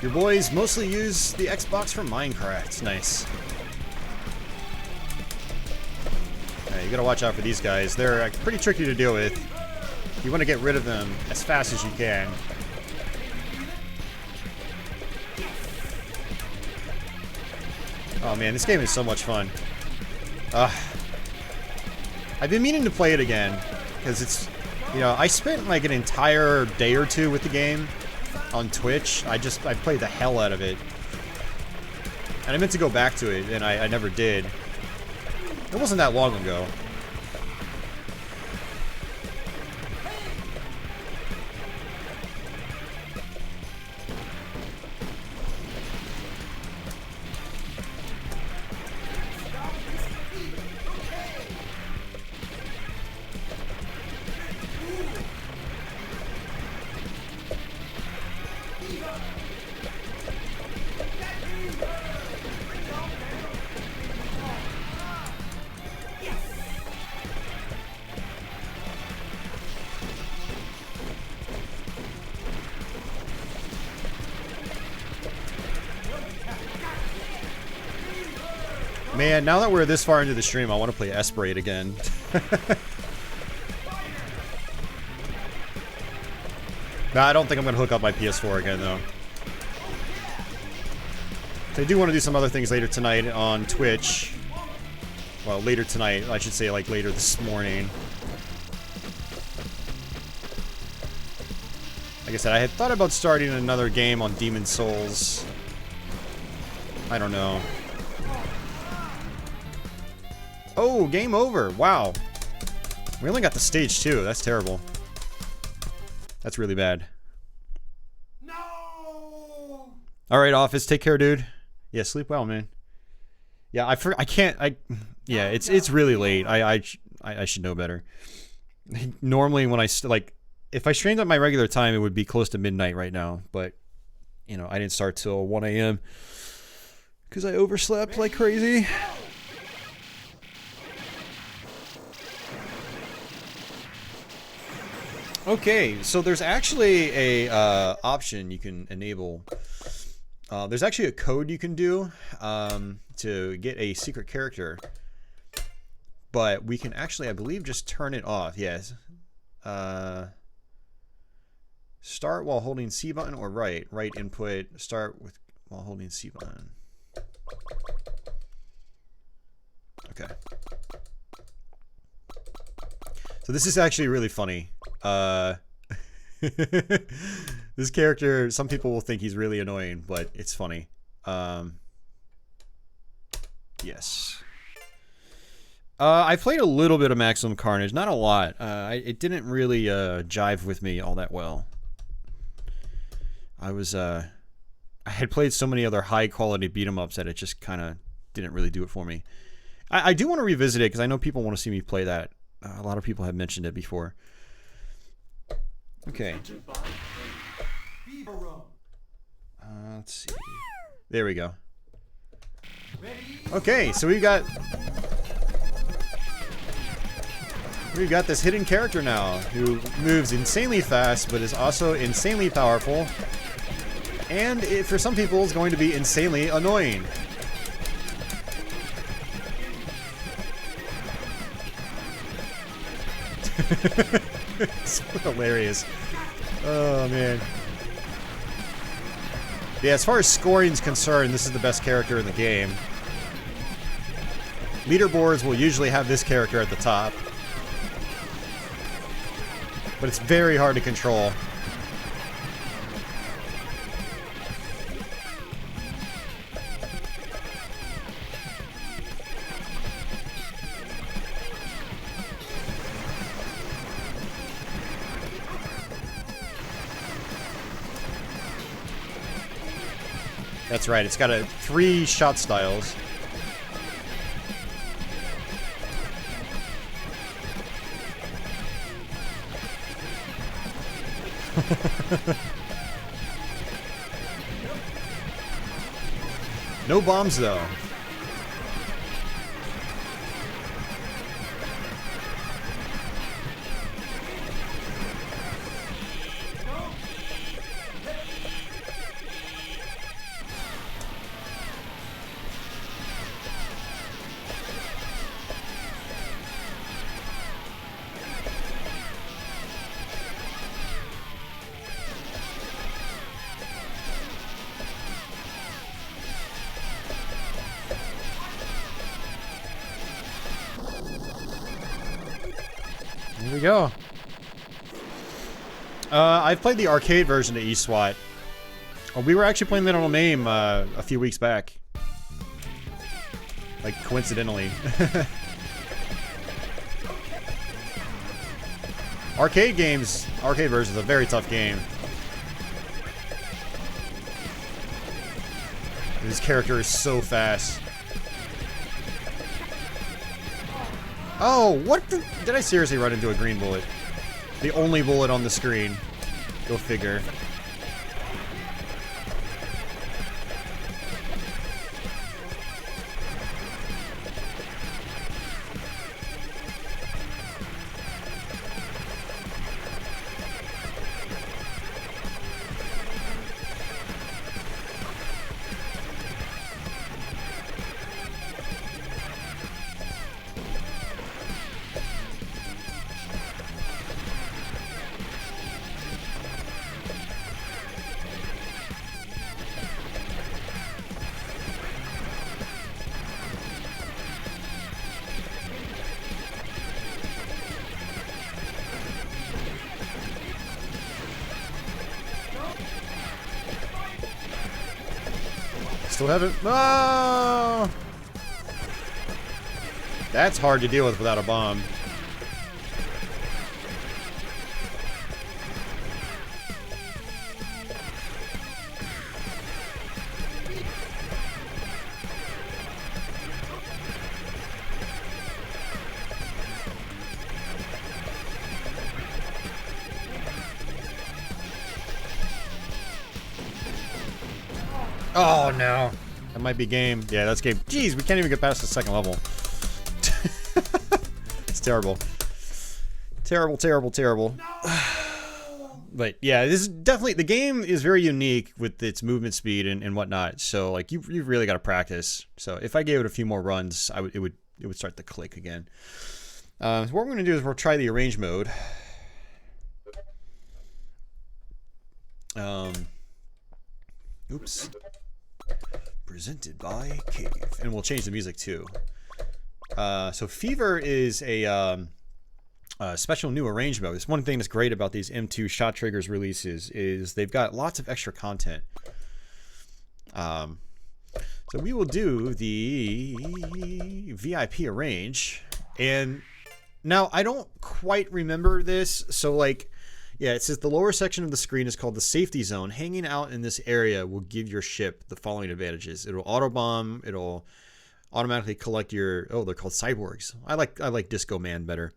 Your boys mostly use the Xbox for Minecraft. Nice. Alright, you gotta watch out for these guys. They're pretty tricky to deal with. You want to get rid of them as fast as you can. Oh man, this game is so much fun. I've been meaning to play it again, because it's, you know, I spent like an entire day or two with the game on Twitch. I played the hell out of it. And I meant to go back to it, and I never did. It wasn't that long ago. Man, now that we're this far into the stream, I want to play Esperate again. Nah, I don't think I'm going to hook up my PS4 again, though. So I do want to do some other things later tonight on Twitch. Well, later tonight. I should say, like, later this morning. Like I said, I had thought about starting another game on Demon's Souls. I don't know. Oh, game over. Wow. We only got the stage 2. That's terrible. That's really bad. No! Alright, Office. Take care, dude. Yeah, sleep well, man. Yeah, I can't... Yeah, it's really late. I should know better. Normally when like... If I streamed at my regular time, it would be close to midnight right now. But, you know, I didn't start till 1 a.m. because I overslept like crazy. Okay, so there's actually a option you can enable. There's actually a code you can do to get a secret character. But we can actually, I believe, just turn it off. Yes. Start while holding C button or right. Right input. Start with while holding C button. Okay. So this is actually really funny. This character, some people will think he's really annoying, but it's funny. Yes. I played a little bit of Maximum Carnage, not a lot. It didn't really jive with me all that well. I had played so many other high-quality beat-em-ups that it just kind of didn't really do it for me. I do want to revisit it, because I know people want to see me play that. A lot of people have mentioned it before. Okay. Let's see. There we go. Okay, so we've got this hidden character now who moves insanely fast, but is also insanely powerful, and it, for some people, is going to be insanely annoying. It's hilarious. Oh man. Yeah, as far as scoring is concerned, this is the best character in the game. Leaderboards will usually have this character at the top, but it's very hard to control. That's right, it's got 3 shot styles. No bombs though. There we go. I've played the arcade version of eSWAT. We were actually playing that on a MAME a few weeks back. Like, coincidentally. Arcade version is a very tough game. This character is so fast. Oh, what the... Did I seriously run into a green bullet? The only bullet on the screen. Go figure. still have it. Oh! That's hard to deal with without a bomb. Oh no. That might be game. Yeah, that's game. Jeez, we can't even get past the second level. It's terrible. Terrible, terrible, terrible. But yeah, this is definitely, the game is very unique with its movement speed and whatnot. So like you've really got to practice. So if I gave it a few more runs, it would start to click again. So what we're gonna do is we'll try the arrange mode. Oops. Presented by Cave, and we'll change the music too. So Fever is a special new arrange mode. It's one thing that's great about these M2 ShotTriggers releases is they've got lots of extra content. So we will do the VIP arrange, and now I don't quite remember this. So like, yeah, it says the lower section of the screen is called the safety zone. Hanging out in this area will give your ship the following advantages. It'll auto bomb. It'll automatically collect your, oh, they're called cyborgs. I like Disco Man better.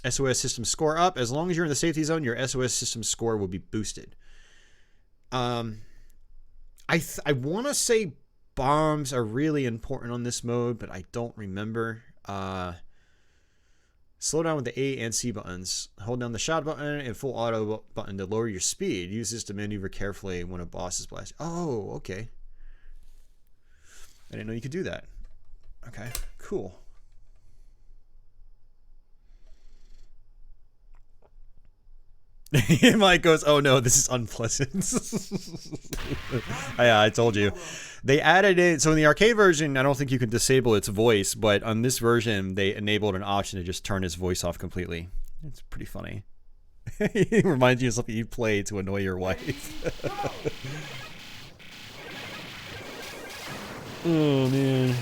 SOS system score up. As long as you're in the safety zone, your SOS system score will be boosted. I want to say bombs are really important on this mode, but I don't remember. Slow down with the A and C buttons. Hold down the shot button and full auto button to lower your speed. Use this to maneuver carefully when a boss is blasted. Oh, okay. I didn't know you could do that. Okay, cool. Mike goes, oh no, this is unpleasant. Yeah, I told you. They added it, so in the arcade version, I don't think you can disable its voice, but on this version, they enabled an option to just turn his voice off completely. It's pretty funny. It reminds you of something you play to annoy your wife. Oh, man.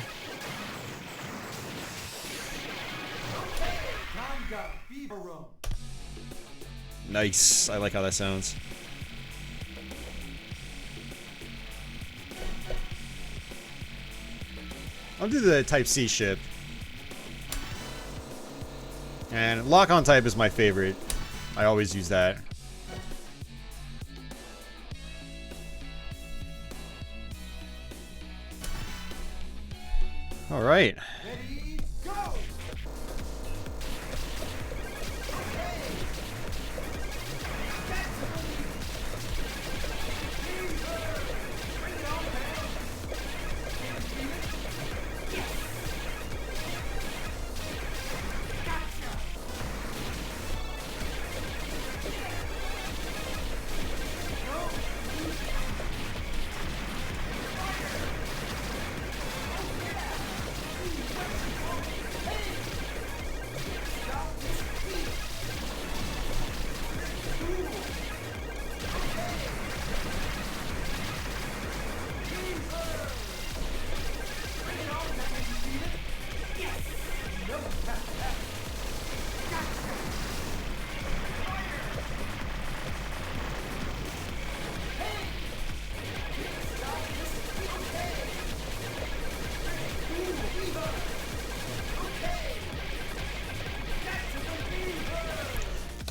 Dangun Feveron. Nice. I like how that sounds. I'll do the Type C ship. And lock-on type is my favorite. I always use that. All right. Ready, go!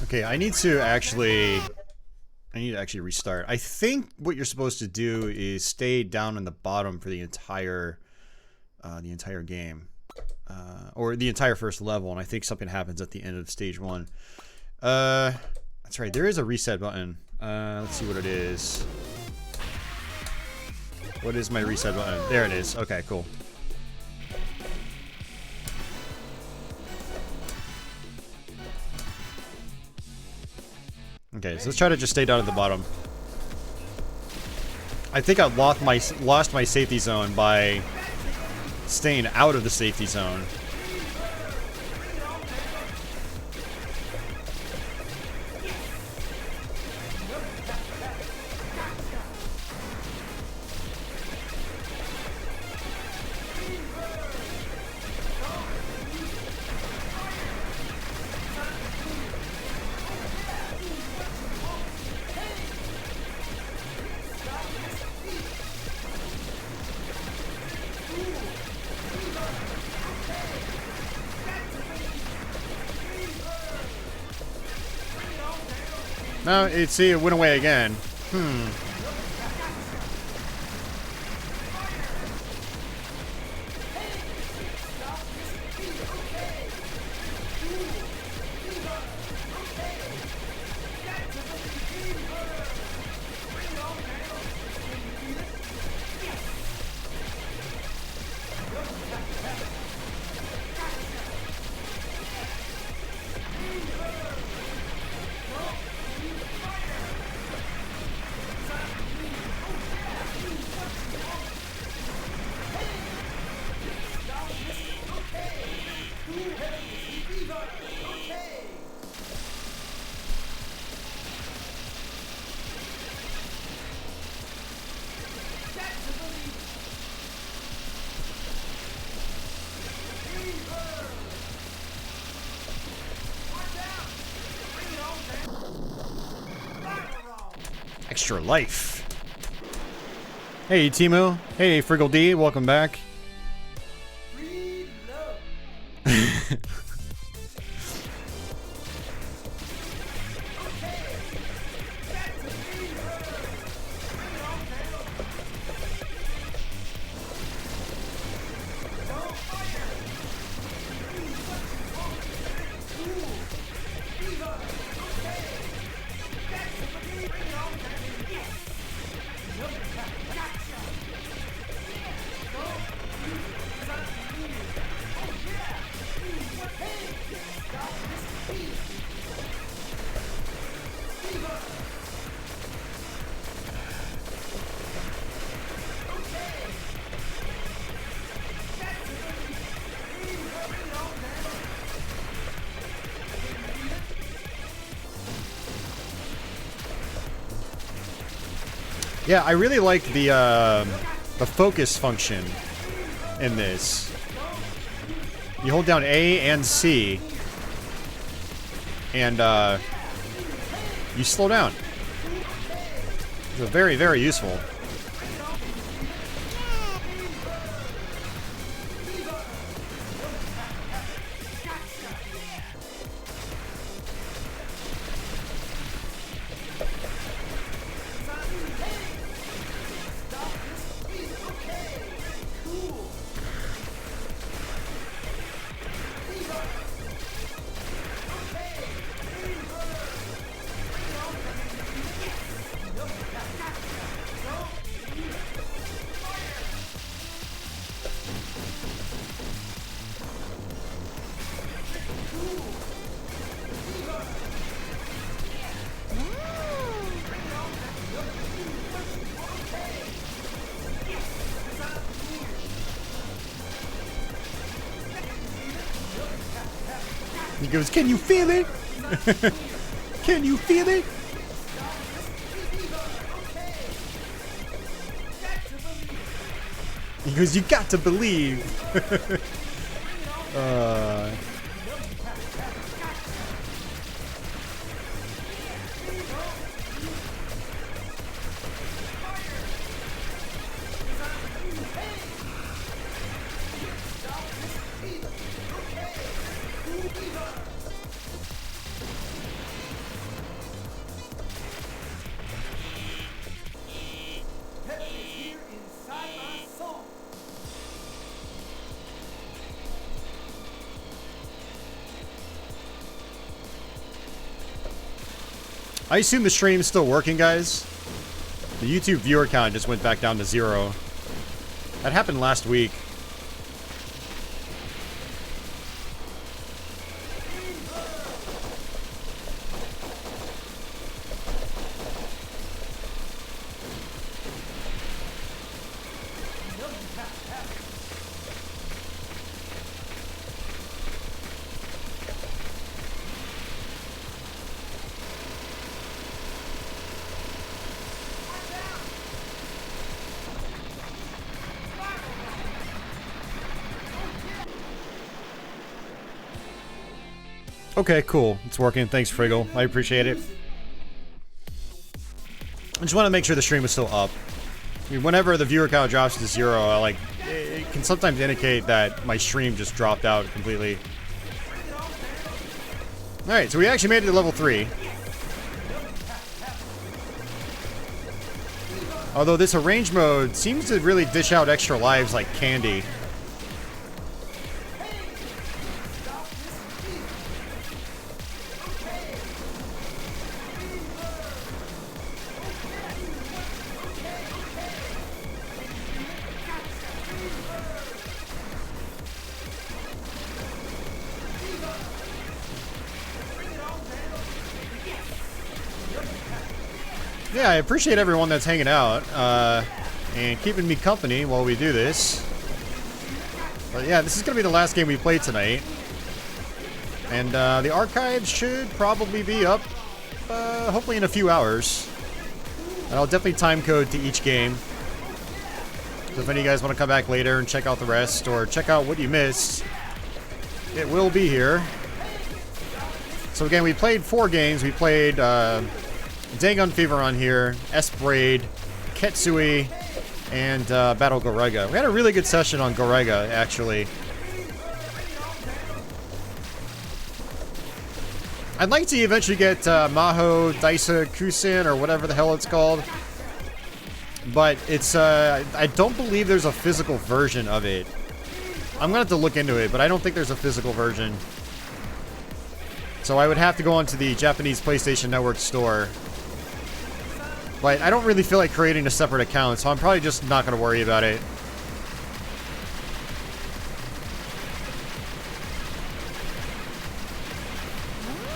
Okay, I need to actually restart. I think what you're supposed to do is stay down on the bottom for the entire game, or the entire first level, and I think something happens at the end of stage 1. That's right. There is a reset button. Let's see what it is. What is my reset button? There it is. Okay, cool. Okay, so let's try to just stay down at the bottom. I think I lost my safety zone by staying out of the safety zone. No, see, it went away again. Extra life. Hey, Timu. Hey, Friggle D. Welcome back. Yeah, I really like the focus function in this. You hold down A and C, and you slow down. It's very, very useful. He goes, "Can you feel it? Can you feel it?" He goes, "You got to believe." I assume the stream's still working, guys. The YouTube viewer count just went back down to 0. That happened last week. Okay, cool. It's working. Thanks, Friggle. I appreciate it. I just want to make sure the stream is still up. I mean, whenever the viewer count drops to 0, it can sometimes indicate that my stream just dropped out completely. Alright, so we actually made it to level 3. Although this arrange mode seems to really dish out extra lives like candy. Yeah, I appreciate everyone that's hanging out and keeping me company while we do this. But yeah, this is going to be the last game we play tonight. And the archives should probably be up hopefully in a few hours. And I'll definitely time code to each game. So if any of you guys want to come back later and check out the rest or check out what you missed, it will be here. So again, we played 4 games. We played Dangun Feveron here, S-Braid, Ketsui, and Battle Garegga. We had a really good session on Garegga, actually. I'd like to eventually get Maho Daisa Kusen, or whatever the hell it's called. But it's, I don't believe there's a physical version of it. I'm gonna have to look into it, but I don't think there's a physical version. So I would have to go onto the Japanese PlayStation Network store. But I don't really feel like creating a separate account, so I'm probably just not going to worry about it.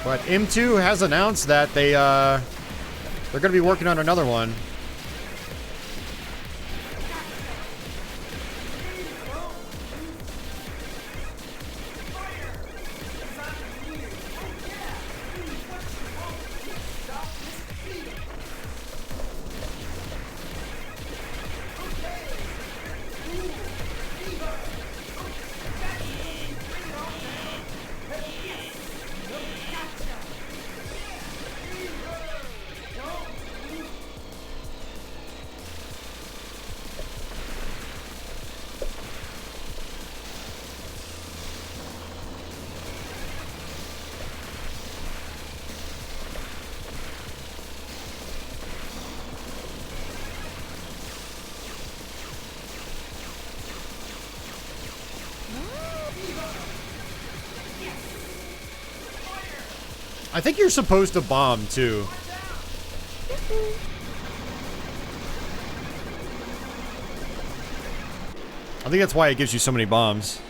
But M2 has announced that they're going to be working on another one. I think you're supposed to bomb, too. I think that's why it gives you so many bombs.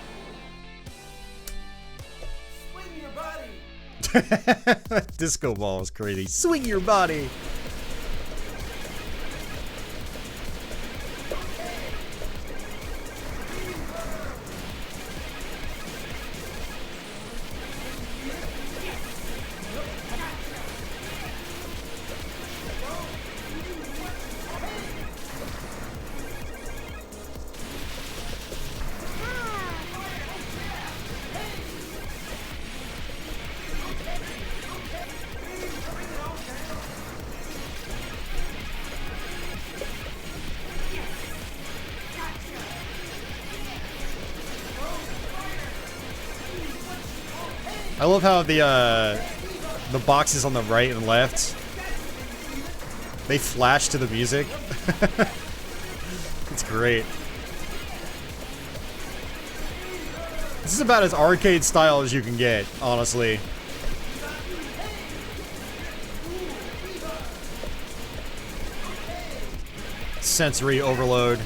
Swing your body. Disco ball is crazy. Swing your body. I love how the boxes on the right and left, they flash to the music. It's great. This is about as arcade style as you can get, honestly. Sensory overload.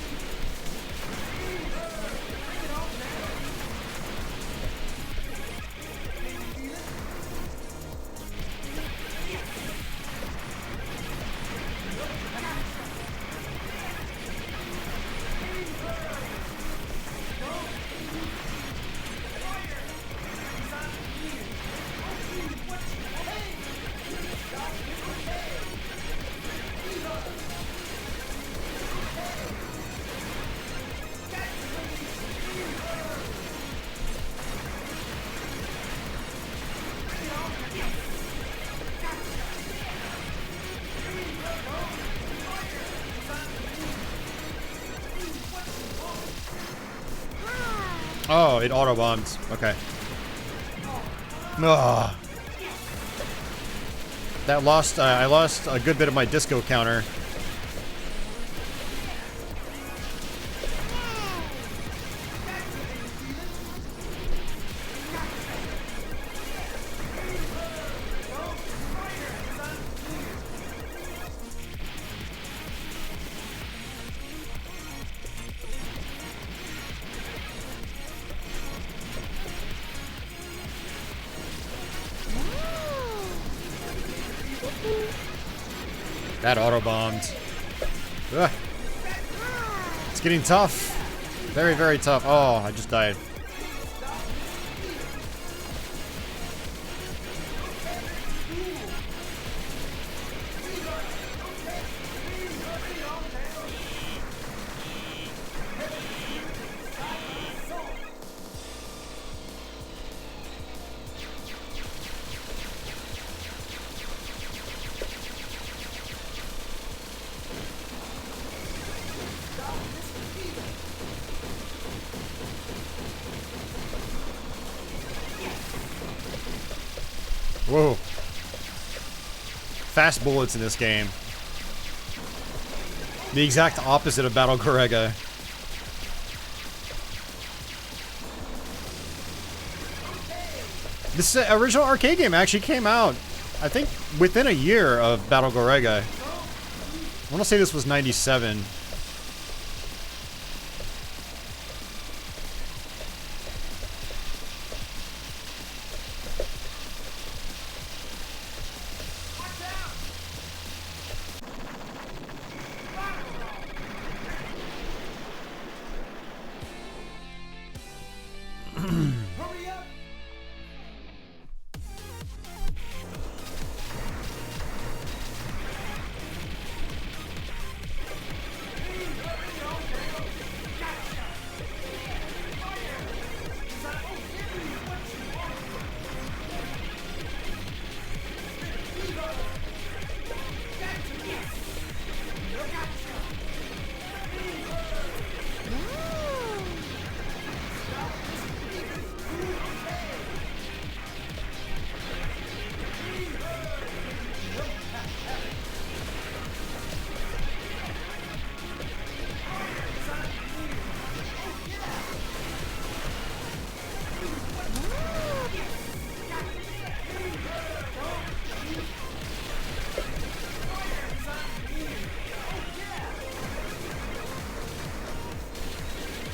Oh, it auto-bombs. Okay. Ugh. That lost, I lost a good bit of my disco counter. That auto-bombed. Ugh. It's getting tough. Very, very tough. Oh, I just died. Whoa. Fast bullets in this game. The exact opposite of Battle Garegga. This original arcade game actually came out, I think, within a year of Battle Garegga. I want to say this was 97. Hurry up!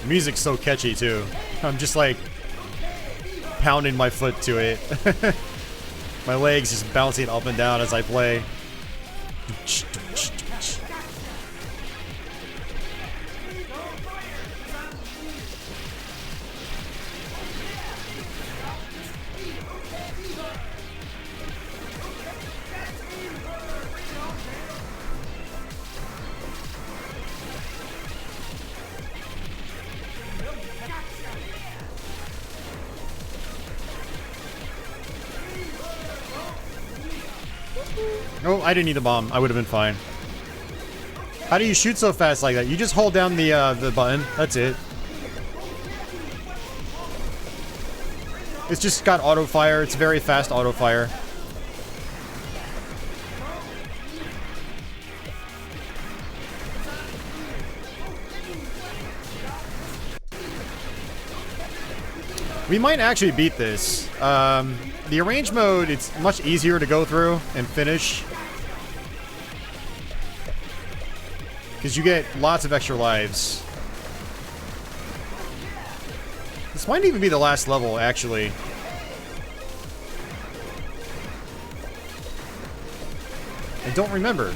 Music's so catchy too. I'm just like pounding my foot to it. My legs just bouncing up and down as I play. Oh, I didn't need the bomb. I would have been fine. How do you shoot so fast like that? You just hold down the button. That's it. It's just got auto fire. It's very fast auto fire. We might actually beat this. The arrange mode, it's much easier to go through and finish. Because you get lots of extra lives. This might even be the last level, actually. I don't remember.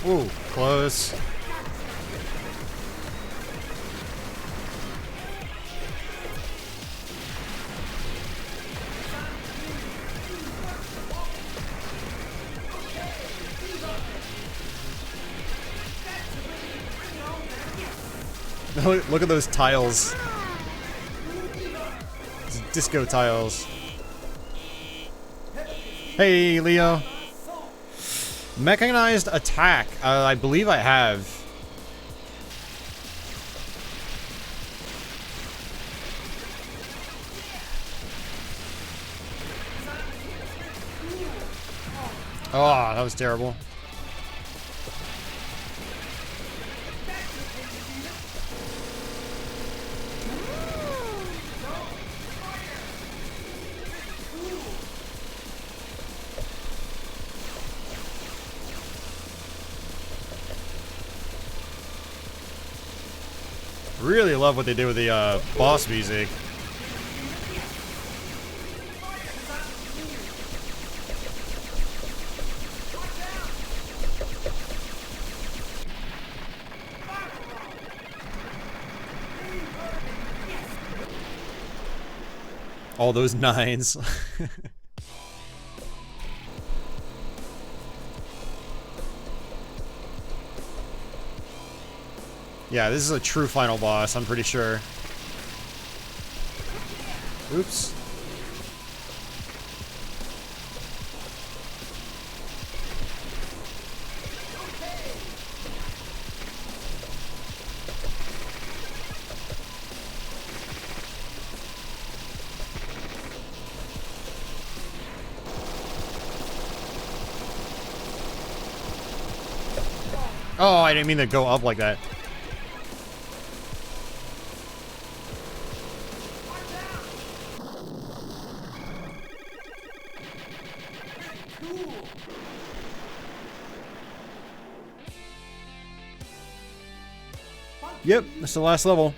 Ooh, close. Look at those tiles. It's disco tiles. Hey, Leo. Mechanized attack. I believe I have. Oh, that was terrible. Really love what they did with the boss music. All those nines. Yeah, this is a true final boss, I'm pretty sure. Oops. Oh, I didn't mean to go up like that. Yep, that's the last level.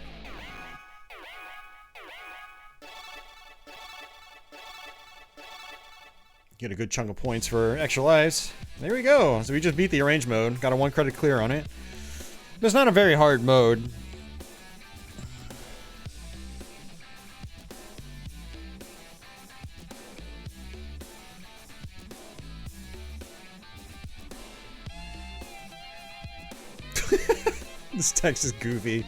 Get a good chunk of points for extra lives. There we go. So we just beat the arrange mode. Got a 1 credit clear on it. It's not a very hard mode. This text is goofy.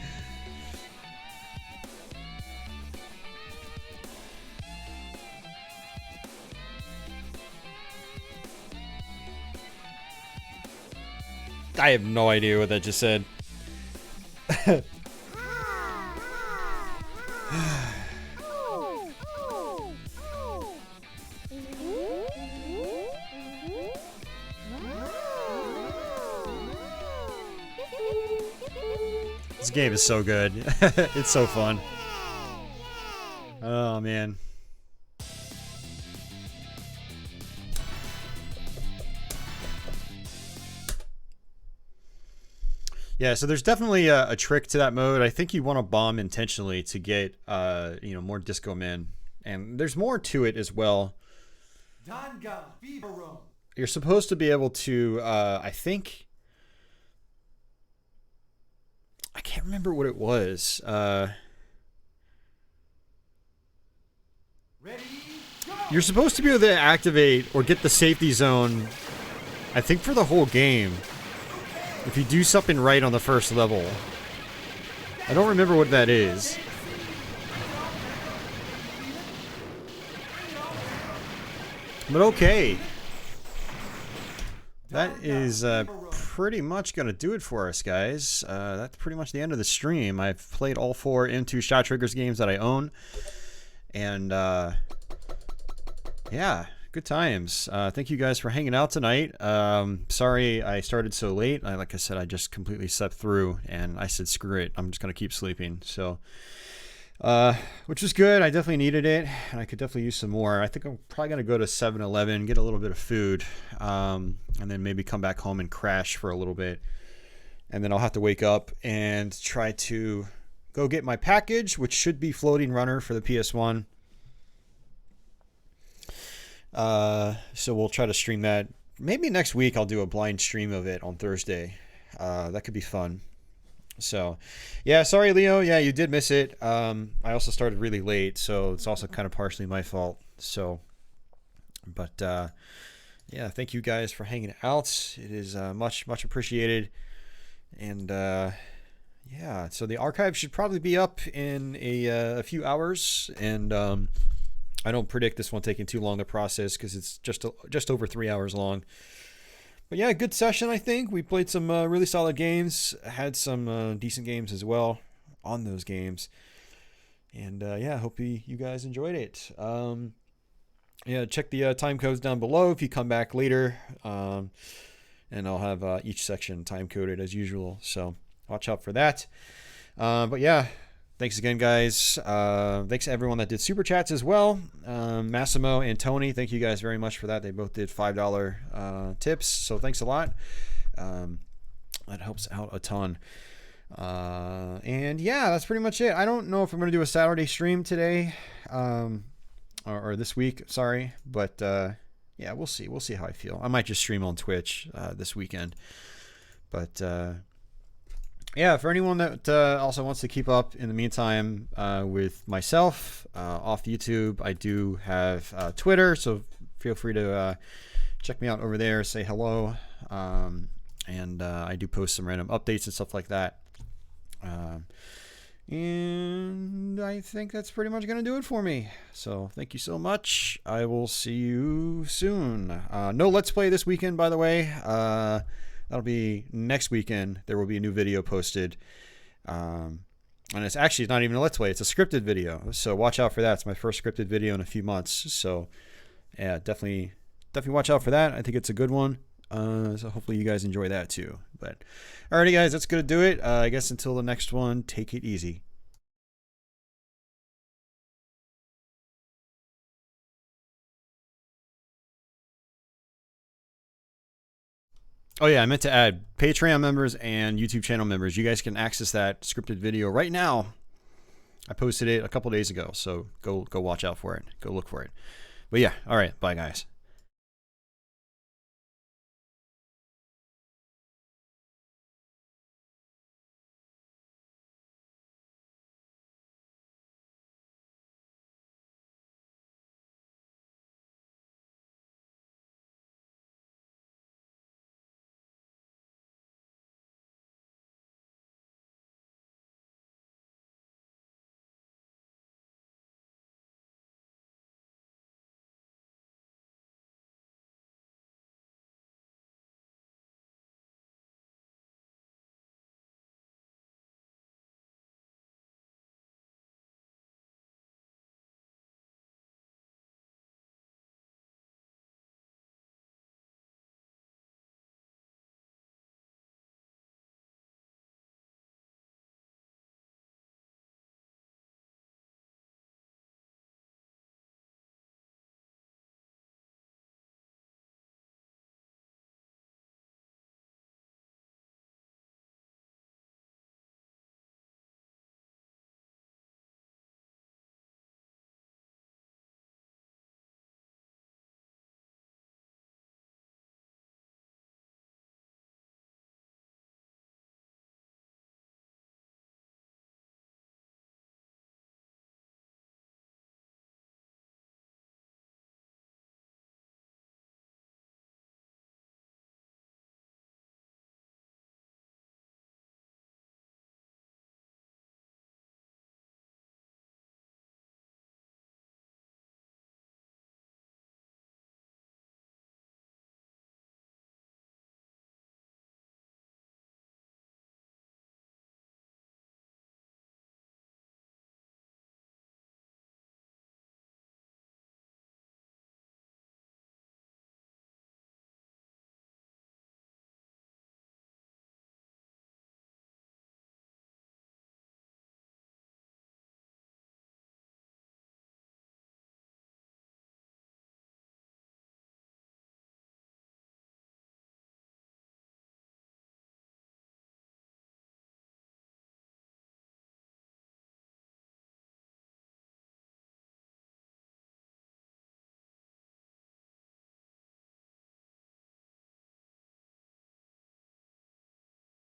I have no idea what that just said. This game is so good. It's so fun. Oh, man. Yeah, so there's definitely a trick to that mode. I think you want to bomb intentionally to get, you know, more disco men. And there's more to it as well. Dangun Feveron. You're supposed to be able to, I think... I can't remember what it was. Ready, go! You're supposed to be able to activate or get the safety zone, I think, for the whole game. If you do something right on the first level. I don't remember what that is. But okay. That is pretty much going to do it for us, guys. That's pretty much the end of the stream. I've played all 4 M2 ShotTriggers games that I own. And, yeah, good times. Thank you guys for hanging out tonight. Sorry I started so late. Like I said, I just completely slept through. And I said, screw it. I'm just going to keep sleeping. So... which was good. I definitely needed it, and I could definitely use some more. I think I'm probably going to go to 7-Eleven, get a little bit of food, and then maybe come back home and crash for a little bit. And then I'll have to wake up and try to go get my package, which should be Floating Runner for the PS1. So we'll try to stream that. Maybe next week I'll do a blind stream of it on Thursday. That could be fun. So, yeah, sorry, Leo. Yeah, you did miss it. I also started really late, so it's also kind of partially my fault. So, but, yeah, thank you guys for hanging out. It is much appreciated. And, yeah, so the archive should probably be up in a few hours. And I don't predict this one taking too long to process because it's just over 3 hours long. But yeah, good session, I think. We played some really solid games. Had some decent games as well on those games. And yeah, I hope you guys enjoyed it. yeah, check the time codes down below if you come back later. And I'll have each section time coded as usual. So watch out for that. But yeah, thanks again, guys. Thanks to everyone that did super chats as well. Massimo and Tony, thank you guys very much for that. They both did $5 tips. So thanks a lot. That helps out a ton. And yeah, that's pretty much it. I don't know if I'm going to do a Saturday stream today, or this week, sorry, but yeah, we'll see. We'll see how I feel. I might just stream on Twitch this weekend. But yeah, for anyone that also wants to keep up in the meantime with myself off YouTube, I do have Twitter, so feel free to check me out over there, say hello. And I do post some random updates and stuff like that. And I think that's pretty much going to do it for me. So thank you so much. I will see you soon. No Let's Play this weekend, by the way. That'll be next weekend. There will be a new video posted. And it's actually not even a Let's Play. It's a scripted video. So watch out for that. It's my first scripted video in a few months. So yeah, definitely watch out for that. I think it's a good one. So hopefully you guys enjoy that too. But alrighty, guys, that's gonna do it. I guess until the next one, take it easy. Oh yeah, I meant to add Patreon members and YouTube channel members. You guys can access that scripted video right now. I posted it a couple days ago, so go watch out for it. Go look for it. But yeah, all right, bye guys.